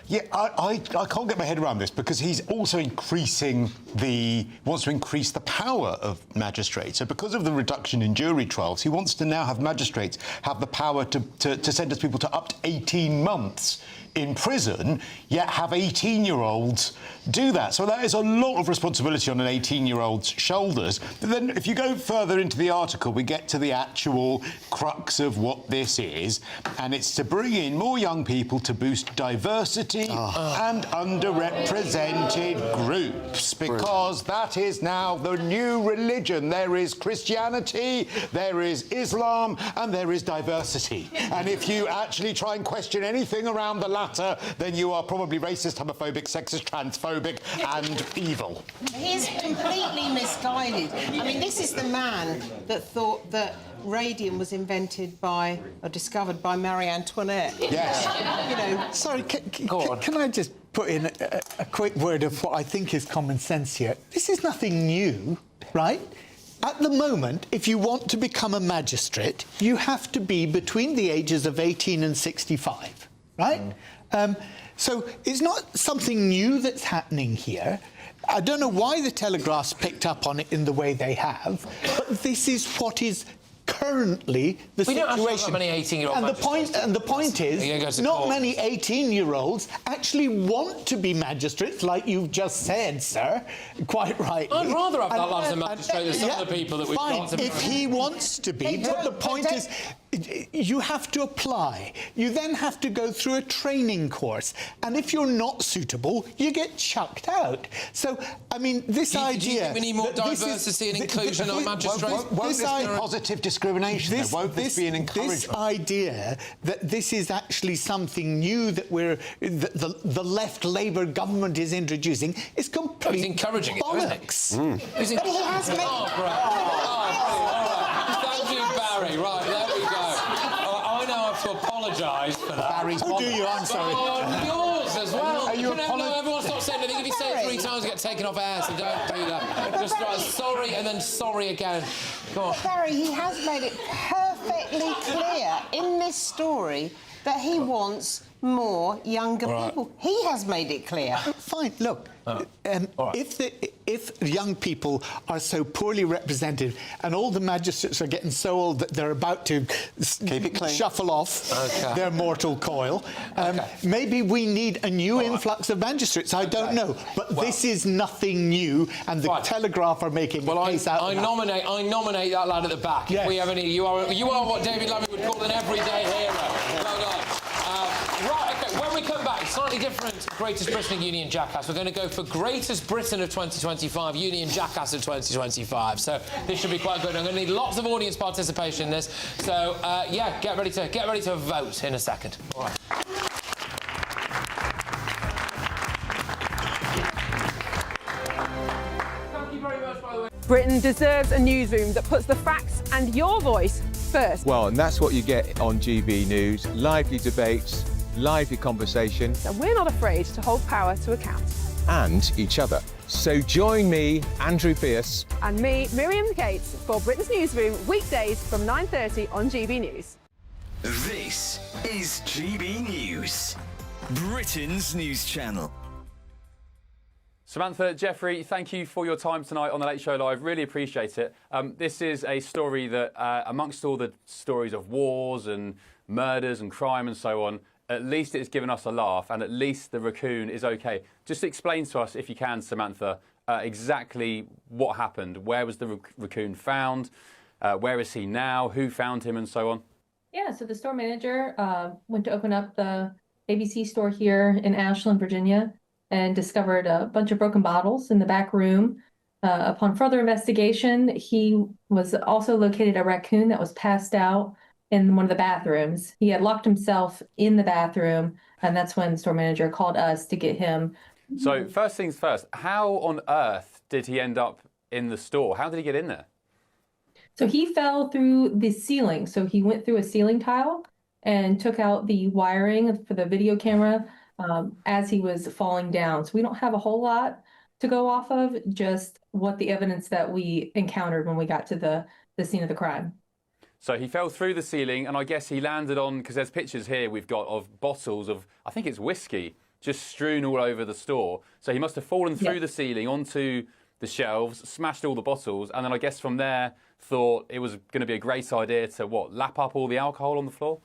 S3: yeah, I can't get my head around this because he's also wants to increase the power of magistrates. So because of the reduction in jury trials, he wants to now have magistrates have the power to sentence people to up to 18 months in prison, yet have 18-year-olds do that. So that is a lot of responsibility on an 18-year-old's shoulders. But then if you go further into the article, we get to the actual crux of what this is, and it's to bring in more young people to boost diversity and underrepresented groups, because that is now the new religion. There is Christianity, there is Islam, and there is diversity. And if you actually try and question anything around the latter, then you are probably racist, homophobic, sexist, transphobic, and evil.
S26: He's completely misguided. I mean, this is the man that thought that radium was invented by or discovered by Marie Antoinette.
S3: Yes.
S26: You know.
S14: Sorry, can I just put in a quick word of what I think is common sense here? This is nothing new, right? At the moment, if you want to become a magistrate, you have to be between the ages of 18 and 65, right? So it's not something new that's happening here. I don't know why the Telegraph's picked up on it in the way they have, but this is what is currently the situation.
S13: We don't have many 18-year-old magistrates.
S14: And the point is, not many 18-year-olds actually want to be magistrates, like you've just said, sir, quite rightly.
S13: I'd rather have that lad as a magistrate than some of the people that we've got to be.
S14: If he wants to be, but the point is, you have to apply. You then have to go through a training course. And if you're not suitable, you get chucked out. So, I mean, this idea...
S13: Do you think we need more diversity and inclusion on magistrates?
S3: Won't this be positive discrimination? Won't this be an encouragement?
S14: This idea that this is actually something new that the left Labour government is introducing is completely
S13: He's encouraging
S14: bollocks.
S13: it, isn't he?
S26: But he has made...
S13: Thank you, Barry. Right, there we go. I now have to apologise for that.
S3: Barry's
S14: Who do you? I'm sorry.
S13: Oh, yours as well.
S3: Are you
S13: No, everyone stop saying anything. If you say it 3 times, you get taken off air, so don't do that. Just sorry and then sorry again. Go on.
S26: Barry, he has made it perfectly clear in this story that he wants more younger people. He has made it clear.
S14: Fine, look, if young people are so poorly represented and all the magistrates are getting so old that they're about to shuffle off their mortal coil, maybe we need a new influx of magistrates. I don't know, but this is nothing new, and the Telegraph are making a case out of
S13: I nominate that lad at the back.
S14: Yes.
S13: If we have any, you are what David Lammy would call an everyday hero. Well done. Right, OK, when we come back, slightly different Greatest Britain and Union Jackass. We're going to go for Greatest Britain of 2025, Union Jackass of 2025. So this should be quite good. I'm going to need lots of audience participation in this. So, yeah, get ready to vote in a second. All right. Thank you very much, by the way.
S10: Britain deserves a newsroom that puts the facts and your voice first.
S11: Well, and that's what you get on GB News. Lively debates, lively conversation.
S10: And we're not afraid to hold power to account.
S11: And each other. So join me, Andrew Pierce.
S10: And me, Miriam Gates, for Britain's Newsroom, weekdays from 9:30 on GB News.
S17: This is GB News, Britain's news channel.
S7: Samantha, Jeffrey, thank you for your time tonight on The Late Show Live. Really appreciate it. This is a story that, amongst all the stories of wars and murders and crime and so on, at least it's given us a laugh, and at least the raccoon is OK. Just explain to us, if you can, Samantha, exactly what happened. Where was the raccoon found? Where is he now? Who found him and so on?
S18: Yeah, so the store manager went to open up the ABC store here in Ashland, Virginia, and discovered a bunch of broken bottles in the back room. Upon further investigation, he was also located a raccoon that was passed out in one of the bathrooms. He had locked himself in the bathroom, and that's when the store manager called us to get him.
S7: So first things first, how on earth did he end up in the store? How did he get in there?
S18: So he fell through the ceiling. So he went through a ceiling tile and took out the wiring for the video camera as he was falling down. So we don't have a whole lot to go off of, just what the evidence that we encountered when we got to the scene of the crime.
S7: So he fell through the ceiling, and I guess he landed on, because there's pictures here we've got of bottles of, I think it's whiskey, just strewn all over the store. So he must have fallen through the ceiling onto the shelves, smashed all the bottles, and then I guess from there thought it was going to be a great idea to, what, lap up all the alcohol on the floor?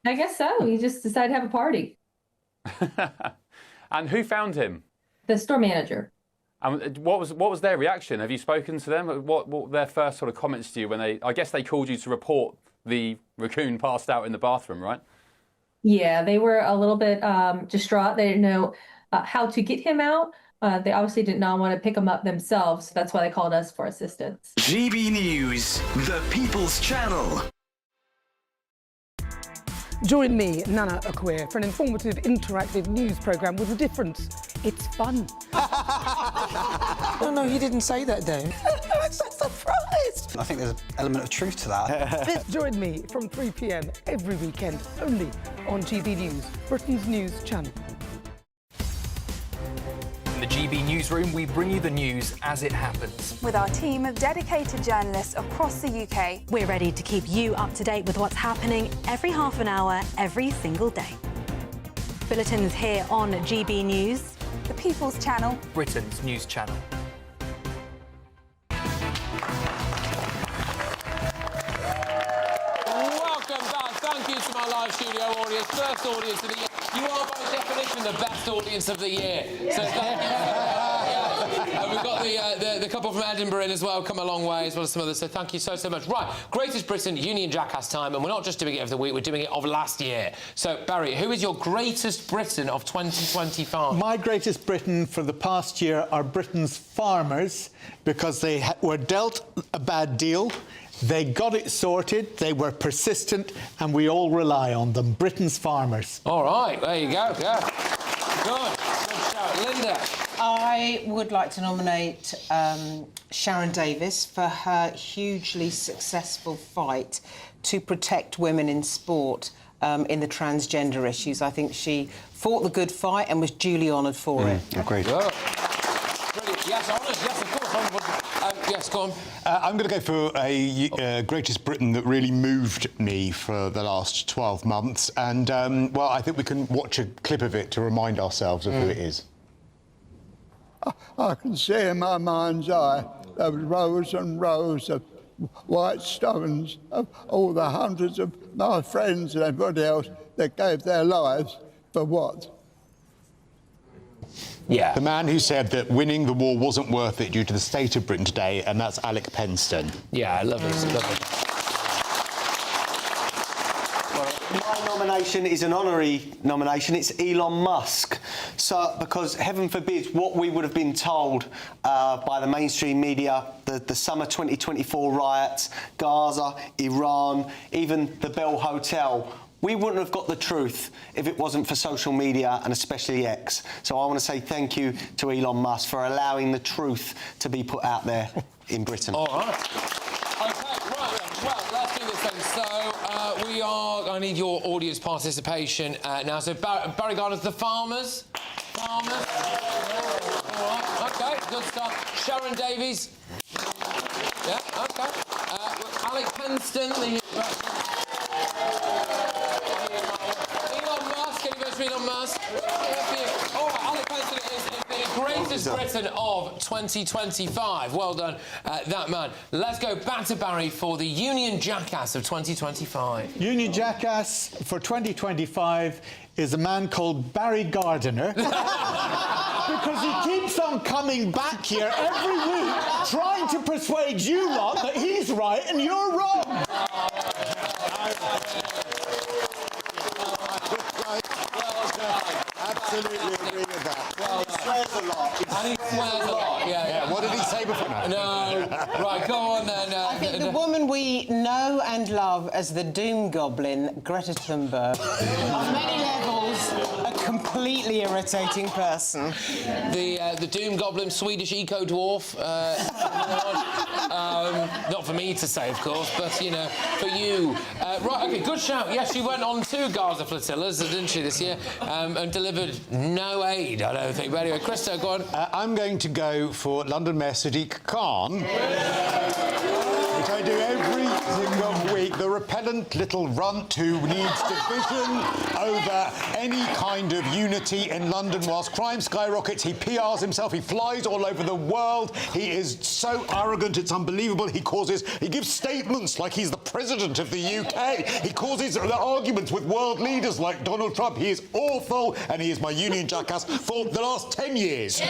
S18: I guess so. He just decided to have a party.
S7: And who found him?
S18: The store manager.
S7: And what was their reaction? Have you spoken to them? What were their first sort of comments to you when I guess they called you to report the raccoon passed out in the bathroom, right?
S18: Yeah, they were a little bit distraught. They didn't know how to get him out. They obviously did not want to pick him up themselves. So that's why they called us for assistance.
S17: GB News, the People's Channel.
S16: Join me, Nana Akwe, for an informative, interactive news programme with a difference. It's fun.
S19: No, he didn't say that, though.
S16: I'm so surprised.
S19: I think there's an element of truth to that.
S16: Join me from 3 p.m. every weekend, only on GB News, Britain's news channel.
S20: In the GB Newsroom, we bring you the news as it happens.
S23: With our team of dedicated journalists across the UK,
S24: we're ready to keep you up to date with what's happening every half an hour, every single day. Bulletins here on GB News,
S23: the People's Channel,
S20: Britain's news channel.
S13: Welcome back. Thank you to my live studio audience, first audience of the year. You are by definition the best audience of the year. So thank you. We've got the couple from Edinburgh in as well, come a long way, as well as some others. So thank you so much. Right, Greatest Britain Union Jackass time, and we're not just doing it of the week, we're doing it of last year. So Barry, who is your Greatest Britain of 2025?
S14: My Greatest Britain for the past year are Britain's farmers, because they were dealt a bad deal. They got it sorted, they were persistent, and we all rely on them. Britain's farmers.
S13: All right, there you go. Yeah. Good shout. Linda?
S26: I would like to nominate Sharon Davis for her hugely successful fight to protect women in sport in the transgender issues. I think she fought the good fight and was duly honoured for it.
S3: Agreed.
S13: Brilliant. Yes, honoured. Yes, of course. Yes, go on.
S3: I'm going to go for a Greatest Britain that really moved me for the last 12 months. And, well, I think we can watch a clip of it to remind ourselves of who it is.
S25: I can see in my mind's eye there was rows and rows of white stones of all the hundreds of my friends and everybody else that gave their lives for what?
S3: Yeah. The man who said that winning the war wasn't worth it due to the state of Britain today, and that's Alec Penston.
S13: Yeah, lovely.
S8: My nomination is an honorary nomination. It's Elon Musk. So, because heaven forbid, what we would have been told by the mainstream media, the summer 2024 riots, Gaza, Iran, even the Bell Hotel, we wouldn't have got the truth if it wasn't for social media and especially X. So I want to say thank you to Elon Musk for allowing the truth to be put out there in Britain.
S13: All right. OK, right, well, let's do this then. So I need your audience participation now. So Barry Gardner's The Farmers. All right, OK, good stuff. Sharon Davies. Yeah, OK. Alec Penston, Elon Musk, can you go to Elon Musk? All right, Alec Penston is the Greatest Britain of 2025. Well done, that man. Let's go back to Barry for the Union Jackass of 2025.
S14: Union Jackass for 2025 is a man called Barry Gardiner. Because he keeps on coming back here every week trying to persuade you lot that he's right and you're wrong.
S3: Absolutely agree with that.
S13: Well,
S3: he swears a lot.
S13: And he swears a lot. Yeah.
S3: What did he say before?
S13: No. Right, go on then.
S26: I think the woman we know and love as the doom goblin Greta Thunberg. On many levels, a completely irritating person.
S13: The doom goblin, Swedish eco-dwarf. Not for me to say, of course, but, you know, for you. Right, OK, good shout. Yes, she went on 2 Gaza flotillas, didn't she, this year, and delivered no aid, I don't think. But anyway, Christo, go on.
S3: I'm going to go for London Mayor Sadiq Khan, which I do every single week. The repellent little runt who needs division over any kind of unity in London. Whilst crime skyrockets, he PRs himself, he flies all over the world. He is so arrogant, it's unbelievable. He gives statements like he's the president of the UK. He causes arguments with world leaders like Donald Trump. He is awful, and he is my union jackass for the last 10 years.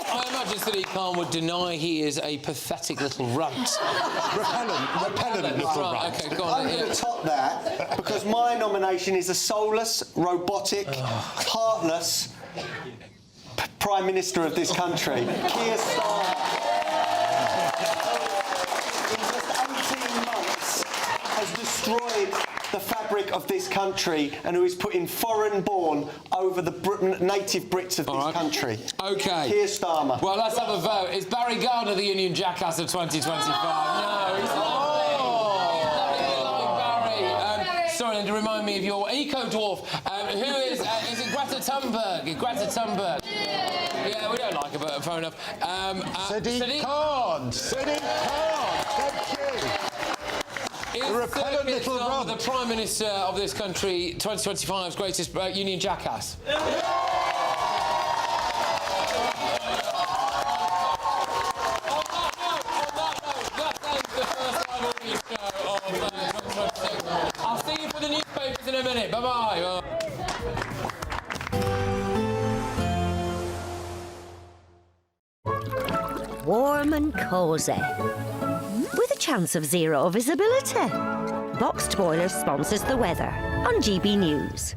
S13: I imagine Sadiq Khan would deny he is a pathetic little runt.
S3: Repellent little runt.
S13: OK, go on.
S8: I'm going to top that because my nomination is a soulless, robotic, heartless Prime Minister of this country, Keir Starmer. In just 18 months has destroyed the fabric of this country and who is putting foreign-born over the native Brits of this country.
S13: OK.
S8: Keir Starmer.
S13: Well, let's have a vote. Is Barry Gardner the Union Jackass of 2025? No, he's not. Sorry, and to remind me of your eco-dwarf, who is it Greta Thunberg? Greta Thunberg. Yeah, we don't like her, but fair enough.
S3: Sadiq Khan! Sadiq Khan! Thank you!
S13: Is
S3: The repellent little runt.
S13: The Prime Minister of this country, 2025's greatest Union Jackass? I'll see you for the newspapers in a minute. Bye-bye.
S1: Warm and cosy, with a chance of zero visibility. Boxed Boilers sponsors the weather on GB News.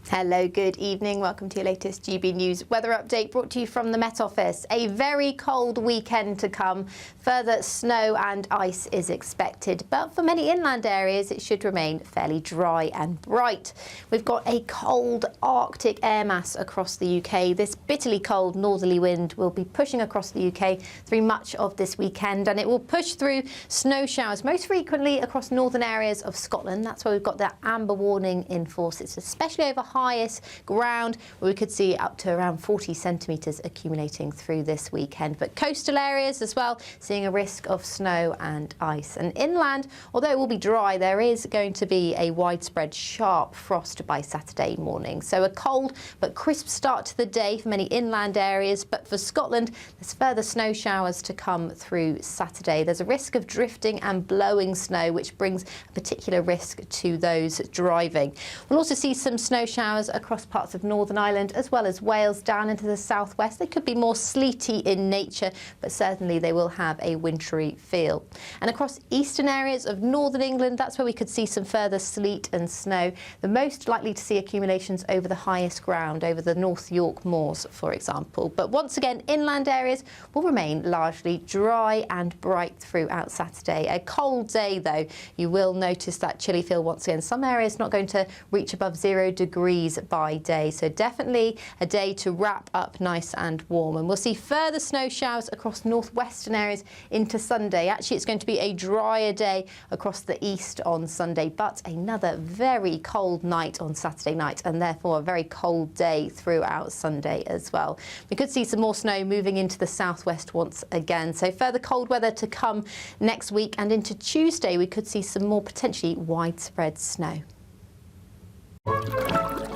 S22: Hello, good evening. Welcome to your latest GB News weather update brought to you from the Met Office. A very cold weekend to come. Further snow and ice is expected, but for many inland areas it should remain fairly dry and bright. We've got a cold Arctic air mass across the UK. This bitterly cold northerly wind will be pushing across the UK through much of this weekend, and it will push through snow showers most frequently across northern areas of Scotland. That's where we've got that amber warning in force. It's especially over highest ground where we could see up to around 40 centimetres accumulating through this weekend. But coastal areas as well, seeing a risk of snow and ice. And inland, although it will be dry, there is going to be a widespread sharp frost by Saturday morning. So a cold but crisp start to the day for many inland areas. But for Scotland, there's further snow showers to come through Saturday. There's a risk of drifting and blowing snow, which brings a particular risk to those driving. We'll also see some snow showers across parts of Northern Ireland as well as Wales down into the southwest. They could be more sleety in nature, but certainly they will have a wintry feel. And across eastern areas of northern England, that's where we could see some further sleet and snow. The most likely to see accumulations over the highest ground, over the North York Moors, for example. But once again, inland areas will remain largely dry and bright throughout Saturday. A cold day, though. You will notice that chilly feel once again. Some areas not going to reach above 0 degrees by day, so definitely a day to wrap up nice and warm. And we'll see further snow showers across northwestern areas into Sunday. Actually, it's going to be a drier day across the east on Sunday, but another very cold night on Saturday night, and therefore a very cold day throughout Sunday as well. We could see some more snow moving into the southwest once again, so further cold weather to come next week, and into Tuesday we could see some more potentially widespread snow.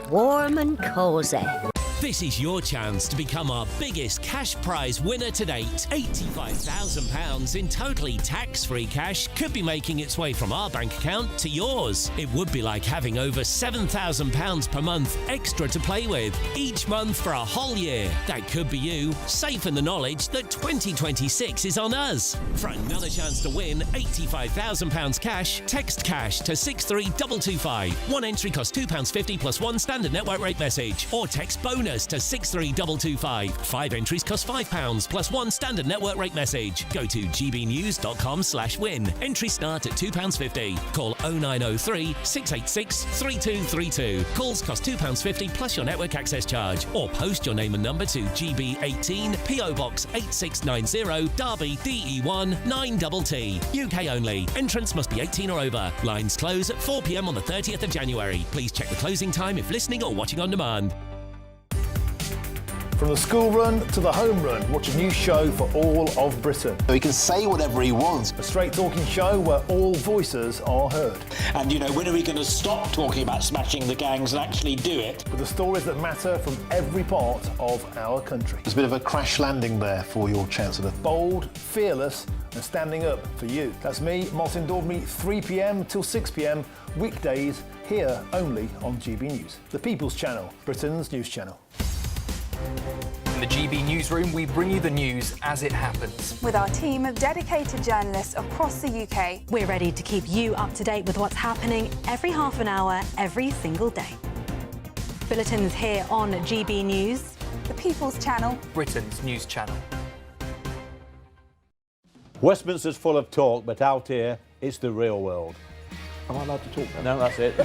S1: Warm and cosy.
S2: This is your chance to become our biggest cash prize winner to date. £85,000 in totally tax-free cash could be making its way from our bank account to yours. It would be like having over £7,000 per month extra to play with each month for a whole year. That could be you, safe in the knowledge that 2026 is on us. For another chance to win £85,000 cash, text cash to 63225. One entry costs £2.50 plus one standard network rate message, or text bonus us to 63225. 5 entries cost £5 plus 1 standard network rate message. Go to gbnews.com/win. Entries start at £2.50. Call 0903 686 3232. Calls cost £2.50 plus your network access charge. Or post your name and number to GB18 PO Box 8690 Derby DE1 9TT. UK only. Entrance must be 18 or over. Lines close at 4 p.m. on the 30th of January. Please check the closing time if listening or watching on demand.
S4: From the school run to the home run, watch a new show for all of Britain.
S5: He can say whatever he wants.
S4: A straight talking show where all voices are heard.
S6: And, you know, when are we going to stop talking about smashing the gangs and actually do it?
S4: With the stories that matter from every part of our country.
S5: There's a bit of a crash landing there for your Chancellor.
S4: Bold, fearless and standing up for you. That's me, Martin Daubney, 3 p.m. till 6 p.m. weekdays, here only on GB News. The People's Channel, Britain's news channel.
S20: In the GB newsroom, we bring you the news as it happens.
S23: With our team of dedicated journalists across the UK.
S24: We're ready to keep you up to date with what's happening every half an hour, every single day. Bulletins here on GB News.
S23: The People's Channel.
S20: Britain's news channel.
S12: Westminster's full of talk, but out here, it's the real world. Am I allowed to talk now? No, that's it.